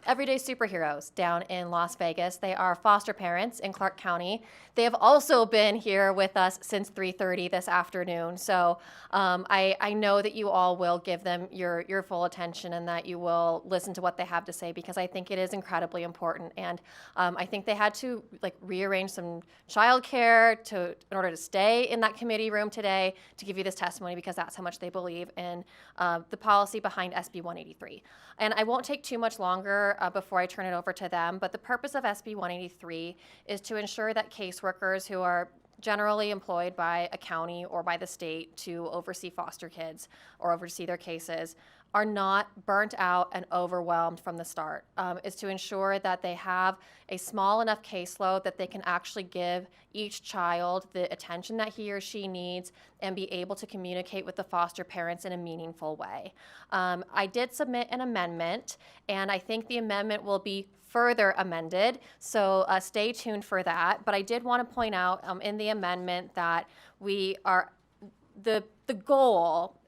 [SPEAKER 4] everyday superheroes down in Las Vegas. They are foster parents in Clark County. They have also been here with us since 3:30 this afternoon. So I know that you all will give them your full attention and that you will listen to what they have to say, because I think it is incredibly important. And I think they had to rearrange some childcare in order to stay in that committee room today to give you this testimony, because that's how much they believe in the policy behind SB 183. And I won't take too much longer before I turn it over to them, but the purpose of SB 183 is to ensure that caseworkers who are generally employed by a county or by the state to oversee foster kids or oversee their cases are not burnt out and overwhelmed from the start. Is to ensure that they have a small enough caseload that they can actually give each child the attention that he or she needs and be able to communicate with the foster parents in a meaningful way. I did submit an amendment, and I think the amendment will be further amended, so stay tuned for that. But I did want to point out in the amendment that we are the goal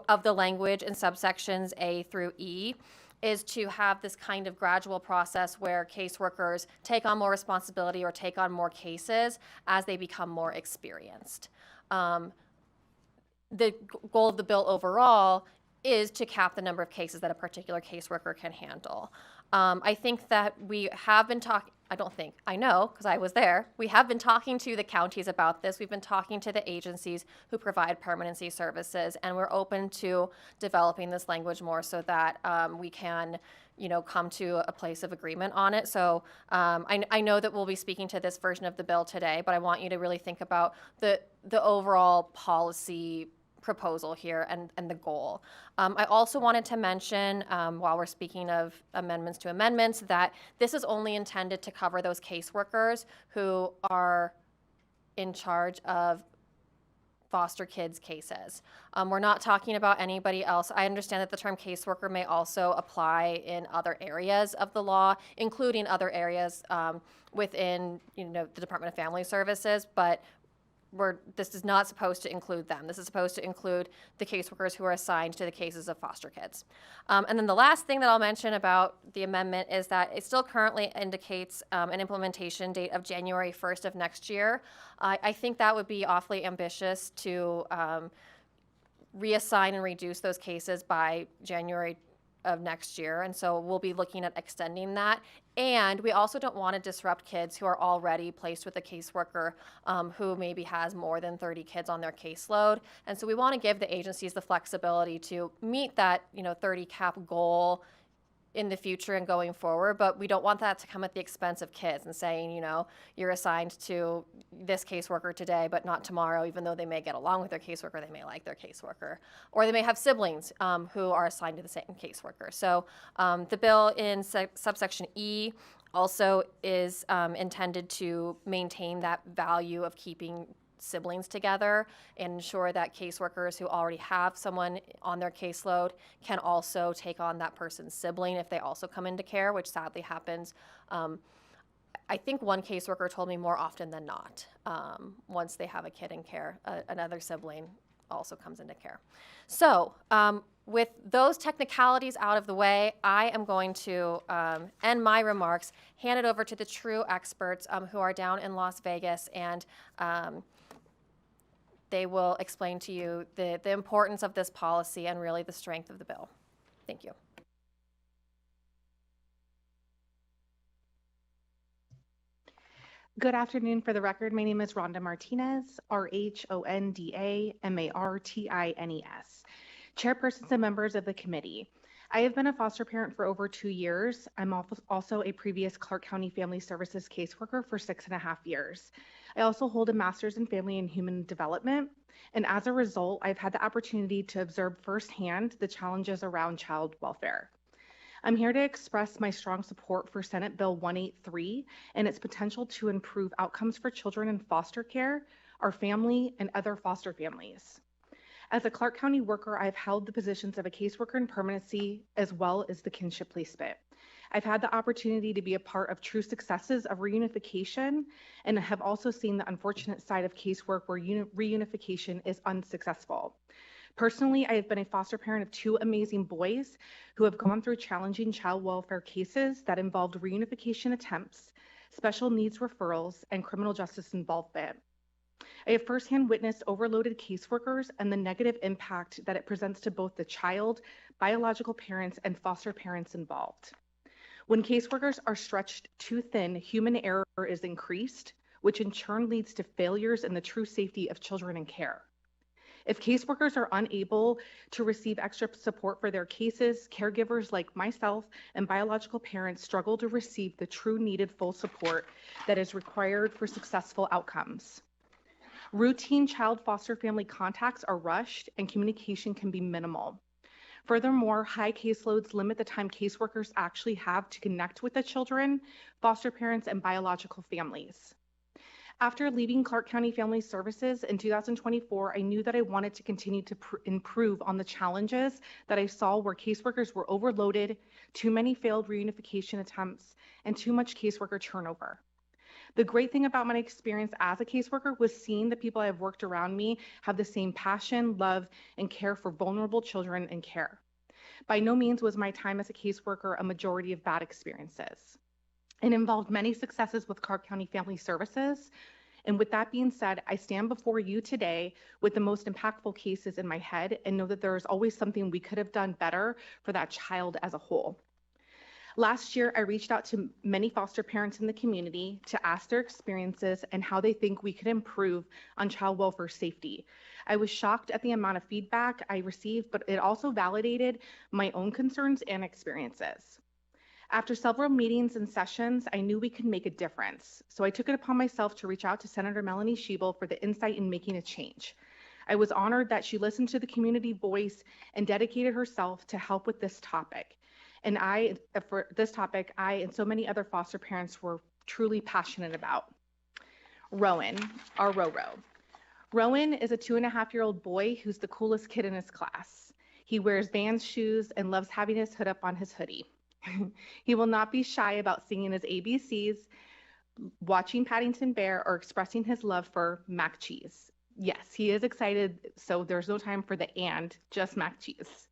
[SPEAKER 4] of the language in subsections A through E is to have this kind of gradual process where caseworkers take on more responsibility or take on more cases as they become more experienced. The goal of the bill overall is to cap the number of cases that a particular caseworker can handle. I think that we have been talking, I know, because I was there, we have been talking to the counties about this. We've been talking to the agencies who provide permanency services, and we're open to developing this language more so that we can come to a place of agreement on it. So I know that we'll be speaking to this version of the bill today, but I want you to really think about the overall policy proposal here and the goal. I also wanted to mention, while we're speaking of amendments to amendments, that this is only intended to cover those caseworkers who are in charge of foster kids cases. We're not talking about anybody else. I understand that the term caseworker may also apply in other areas of the law, including other areas within the Department of Family Services, but this is not supposed to include them. This is supposed to include the caseworkers who are assigned to the cases of foster kids. And then the last thing that I'll mention about the amendment is that it still currently indicates an implementation date of January 1st of next year. I think that would be awfully ambitious to reassign and reduce those cases by January of next year, and so we'll be looking at extending that. And we also don't want to disrupt kids who are already placed with a caseworker who maybe has more than 30 kids on their caseload. And so we want to give the agencies the flexibility to meet that 30 cap goal in the future and going forward, but we don't want that to come at the expense of kids and saying, you're assigned to this caseworker today, but not tomorrow, even though they may get along with their caseworker, they may like their caseworker, or they may have siblings who are assigned to the same caseworker. So the bill in subsection E also is intended to maintain that value of keeping siblings together and ensure that caseworkers who already have someone on their caseload can also take on that person's sibling if they also come into care, which sadly happens. I think one caseworker told me more often than not, once they have a kid in care, another sibling also comes into care. So with those technicalities out of the way, I am going to end my remarks, hand it over to the true experts who are down in Las Vegas and they will explain to you the importance of this policy and really the strength of the bill. Thank you.
[SPEAKER 18] Good afternoon. For the record, my name is Rhonda Martinez, RHONDA MARTINES, chairpersons and members of the committee. I have been a foster parent for over 2 years. I'm also a previous Clark County Family Services caseworker for 6.5 years. I also hold a master's in family and human development. And as a result, I've had the opportunity to observe firsthand the challenges around child welfare. I'm here to express my strong support for Senate Bill 183 and its potential to improve outcomes for children in foster care, our family, and other foster families. As a Clark County worker, I've held the positions of a caseworker in permanency as well as the kinship placement. I've had the opportunity to be a part of true successes of reunification and have also seen the unfortunate side of casework where reunification is unsuccessful. Personally, I have been a foster parent of 2 amazing boys who have gone through challenging child welfare cases that involved reunification attempts, special needs referrals, and criminal justice involvement. I have firsthand witnessed overloaded caseworkers and the negative impact that it presents to both the child, biological parents, and foster parents involved. When caseworkers are stretched too thin, human error is increased, which in turn leads to failures in the true safety of children in care. If caseworkers are unable to receive extra support for their cases, caregivers like myself and biological parents struggle to receive the true needed full support that is required for successful outcomes. Routine child foster family contacts are rushed and communication can be minimal. Furthermore, high caseloads limit the time caseworkers actually have to connect with the children, foster parents, and biological families. After leaving Clark County Family Services in 2024, I knew that I wanted to continue to improve on the challenges that I saw where caseworkers were overloaded, too many failed reunification attempts, and too much caseworker turnover. The great thing about my experience as a caseworker was seeing the people I have worked around me have the same passion, love, and care for vulnerable children in care. By no means was my time as a caseworker a majority of bad experiences. It involved many successes with Clark County Family Services. And with that being said, I stand before you today with the most impactful cases in my head and know that there is always something we could have done better for that child as a whole. Last year, I reached out to many foster parents in the community to ask their experiences and how they think we could improve on child welfare safety. I was shocked at the amount of feedback I received, but it also validated my own concerns and experiences. After several meetings and sessions, I knew we could make a difference. So I took it upon myself to reach out to Senator Melanie Schiebel for the insight in making a change. I was honored that she listened to the community voice and dedicated herself to help with this topic. And for this topic, I and so many other foster parents were truly passionate about. Rowan, our Roro. Rowan is a 2.5-year-old boy who's the coolest kid in his class. He wears Vans shoes and loves having his hood up on his hoodie. He will not be shy about singing his ABCs, watching Paddington Bear, or expressing his love for mac cheese. Yes, he is excited, so there's no time for the and, just mac cheese.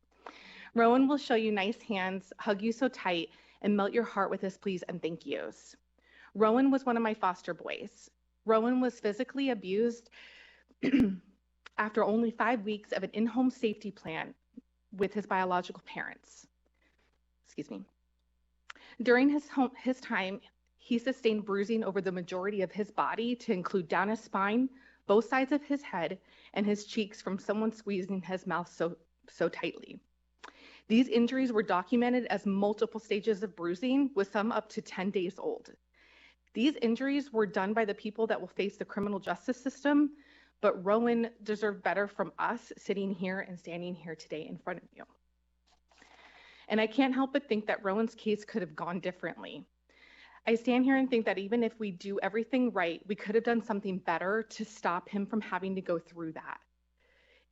[SPEAKER 18] Rowan will show you nice hands, hug you so tight, and melt your heart with his please and thank yous. Rowan was one of my foster boys. Rowan was physically abused after only 5 weeks of an in-home safety plan with his biological parents. Excuse me. During his time, he sustained bruising over the majority of his body to include down his spine, both sides of his head, and his cheeks from someone squeezing his mouth so tightly. These injuries were documented as multiple stages of bruising, with some up to 10 days old. These injuries were done by the people that will face the criminal justice system, but Rowan deserved better from us sitting here and standing here today in front of you. And I can't help but think that Rowan's case could have gone differently. I stand here and think that even if we do everything right, we could have done something better to stop him from having to go through that.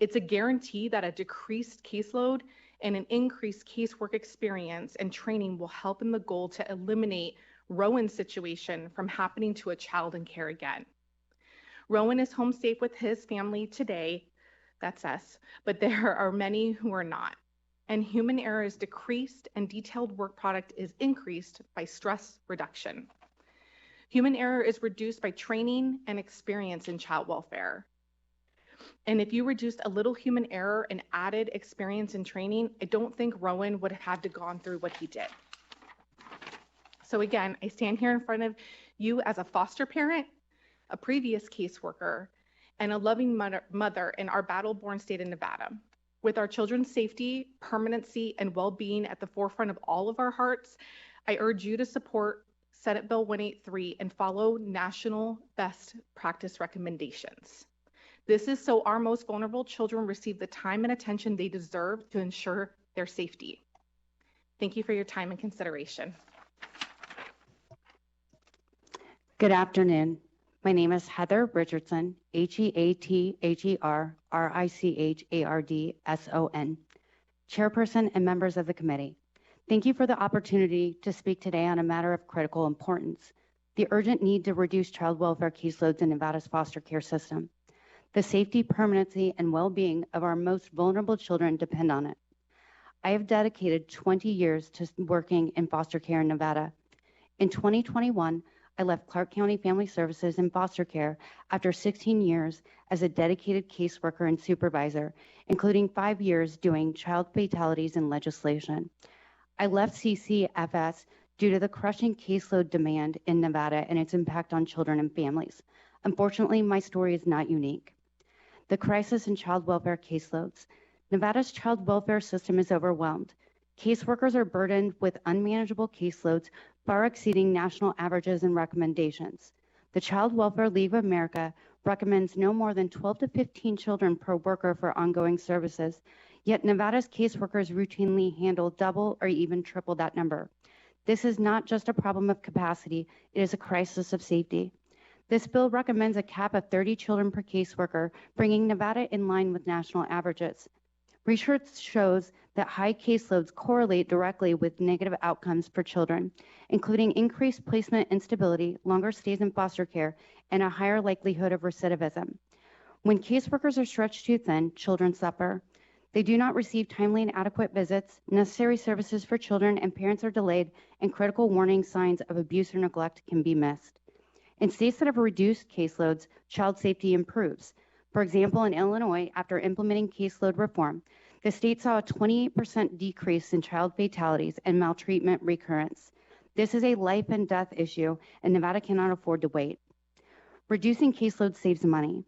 [SPEAKER 18] It's a guarantee that a decreased caseload and an increased casework experience and training will help in the goal to eliminate Rowan's situation from happening to a child in care again. Rowan is home safe with his family today, that's us, but there are many who are not. And human error is decreased and detailed work product is increased by stress reduction. Human error is reduced by training and experience in child welfare. And if you reduced a little human error and added experience and training, I don't think Rowan would have had to gone through what he did. So again, I stand here in front of you as a foster parent, a previous caseworker, and a loving mother in our battle-born state of Nevada. With our children's safety, permanency, and well-being at the forefront of all of our hearts, I urge you to support Senate Bill 183 and follow national best practice recommendations. This is so our most vulnerable children receive the time and attention they deserve to ensure their safety. Thank you for your time and consideration.
[SPEAKER 19] Good afternoon. My name is Heather Richardson, HeatherRichardson, Chairperson and members of the committee. Thank you for the opportunity to speak today on a matter of critical importance, the urgent need to reduce child welfare caseloads in Nevada's foster care system. The safety, permanency, and well-being of our most vulnerable children depend on it. I have dedicated 20 years to working in foster care in Nevada. In 2021, I left Clark County Family Services in foster care after 16 years as a dedicated caseworker and supervisor, including 5 years doing child fatalities and legislation. I left CCFS due to the crushing caseload demand in Nevada and its impact on children and families. Unfortunately, my story is not unique. The crisis in child welfare caseloads. Nevada's child welfare system is overwhelmed. Caseworkers are burdened with unmanageable caseloads far exceeding national averages and recommendations. The Child Welfare League of America recommends no more than 12 to 15 children per worker for ongoing services, yet Nevada's caseworkers routinely handle double or even triple that number. This is not just a problem of capacity, it is a crisis of safety. This bill recommends a cap of 30 children per caseworker, bringing Nevada in line with national averages. Research shows that high caseloads correlate directly with negative outcomes for children, including increased placement instability, longer stays in foster care, and a higher likelihood of recidivism. When caseworkers are stretched too thin, children suffer. They do not receive timely and adequate visits, necessary services for children, and parents are delayed, and critical warning signs of abuse or neglect can be missed. In states that have reduced caseloads, child safety improves. For example, in Illinois, after implementing caseload reform, the state saw a 28% decrease in child fatalities and maltreatment recurrence. This is a life and death issue, and Nevada cannot afford to wait. Reducing caseloads saves money.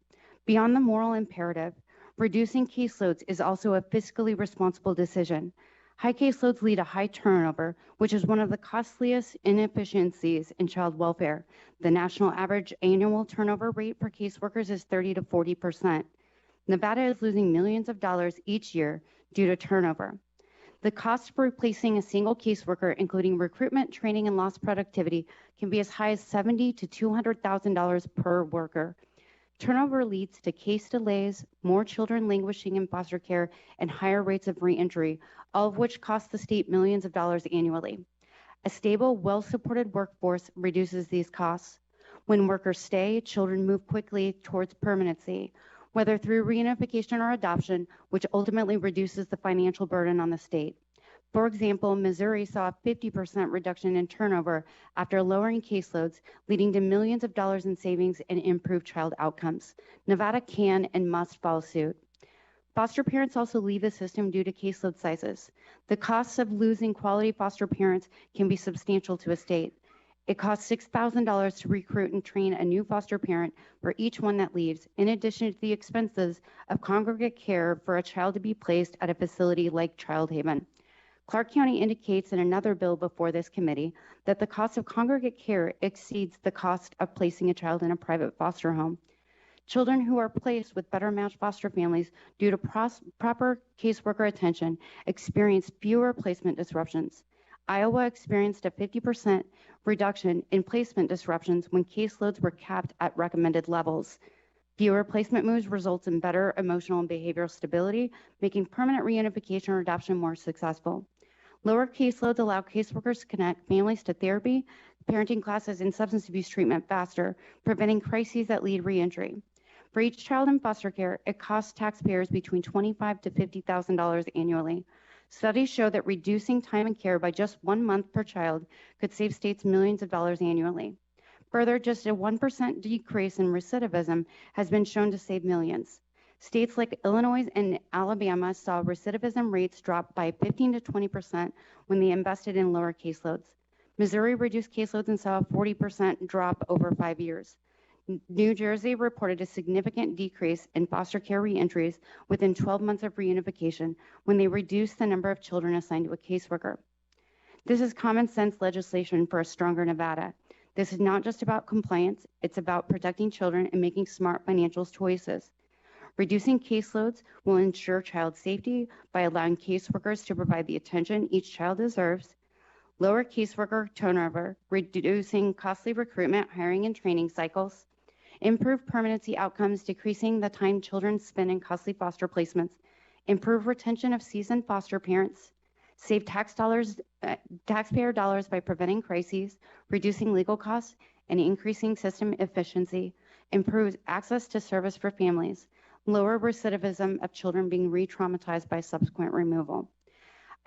[SPEAKER 19] Beyond the moral imperative, reducing caseloads is also a fiscally responsible decision. High caseloads lead to high turnover, which is one of the costliest inefficiencies in child welfare. The national average annual turnover rate for caseworkers is 30 to 40%. Nevada is losing millions of dollars each year due to turnover. The cost for replacing a single caseworker, including recruitment, training, and lost productivity, can be as high as $70,000 to $200,000 per worker. Turnover leads to case delays, more children languishing in foster care, and higher rates of reentry, all of which cost the state millions of dollars annually. A stable, well-supported workforce reduces these costs. When workers stay, children move quickly towards permanency, whether through reunification or adoption, which ultimately reduces the financial burden on the state. For example, Missouri saw a 50% reduction in turnover after lowering caseloads, leading to millions of dollars in savings and improved child outcomes. Nevada can and must follow suit. Foster parents also leave the system due to caseload sizes. The costs of losing quality foster parents can be substantial to a state. It costs $6,000 to recruit and train a new foster parent for each one that leaves, in addition to the expenses of congregate care for a child to be placed at a facility like Child Haven. Clark County indicates in another bill before this committee that the cost of congregate care exceeds the cost of placing a child in a private foster home. Children who are placed with better matched foster families due to proper caseworker attention experience fewer placement disruptions. Iowa experienced a 50% reduction in placement disruptions when caseloads were capped at recommended levels. Fewer placement moves results in better emotional and behavioral stability, making permanent reunification or adoption more successful. Lower caseloads allow caseworkers to connect families to therapy, parenting classes, and substance abuse treatment faster, preventing crises that lead reentry. For each child in foster care, it costs taxpayers between $25,000 to $50,000 annually. Studies show that reducing time and care by just 1 month per child could save states millions of dollars annually. Further, just a 1% decrease in recidivism has been shown to save millions. States like Illinois and Alabama saw recidivism rates drop by 15 to 20% when they invested in lower caseloads. Missouri reduced caseloads and saw a 40% drop over 5 years. New Jersey reported a significant decrease in foster care reentries within 12 months of reunification when they reduced the number of children assigned to a caseworker. This is common sense legislation for a stronger Nevada. This is not just about compliance, it's about protecting children and making smart financial choices. Reducing caseloads will ensure child safety by allowing caseworkers to provide the attention each child deserves, lower caseworker turnover, reducing costly recruitment, hiring, and training cycles, improve permanency outcomes, decreasing the time children spend in costly foster placements, improve retention of seasoned foster parents, save taxpayer dollars by preventing crises, reducing legal costs, and increasing system efficiency, improves access to service for families, lower recidivism of children being re-traumatized by subsequent removal.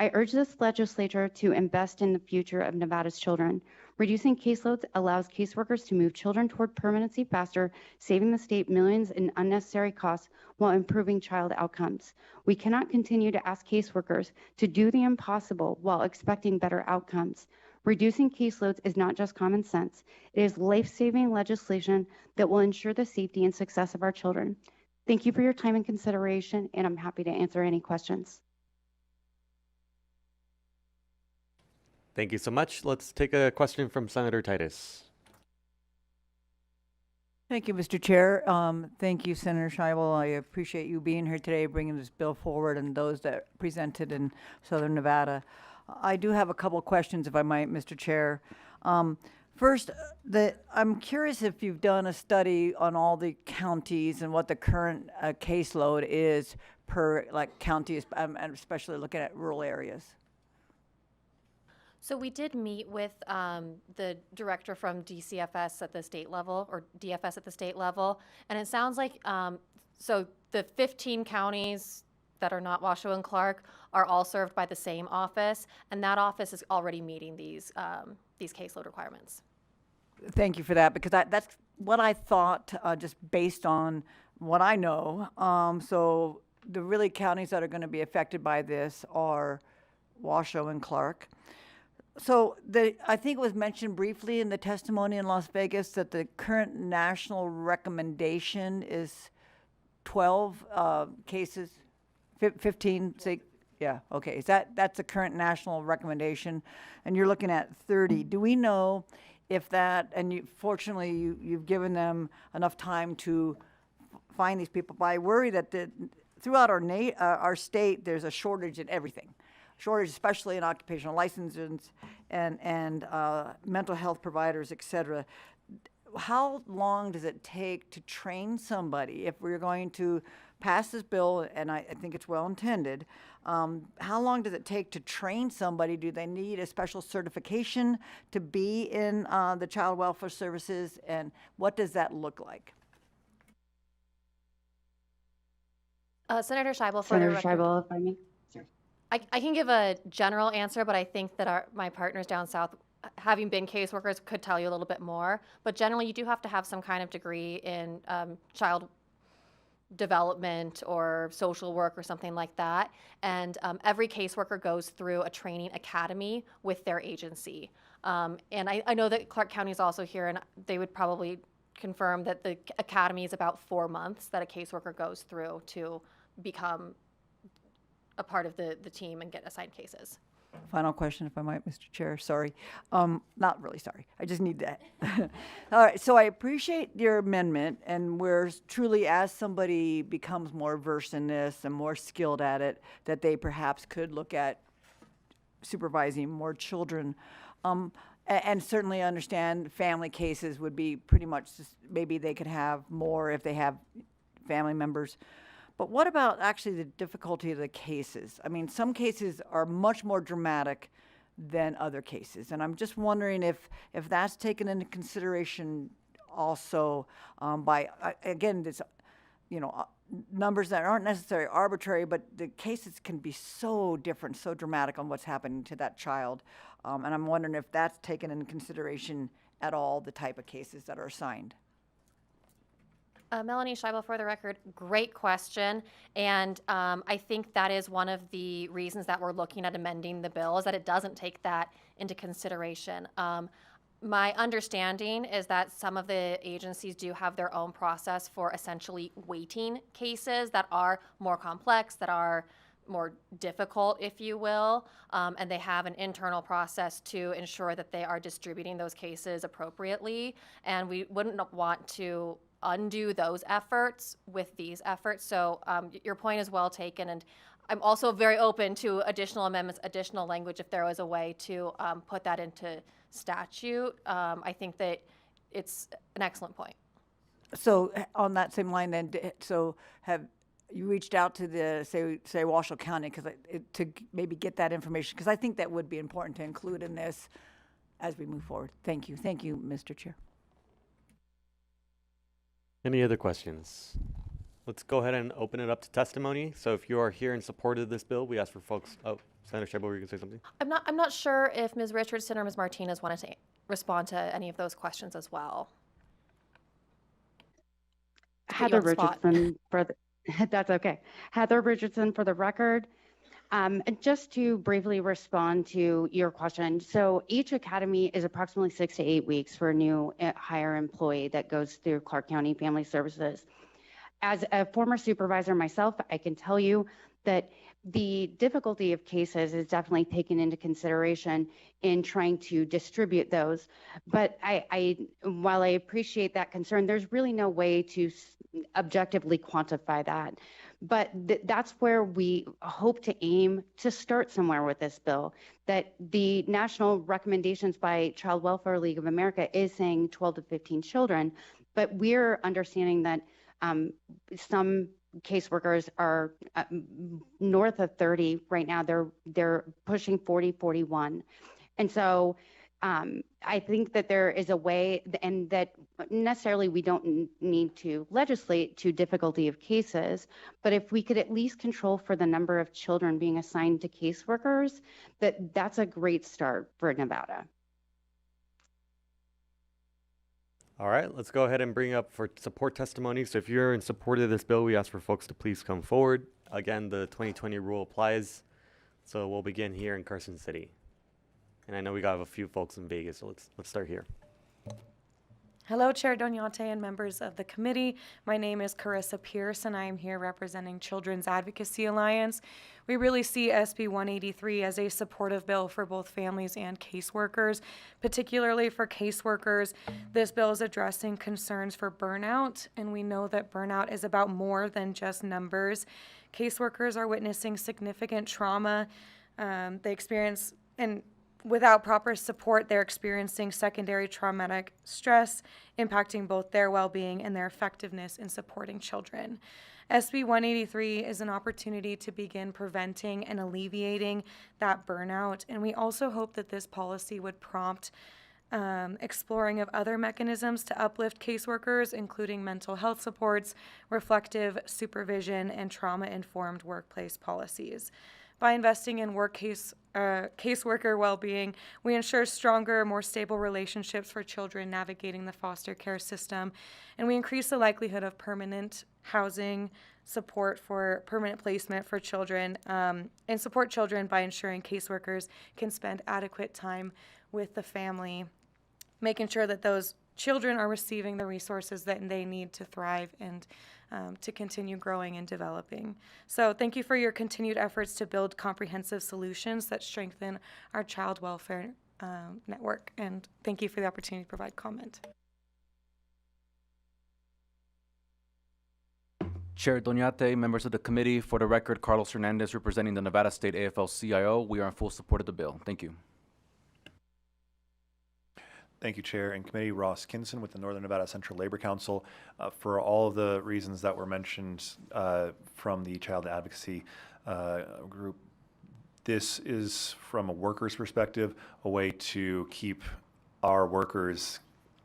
[SPEAKER 19] I urge this legislature to invest in the future of Nevada's children. Reducing caseloads allows caseworkers to move children toward permanency faster, saving the state millions in unnecessary costs while improving child outcomes. We cannot continue to ask caseworkers to do the impossible while expecting better outcomes. Reducing caseloads is not just common sense. It is life-saving legislation that will ensure the safety and success of our children. Thank you for your time and consideration, and I'm happy to answer any questions.
[SPEAKER 1] Thank you so much. Let's take a question from Senator Titus.
[SPEAKER 20] Thank you, Mr. Chair. Thank you, Senator Scheibel. I appreciate you being here today, bringing this bill forward, and those that presented in Southern Nevada. I do have a couple questions, if I might, Mr. Chair. First, I'm curious if you've done a study on all the counties and what the current caseload is per county, and especially looking at rural areas.
[SPEAKER 4] So we did meet with the director from DCFS at the state level, or DFS at the state level, and it sounds like, so the 15 counties that are not Washoe and Clark are all served by the same office, and that office is already meeting these caseload requirements.
[SPEAKER 20] Thank you for that, because that's what I thought, just based on what I know. So the really counties that are going to be affected by this are Washoe and Clark. So I think it was mentioned briefly in the testimony in Las Vegas that the current national recommendation is 12 cases, 15, say, yeah, okay. That's the current national recommendation, and you're looking at 30. Do we know if that, and fortunately you've given them enough time to find these people, but I worry that throughout our state there's a shortage in everything. Shortage, especially in occupational licenses and mental health providers, et cetera. How long does it take to train somebody if we're going to pass this bill, and I think it's well intended, how long does it take to train somebody? Do they need a special certification to be in the child welfare services, and what does that look like?
[SPEAKER 4] Senator Scheibel, for
[SPEAKER 19] Senator
[SPEAKER 4] the record.
[SPEAKER 19] Scheibel, if I may. Sorry.
[SPEAKER 4] I can give a general answer, but I think that my partners down south, having been caseworkers, could tell you a little bit more. But generally, you do have to have some kind of degree in child development or social work or something like that. And every caseworker goes through a training academy with their agency. And I know that Clark County is also here, and they would probably confirm that the academy is about 4 months that a caseworker goes through to become a part of the team and get assigned cases.
[SPEAKER 20] Final question, if I might, Mr. Chair. Sorry. Not really sorry. I just need that. All right. So I appreciate your amendment, and we're truly, as somebody becomes more versed in this and more skilled at it, that they perhaps could look at supervising more children. And certainly understand family cases would be pretty much just, maybe they could have more if they have family members. But what about actually the difficulty of the cases? I mean, some cases are much more dramatic than other cases. And I'm just wondering if that's taken into consideration also by, again, this, numbers that aren't necessarily arbitrary, but the cases can be so different, so dramatic on what's happening to that child. And I'm wondering if that's taken into consideration at all, the type of cases that are assigned.
[SPEAKER 4] Melanie Scheibel, for the record, great question. And I think that is one of the reasons that we're looking at amending the bill, is that it doesn't take that into consideration. My understanding is that some of the agencies do have their own process for essentially weighting cases that are more complex, that are more difficult, if you will, and they have an internal process to ensure that they are distributing those cases appropriately. And we wouldn't want to undo those efforts with these efforts. So your point is well taken, and I'm also very open to additional amendments, additional language, if there was a way to put that into statute. I think that it's an excellent point.
[SPEAKER 20] So on that same line then, so have you reached out to the, say Washoe County, to maybe get that information? Because I think that would be important to include in this as we move forward. Thank you. Thank you, Mr. Chair.
[SPEAKER 1] Any other questions? Let's go ahead and open it up to testimony. So if you are here in support of this bill, we ask for folks. Oh, Senator Scheibel, were you going to say something?
[SPEAKER 4] I'm not sure if Ms. Richardson or Ms. Martinez wanted to respond to any of those questions as well.
[SPEAKER 19] Heather Richardson for the, that's okay. Heather Richardson for the record. And just to briefly respond to your question, so each academy is approximately 6 to 8 weeks for a new hire employee that goes through Clark County Family Services. As a former supervisor myself, I can tell you that the difficulty of cases is definitely taken into consideration in trying to distribute those. But while I appreciate that concern, there's really no way to objectively quantify that. But that's where we hope to aim to start somewhere with this bill, that the national recommendations by Child Welfare League of America is saying 12 to 15 children, but we're understanding that some caseworkers are north of 30 right now. They're pushing 40, 41. And so I think that there is a way, and that necessarily we don't need to legislate to difficulty of cases, but if we could at least control for the number of children being assigned to caseworkers, that's a great start for Nevada.
[SPEAKER 1] All right, let's go ahead and bring up for support testimony. So if you're in support of this bill, we ask for folks to please come forward. Again, the 2020 rule applies. So we'll begin here in Carson City. And I know we got a few folks in Vegas, so let's start here.
[SPEAKER 14] Hello, Chair Doñate and members of the committee. My name is Carissa Pierce, and I am here representing Children's Advocacy Alliance. We really see SB 183 as a supportive bill for both families and caseworkers. Particularly for caseworkers, this bill is addressing concerns for burnout, and we know that burnout is about more than just numbers. Caseworkers are witnessing significant trauma. They experience, and without proper support, they're experiencing secondary traumatic stress, impacting both their well-being and their effectiveness in supporting children. SB 183 is an opportunity to begin preventing and alleviating that burnout, and we also hope that this policy would prompt exploring of other mechanisms to uplift caseworkers, including mental health supports, reflective supervision, and trauma-informed workplace policies. By investing in caseworker well-being, we ensure stronger, more stable relationships for children navigating the foster care system, and we increase the likelihood of permanent housing, support for permanent placement for children, and support children by ensuring caseworkers can spend adequate time with the family, making sure that those children are receiving the resources that they need to thrive and to continue growing and developing. So thank you for your continued efforts to build comprehensive solutions that strengthen our child welfare network. And thank you for the opportunity to provide comment.
[SPEAKER 21] Chair Doñate, members of the committee, for the record, Carlos Hernandez representing the Nevada State AFL-CIO. We are in full support of the bill. Thank you.
[SPEAKER 22] Thank you, Chair and Committee. Ross Kinson with the Northern Nevada Central Labor Council. For all of the reasons that were mentioned from the Child Advocacy group, this is, from a worker's perspective, a way to keep our workers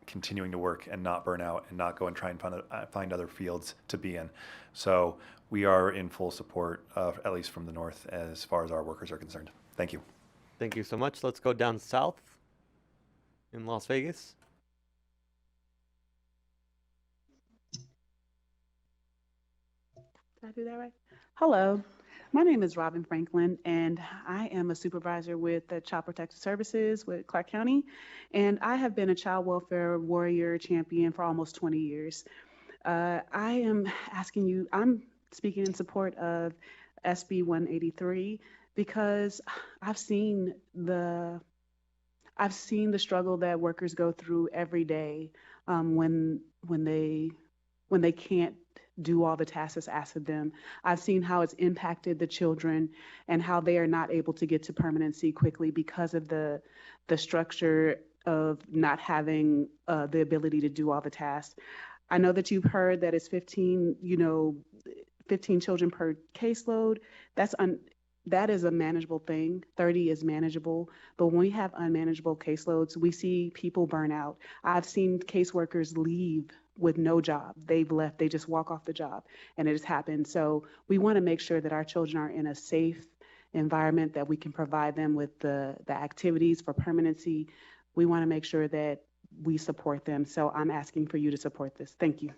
[SPEAKER 22] continuing to work and not burn out and not go and try and find other fields to be in. So we are in full support, at least from the north, as far as our workers are concerned. Thank you.
[SPEAKER 1] Thank you so much. Let's go down south in Las Vegas.
[SPEAKER 2] Did I do that right? Hello, my name is Robin Franklin, and I am a supervisor with the Child Protective Services with Clark County, and I have been a child welfare warrior champion for almost 20 years. I am asking you, I'm speaking in support of SB 183 because I've seen the I've seen the struggle that workers go through every day when they can't do all the tasks that's asked of them. I've seen how it's impacted the children and how they are not able to get to permanency quickly because of the structure of not having the ability to do all the tasks. I know that you've heard that it's 15, 15 children per caseload. That is a manageable thing. 30 is manageable. But when we have unmanageable caseloads, we see people burn out. I've seen caseworkers leave with no job. They've left, they just walk off the job, and it has happened. So we want to make sure that our children are in a safe environment, that we can provide them with the activities for permanency. We want to make sure that we support them. So I'm asking for you to support this. Thank you.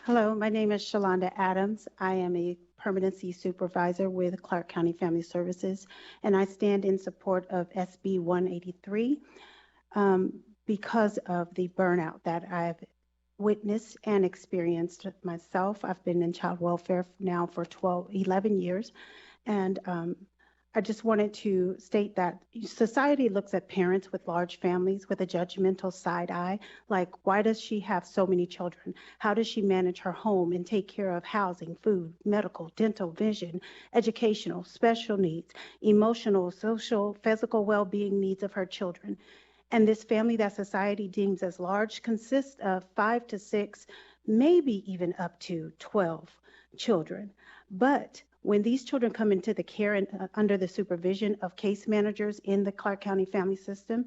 [SPEAKER 5] Hello, my name is Shalonda Adams. I am a permanency supervisor with Clark County Family Services, and I stand in support of SB 183 because of the burnout that I've witnessed and experienced myself. I've been in child welfare now for 11 years, and I just wanted to state that society looks at parents with large families with a judgmental side eye, like, why does she have so many children? How does she manage her home and take care of housing, food, medical, dental, vision, educational, special needs, emotional, social, physical well-being needs of her children? And this family that society deems as large consists of 5 to 6, maybe even up to 12 children. But when these children come into the care and under the supervision of case managers in the Clark County Family Services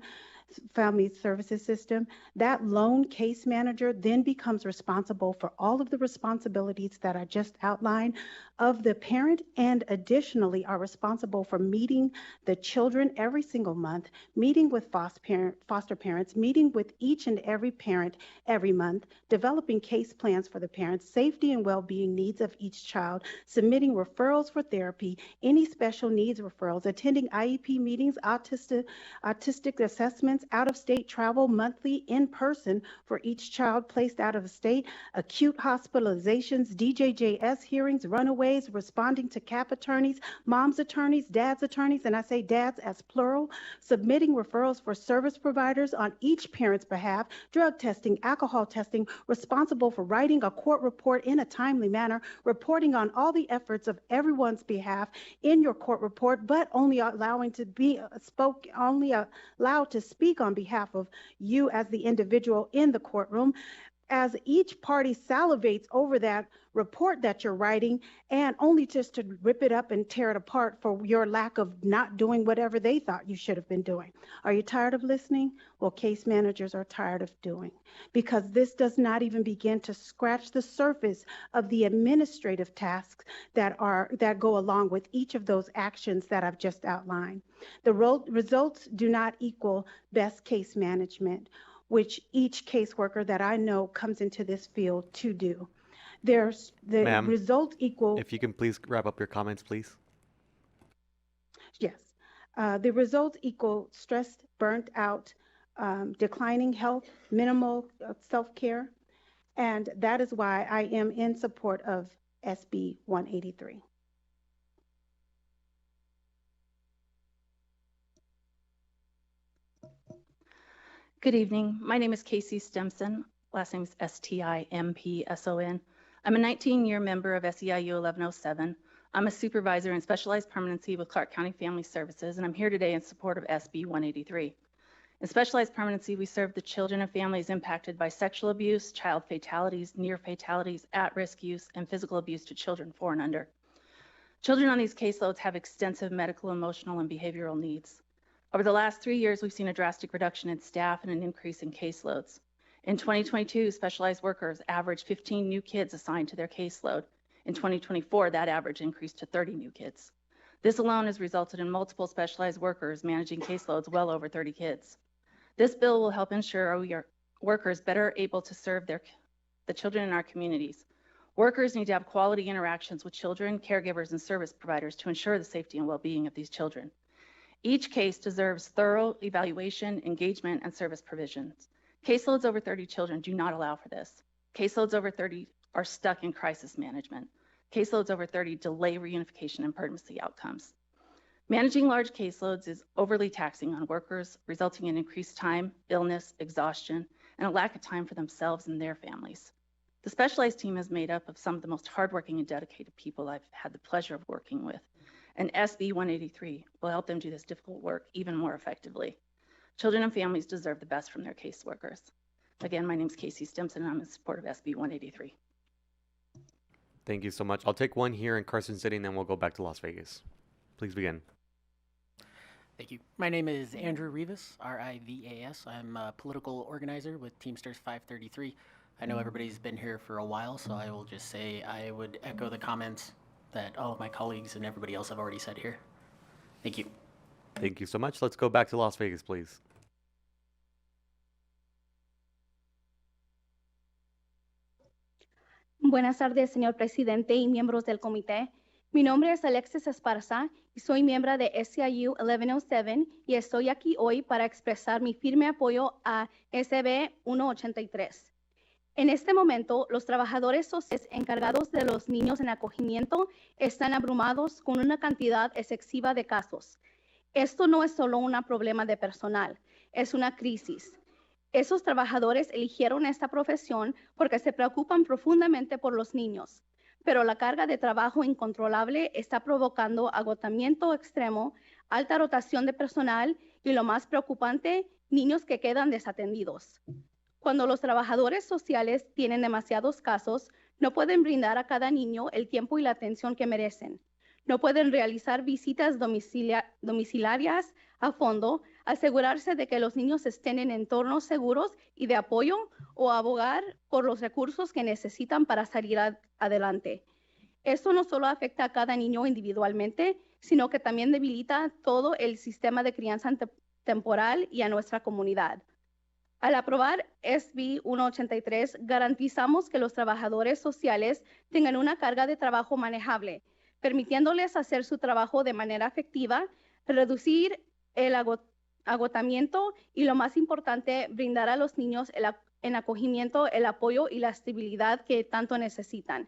[SPEAKER 5] System, that lone case manager then becomes responsible for all of the responsibilities that I just outlined of the parent, and additionally are responsible for meeting the children every single month, meeting with foster parents, meeting with each and every parent every month, developing case plans for the parents, safety and well-being needs of each child, submitting referrals for therapy, any special needs referrals, attending IEP meetings, autistic assessments, out-of-state travel monthly in person for each child placed out of state, acute hospitalizations, DJJS hearings, runaways, responding to CAP attorneys, mom's attorneys, dad's attorneys, and I say dads as plural, submitting referrals for service providers on each parent's behalf, drug testing, alcohol testing, responsible for writing a court report in a timely manner, reporting on all the efforts of everyone's behalf in your court report, but only allowed to speak on behalf of you as the individual in the courtroom. As each party salivates over that report that you're writing, and only just to rip it up and tear it apart for your lack of not doing whatever they thought you should have been doing. Are you tired of listening? Well, case managers are tired of doing, because this does not even begin to scratch the surface of the administrative tasks that go along with each of those actions that I've just outlined. The results do not equal best case management, which each caseworker that I know comes into this field to do. There's the
[SPEAKER 1] Ma'am,
[SPEAKER 2] result equal.
[SPEAKER 1] If you can please wrap up your comments, please.
[SPEAKER 2] Yes. The results equal stressed, burnt out, declining health, minimal self-care. And that is why I am in support of SB 183.
[SPEAKER 17] Good evening. My name is Casey Stimson. Last name is Stimpson. I'm a 19-year member of SEIU 1107. I'm a supervisor in specialized permanency with Clark County Family Services, and I'm here today in support of SB 183. In specialized permanency, we serve the children and families impacted by sexual abuse, child fatalities, near fatalities, at-risk use, and physical abuse to children 4 and under. Children on these caseloads have extensive medical, emotional, and behavioral needs. Over the last 3 years, we've seen a drastic reduction in staff and an increase in caseloads. In 2022, specialized workers averaged 15 new kids assigned to their caseload. In 2024, that average increased to 30 new kids. This alone has resulted in multiple specialized workers managing caseloads well over 30 kids. This bill will help ensure we are workers better able to serve the children in our communities. Workers need to have quality interactions with children, caregivers, and service providers to ensure the safety and well-being of these children. Each case deserves thorough evaluation, engagement, and service provisions. Caseloads over 30 children do not allow for this. Caseloads over 30 are stuck in crisis management. Caseloads over 30 delay reunification and permanency outcomes. Managing large caseloads is overly taxing on workers, resulting in increased time, illness, exhaustion, and a lack of time for themselves and their families. The specialized team is made up of some of the most hardworking and dedicated people I've had the pleasure of working with, and SB 183 will help them do this difficult work even more effectively. Children and families deserve the best from their caseworkers. Again, my name is Casey Stimson, and I'm in support of SB 183.
[SPEAKER 1] Thank you so much. I'll take one here in Carson City, and then we'll go back to Las Vegas. Please begin.
[SPEAKER 7] Thank you. My name is Andrew Rivas, R-I-V-A-S. I'm a political organizer with Teamsters 533. I know everybody's been here for a while, so I will just say I would echo the comments that all of my colleagues and everybody else have already said here. Thank you.
[SPEAKER 1] Thank you so much. Let's go back to Las Vegas, please.
[SPEAKER 8] Buenas tardes, señor presidente y miembros del comité. Mi nombre es Alexis Esparza y soy miembro de SEIU 1107 y estoy aquí hoy para expresar mi firme apoyo a SB 183. En este momento, los trabajadores sociales encargados de los niños en acogimiento están abrumados con una cantidad excesiva de casos. Esto no es solo un problema de personal, es una crisis. Esos trabajadores eligieron esta profesión porque se preocupan profundamente por los niños, pero la carga de trabajo incontrolable está provocando agotamiento extremo, alta rotación de personal y, lo más preocupante, niños que quedan desatendidos. Cuando los trabajadores sociales tienen demasiados casos, no pueden brindar a cada niño el tiempo y la atención que merecen. No pueden realizar visitas domiciliarias a fondo, asegurarse de que los niños estén en entornos seguros y de apoyo o abogar por los recursos que necesitan para salir adelante. Esto no solo afecta a cada niño individualmente, sino que también debilita todo el sistema de crianza temporal y a nuestra comunidad. Al aprobar SB 183, garantizamos que los trabajadores sociales tengan una carga de trabajo manejable, permitiéndoles hacer su trabajo de manera efectiva, reducir el agotamiento y, lo más importante, brindar a los niños en acogimiento el apoyo y la estabilidad que tanto necesitan.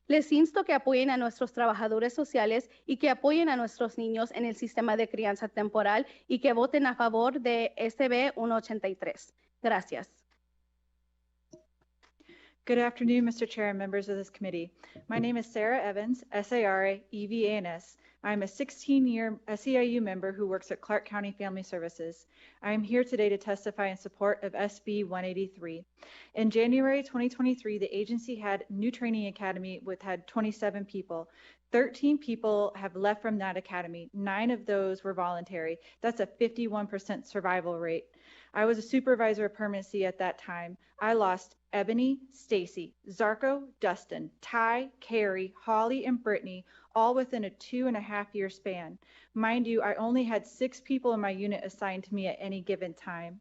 [SPEAKER 8] Les insto que apoyen a nuestros trabajadores sociales y que apoyen a nuestros niños en el sistema de crianza temporal y que voten a favor de SB 183. Gracias.
[SPEAKER 23] Good afternoon, Mr. Chair and members of this committee. My name is Sarah Evans, S-A-R-A-E-V-A-N-S. I'm a 16-year SEIU member who works at Clark County Family Services. I am here today to testify in support of SB 183. In January 2023, the agency had new training academy had 27 people. 13 people have left from that academy. 9 of those were voluntary. That's a 51% survival rate. I was a supervisor of permanency at that time. I lost Ebony, Stacy, Zarko, Dustin, Ty, Carrie, Holly, and Brittany, all within a 2.5-year span. Mind you, I only had 6 people in my unit assigned to me at any given time.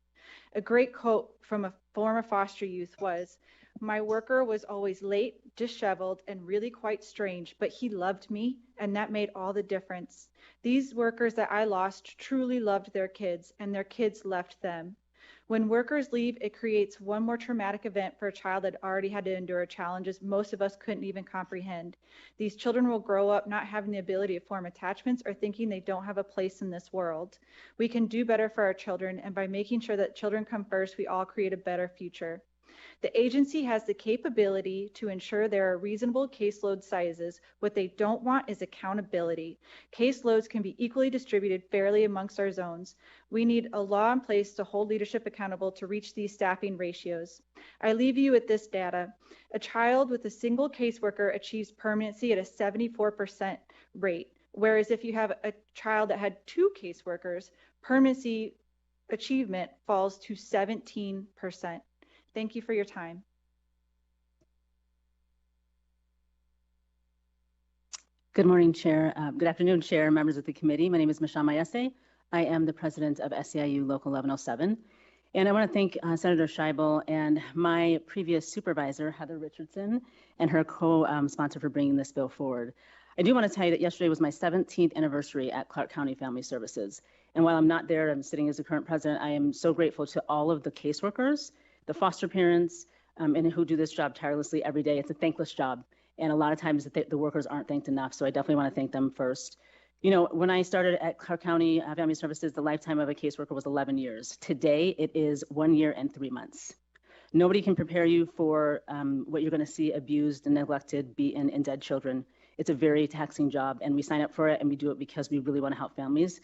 [SPEAKER 23] A great quote from a former foster youth was, "My worker was always late, disheveled, and really quite strange, but he loved me, and that made all the difference." These workers that I lost truly loved their kids, and their kids left them. When workers leave, it creates one more traumatic event for a child that already had to endure challenges most of us couldn't even comprehend. These children will grow up not having the ability to form attachments or thinking they don't have a place in this world. We can do better for our children, and by making sure that children come first, we all create a better future. The agency has the capability to ensure there are reasonable caseload sizes. What they don't want is accountability. Caseloads can be equally distributed fairly amongst our zones. We need a law in place to hold leadership accountable to reach these staffing ratios. I leave you with this data. A child with a single caseworker achieves permanency at a 74% rate, whereas if you have a child that had 2 caseworkers, permanency achievement falls to 17%. Thank you for your time.
[SPEAKER 24] Good morning, Chair. Good afternoon, Chair and members of the committee. My name is Michelle Mayese. I am the president of SEIU Local 1107. And I want to thank Senator Scheibel and my previous supervisor, Heather Richardson, and her co-sponsor for bringing this bill forward. I do want to tell you that yesterday was my 17th anniversary at Clark County Family Services. And while I'm not there, I'm sitting as the current president, I am so grateful to all of the caseworkers, the foster parents, and who do this job tirelessly every day. It's a thankless job. And a lot of times the workers aren't thanked enough. So I definitely want to thank them first. You know, when I started at Clark County Family Services, the lifetime of a caseworker was 11 years. Today, it is 1 year and 3 months. Nobody can prepare you for what you're going to see abused and neglected, beaten, and dead children. It's a very taxing job, and we sign up for it, and we do it because we really want to help families.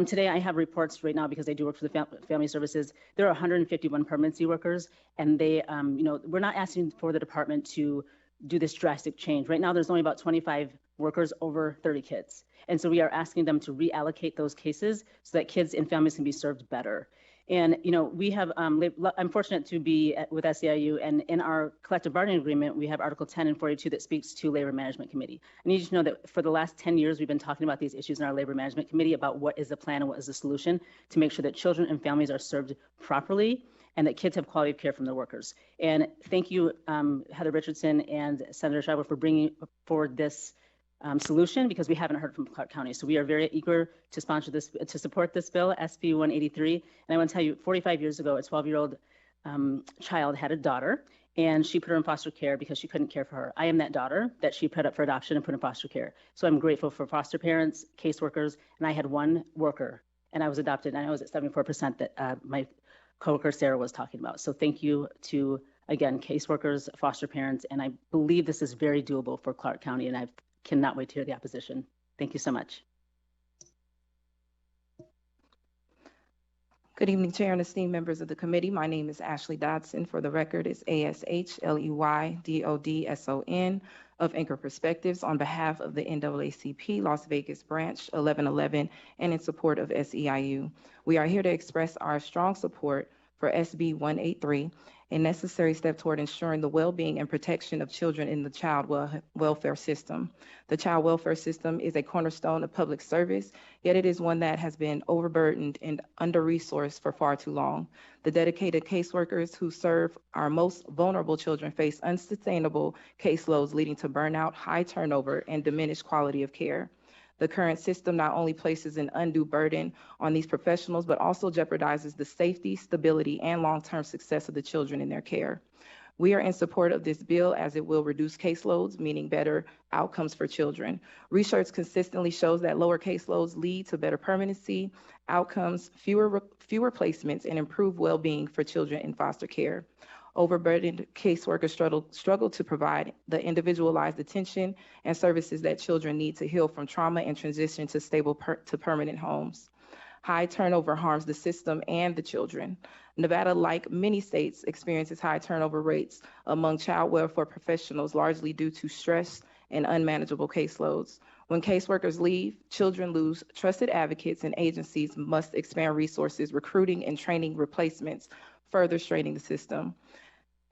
[SPEAKER 24] Today, I have reports right now because I do work for the Family Services. There are 151 permanency workers, and they, you know, we're not asking for the department to do this drastic change. Right now, there's only about 25 workers over 30 kids. And so we are asking them to reallocate those cases so that kids and families can be served better. And, you know, we have, I'm fortunate to be with SEIU, and in our collective bargaining agreement, we have Article 10 and 42 that speaks to Labor Management Committee. I need you to know that for the last 10 years, we've been talking about these issues in our Labor Management Committee about what is the plan and what is the solution to make sure that children and families are served properly and that kids have quality of care from their workers. And thank you, Heather Richardson and Senator Scheibel, for bringing forward this solution, because we haven't heard from Clark County. So we are very eager to sponsor this, to support this bill, SB 183. And I want to tell you, 45 years ago, a 12-year-old child had a daughter, and she put her in foster care because she couldn't care for her. I am that daughter that she put up for adoption and put in foster care. So I'm grateful for foster parents, caseworkers, and I had one worker, and I was adopted, and I was at 74% that my coworker Sarah was talking about. So thank you to, again, caseworkers, foster parents, and I believe this is very doable for Clark County, and I cannot wait to hear the opposition. Thank you so much.
[SPEAKER 9] Good evening, Chair and esteemed members of the committee. My name is Ashley Dodson. For the record, it's ASHLEYDODSON of Anchor Perspectives on behalf of the NAACP Las Vegas Branch 1111 and in support of SEIU. We are here to express our strong support for SB 183, a necessary step toward ensuring the well-being and protection of children in the child welfare system. The child welfare system is a cornerstone of public service, yet it is one that has been overburdened and under-resourced for far too long. The dedicated caseworkers who serve our most vulnerable children face unsustainable caseloads leading to burnout, high turnover, and diminished quality of care. The current system not only places an undue burden on these professionals, but also jeopardizes the safety, stability, and long-term success of the children in their care. We are in support of this bill as it will reduce caseloads, meaning better outcomes for children. Research consistently shows that lower caseloads lead to better permanency, outcomes, fewer placements, and improved well-being for children in foster care. Overburdened caseworkers struggle to provide the individualized attention and services that children need to heal from trauma and transition to stable to permanent homes. High turnover harms the system and the children. Nevada, like many states, experiences high turnover rates among child welfare professionals, largely due to stress and unmanageable caseloads. When caseworkers leave, children lose trusted advocates, and agencies must expand resources, recruiting and training replacements, further straining the system.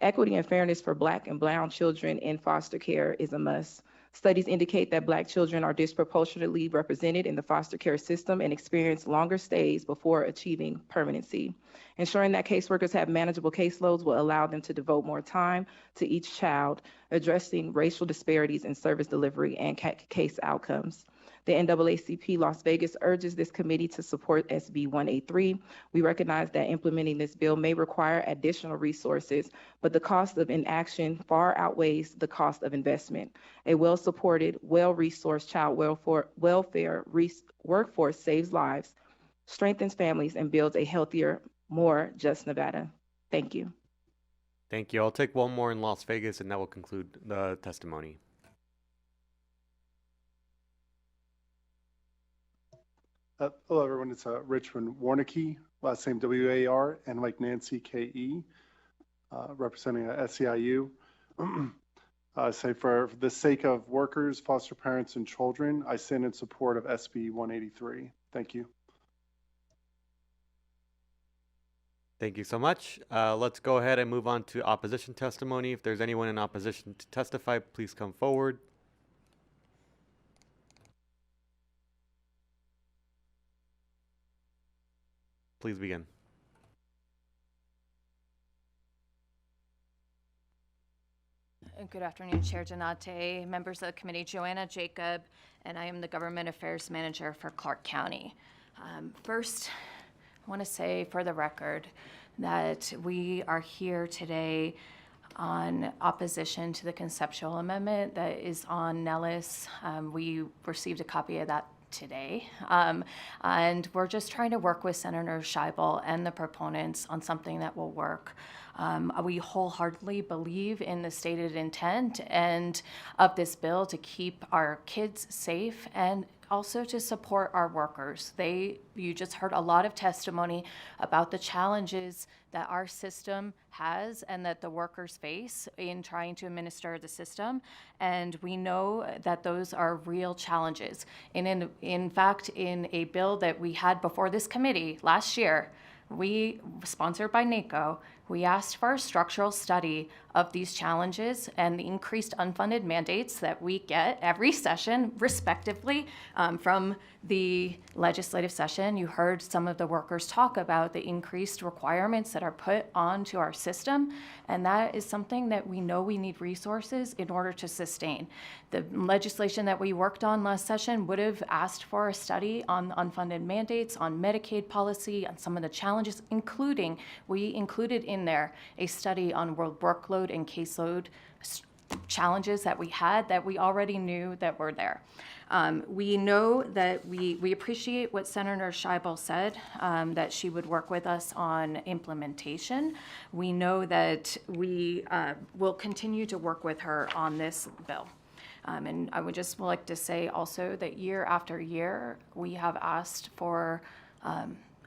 [SPEAKER 9] Equity and fairness for Black and brown children in foster care is a must. Studies indicate that Black children are disproportionately represented in the foster care system and experience longer stays before achieving permanency. Ensuring that caseworkers have manageable caseloads will allow them to devote more time to each child, addressing racial disparities in service delivery and case outcomes. The NAACP Las Vegas urges this committee to support SB 183. We recognize that implementing this bill may require additional resources, but the cost of inaction far outweighs the cost of investment. A well-supported, well-resourced child welfare workforce saves lives, strengthens families, and builds a healthier, more just Nevada. Thank you.
[SPEAKER 1] Thank you. I'll take one more in Las Vegas, and that will conclude the testimony.
[SPEAKER 10] Hello, everyone. It's Richmond Warnicki, last name W-A-R, and like Nancy, K-E, representing SEIU. Say for the sake of workers, foster parents, and children, I stand in support of SB 183. Thank you.
[SPEAKER 1] Thank you so much. Let's go ahead and move on to opposition testimony. If there's anyone in opposition to testify, please come forward. Please begin.
[SPEAKER 11] Good afternoon, Chair Donate, members of the committee, Joanna Jacob, and I am the Government Affairs Manager for Clark County. First, I want to say for the record that we are here today on opposition to the conceptual amendment that is on Nellis. We received a copy of that today. And we're just trying to work with Senator Scheibel and the proponents on something that will work. We wholeheartedly believe in the stated intent and of this bill to keep our kids safe and also to support our workers. You just heard a lot of testimony about the challenges that our system has and that the workers face in trying to administer the system. And we know that those are real challenges. And in fact, in a bill that we had before this committee last year, sponsored by NACO, we asked for a structural study of these challenges and the increased unfunded mandates that we get every session, respectively, from the legislative session. You heard some of the workers talk about the increased requirements that are put onto our system, and that is something that we know we need resources in order to sustain. The legislation that we worked on last session would have asked for a study on unfunded mandates, on Medicaid policy, on some of the challenges, including, we included in there a study on workload and caseload challenges that we had that we already knew that were there. We know that we appreciate what Senator Scheibel said, that she would work with us on implementation. We know that we will continue to work with her on this bill. And I would just like to say also that year after year, we have asked for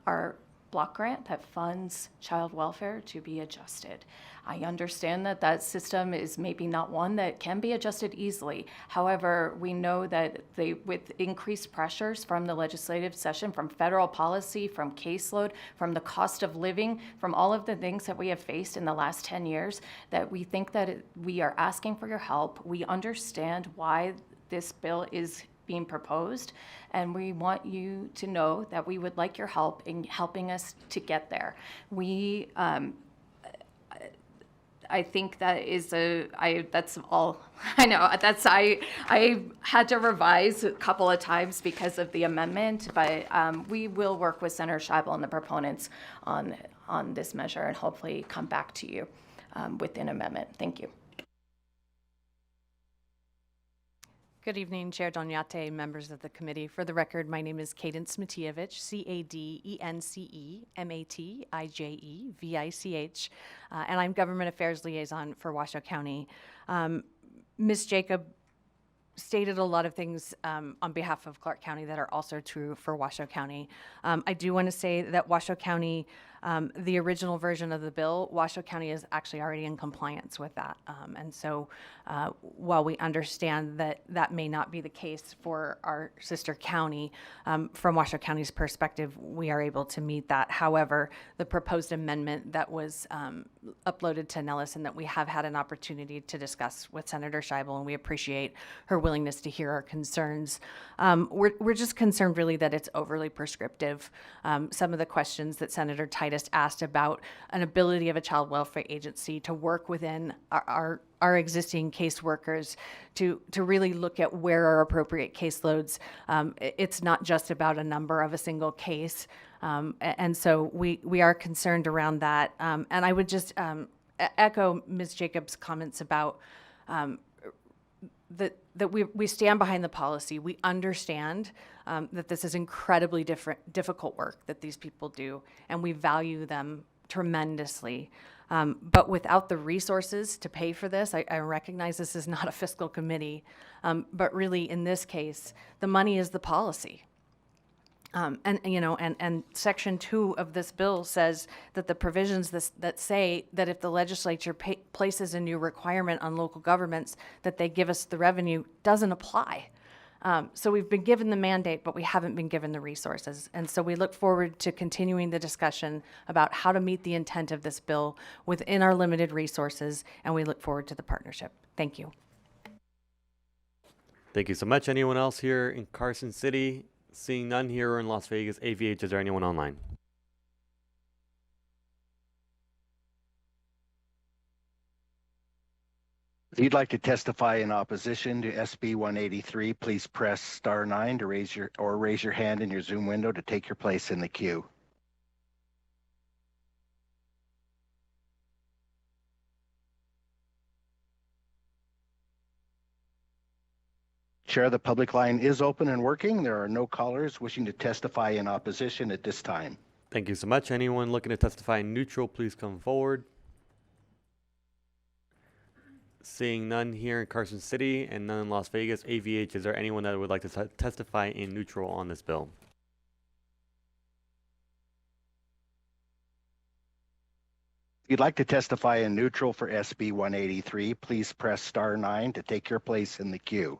[SPEAKER 11] our block grant that funds child welfare to be adjusted. I understand that that system is maybe not one that can be adjusted easily. However, we know that with increased pressures from the legislative session, from federal policy, from caseload, from the cost of living, from all of the things that we have faced in the last 10 years, that we think that we are asking for your help. We understand why this bill is being proposed, and we want you to know that we would like your help in helping us to get there. I think that is that's all I know. I had to revise a couple of times because of the amendment, but we will work with Senator Scheibel and the proponents on this measure and hopefully come back to you with an amendment. Thank you.
[SPEAKER 12] Good evening, Chair Donyate, members of the committee. For the record, my name is Cadence Matijevich, Cadencematijevich, and I'm Government Affairs Liaison for Washoe County. Ms. Jacob stated a lot of things on behalf of Clark County that are also true for Washoe County. I do want to say that Washoe County, the original version of the bill, Washoe County is actually already in compliance with that. And so while we understand that that may not be the case for our sister county, from Washoe County's perspective, we are able to meet that. However, the proposed amendment that was uploaded to Nellis and that we have had an opportunity to discuss with Senator Scheibel, and we appreciate her willingness to hear our concerns. We're just concerned really that it's overly prescriptive. Some of the questions that Senator Titus asked about an ability of a child welfare agency to work within our existing caseworkers to really look at where are appropriate caseloads. It's not just about a number of a single case. And so we are concerned around that. And I would just echo Ms. Jacobs' comments about that we stand behind the policy. We understand that this is incredibly difficult work that these people do, and we value them tremendously. But without the resources to pay for this, I recognize this is not a fiscal committee, but really in this case, the money is the policy. And Section 2 of this bill says that the provisions that say that if the legislature places a new requirement on local governments that they give us the revenue doesn't apply. So we've been given the mandate, but we haven't been given the resources. And so we look forward to continuing the discussion about how to meet the intent of this bill within our limited resources, and we look forward to the partnership. Thank you.
[SPEAKER 1] Thank you so much. Anyone else here in Carson City? Seeing none here or in Las Vegas, AVH, is there anyone online?
[SPEAKER 6] If you'd like to testify in opposition to SB 183, please press *9 to raise your hand in your Zoom window to take your place in the queue. Chair, the public line is open and working. There are no callers wishing to testify in opposition at this time.
[SPEAKER 1] Thank you so much. Anyone looking to testify in neutral, please come forward. Seeing none here in Carson City and none in Las Vegas, AVH, is there anyone that would like to testify in neutral on this bill?
[SPEAKER 6] If you'd like to testify in neutral for SB 183, please press *9 to take your place in the queue.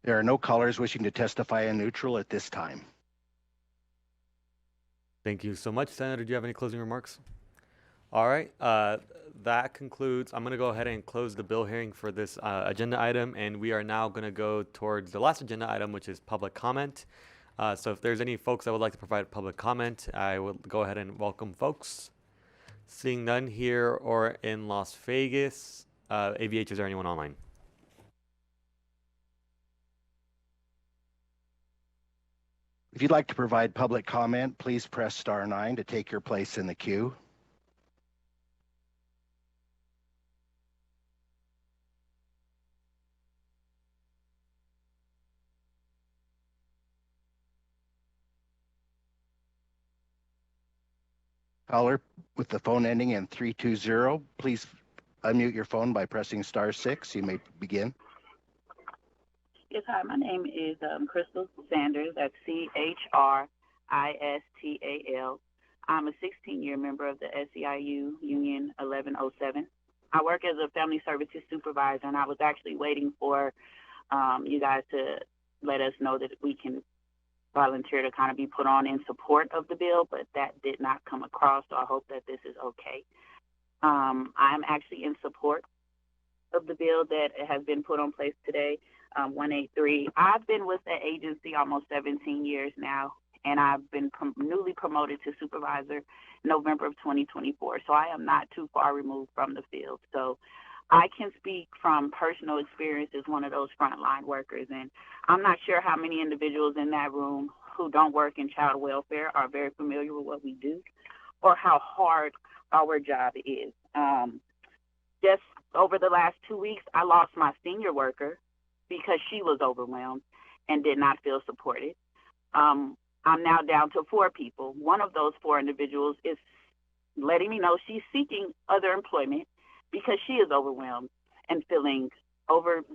[SPEAKER 6] There are no callers wishing to testify in neutral at this time.
[SPEAKER 1] Thank you so much. Senator, do you have any closing remarks? All right. That concludes. I'm going to go ahead and close the bill hearing for this agenda item, and we are now going to go towards the last agenda item, which is public comment. So if there's any folks that would like to provide public comment, I will go ahead and welcome folks. Seeing none here or in Las Vegas, AVH, is there anyone online?
[SPEAKER 6] If you'd like to provide public comment, please press *9 to take your place in the queue. Caller with the phone ending in 320, please unmute your phone by pressing *6. You may begin.
[SPEAKER 13] Yes, hi, my name is Crystal Sanders. That's Christal. I'm a 16-year member of the SEIU Union 1107. I work as a family services supervisor, and I was actually waiting for you guys to let us know that we can volunteer to kind of be put on in support of the bill, but that did not come across, so I hope that this is okay. I'm actually in support of the bill that has been put on place today, 183. I've been with the agency almost 17 years now, and I've been newly promoted to supervisor November of 2024, so I am not too far removed from the field. So I can speak from personal experience as one of those frontline workers, and I'm not sure how many individuals in that room who don't work in child welfare are very familiar with what we do or how hard our job is. Just over the last 2 weeks, I lost my senior worker because she was overwhelmed and did not feel supported. I'm now down to 4 people. One of those 4 individuals is letting me know she's seeking other employment because she is overwhelmed and feeling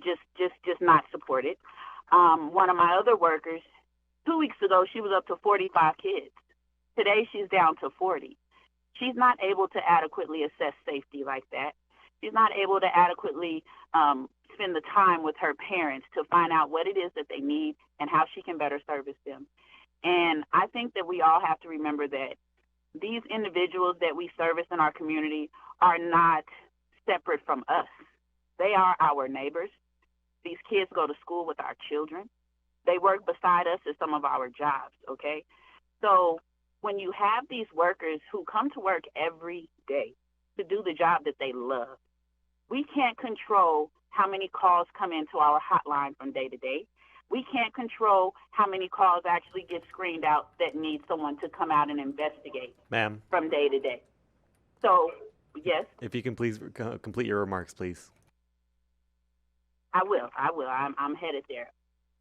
[SPEAKER 13] just not supported. One of my other workers, 2 weeks ago, she was up to 45 kids. Today, she's down to 40. She's not able to adequately assess safety like that. She's not able to adequately spend the time with her parents to find out what it is that they need and how she can better service them. And I think that we all have to remember that these individuals that we service in our community are not separate from us. They are our neighbors. These kids go to school with our children. They work beside us at some of our jobs, okay? So when you have these workers who come to work every day to do the job that they love, we can't control how many calls come into our hotline from day to day. We can't control how many calls actually get screened out that need someone to come out and investigate
[SPEAKER 1] Ma'am,
[SPEAKER 13] from day to day. So, yes,
[SPEAKER 1] if you can please complete your remarks, please.
[SPEAKER 13] I will. I'm headed there.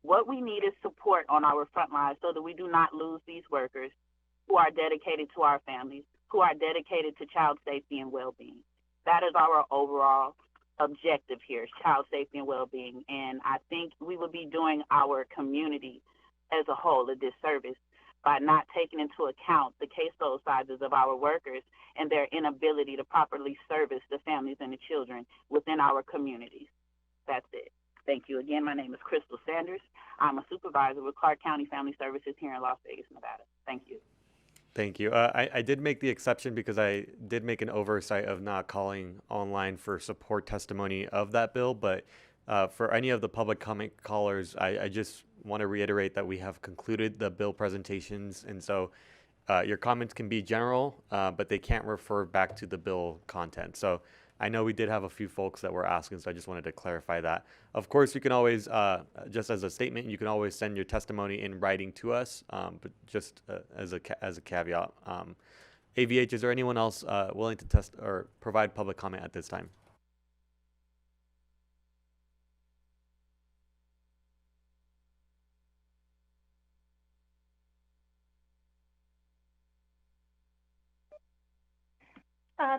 [SPEAKER 13] What we need is support on our front lines so that we do not lose these workers who are dedicated to our families, who are dedicated to child safety and well-being. That is our overall objective here, is child safety and well-being. And I think we would be doing our community as a whole a disservice by not taking into account the caseload sizes of our workers and their inability to properly service the families and the children within our communities. That's it. Thank you again. My name is Crystal Sanders. I'm a supervisor with Clark County Family Services here in Las Vegas, Nevada. Thank you.
[SPEAKER 1] Thank you. I did make the exception because I did make an oversight of not calling online for support testimony of that bill, but For any of the public comment callers, I just want to reiterate that we have concluded the bill presentations, and so your comments can be general, but they can't refer back to the bill content. So I know we did have a few folks that were asking, so I just wanted to clarify that. Of course, you can always, just as a statement, you can always send your testimony in writing to us, but just as a caveat. AVH, is there anyone else willing to test or provide public comment at this time?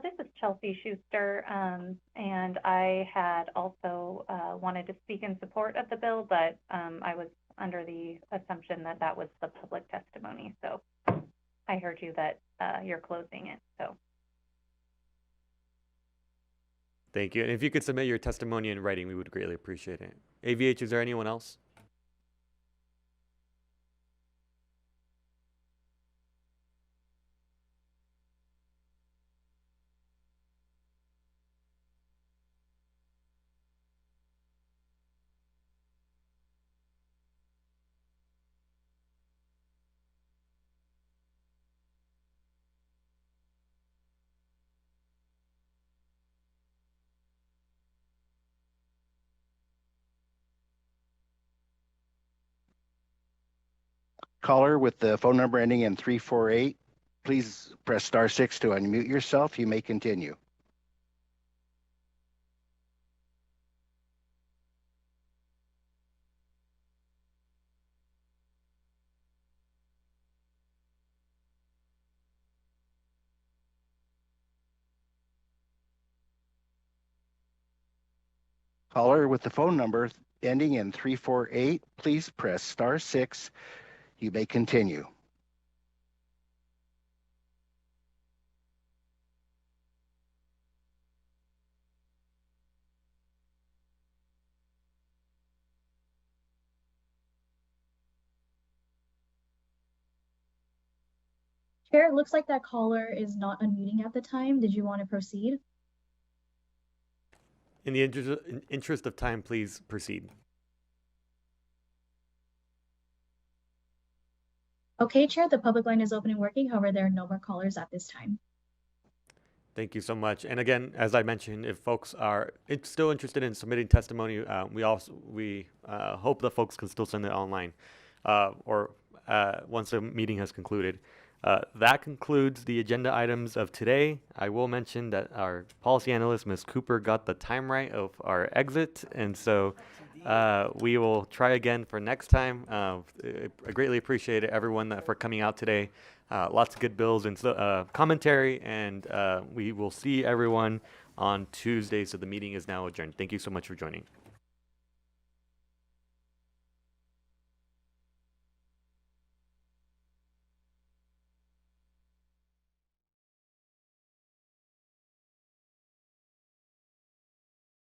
[SPEAKER 3] This is Chelsea Schuster, and I had also wanted to speak in support of the bill, but I was under the assumption that that was the public testimony. So I heard you that you're closing it. So
[SPEAKER 1] Thank you. And if you could submit your testimony in writing, we would greatly appreciate it. AVH, is there anyone else?
[SPEAKER 6] Caller with the phone number ending in 348, please press *6 to unmute yourself. You may continue. Caller with the phone number ending in 348, please press *6. You may continue.
[SPEAKER 15] Chair, it looks like that caller is not unmuting at the time. Did you want to proceed?
[SPEAKER 1] In the interest of time, please proceed.
[SPEAKER 15] Okay, Chair, the public line is open and working. However, there are no more callers at this time.
[SPEAKER 1] Thank you so much. And again, as I mentioned, if folks are still interested in submitting testimony, we hope that folks can still send it online or once the meeting has concluded. That concludes the agenda items of today. I will mention that our policy analyst, Ms. Cooper, got the time right of our exit, and so we will try again for next time. I greatly appreciate everyone for coming out today. Lots of good bills and commentary, and we will see everyone on Tuesday. So the meeting is now adjourned. Thank you so much for joining.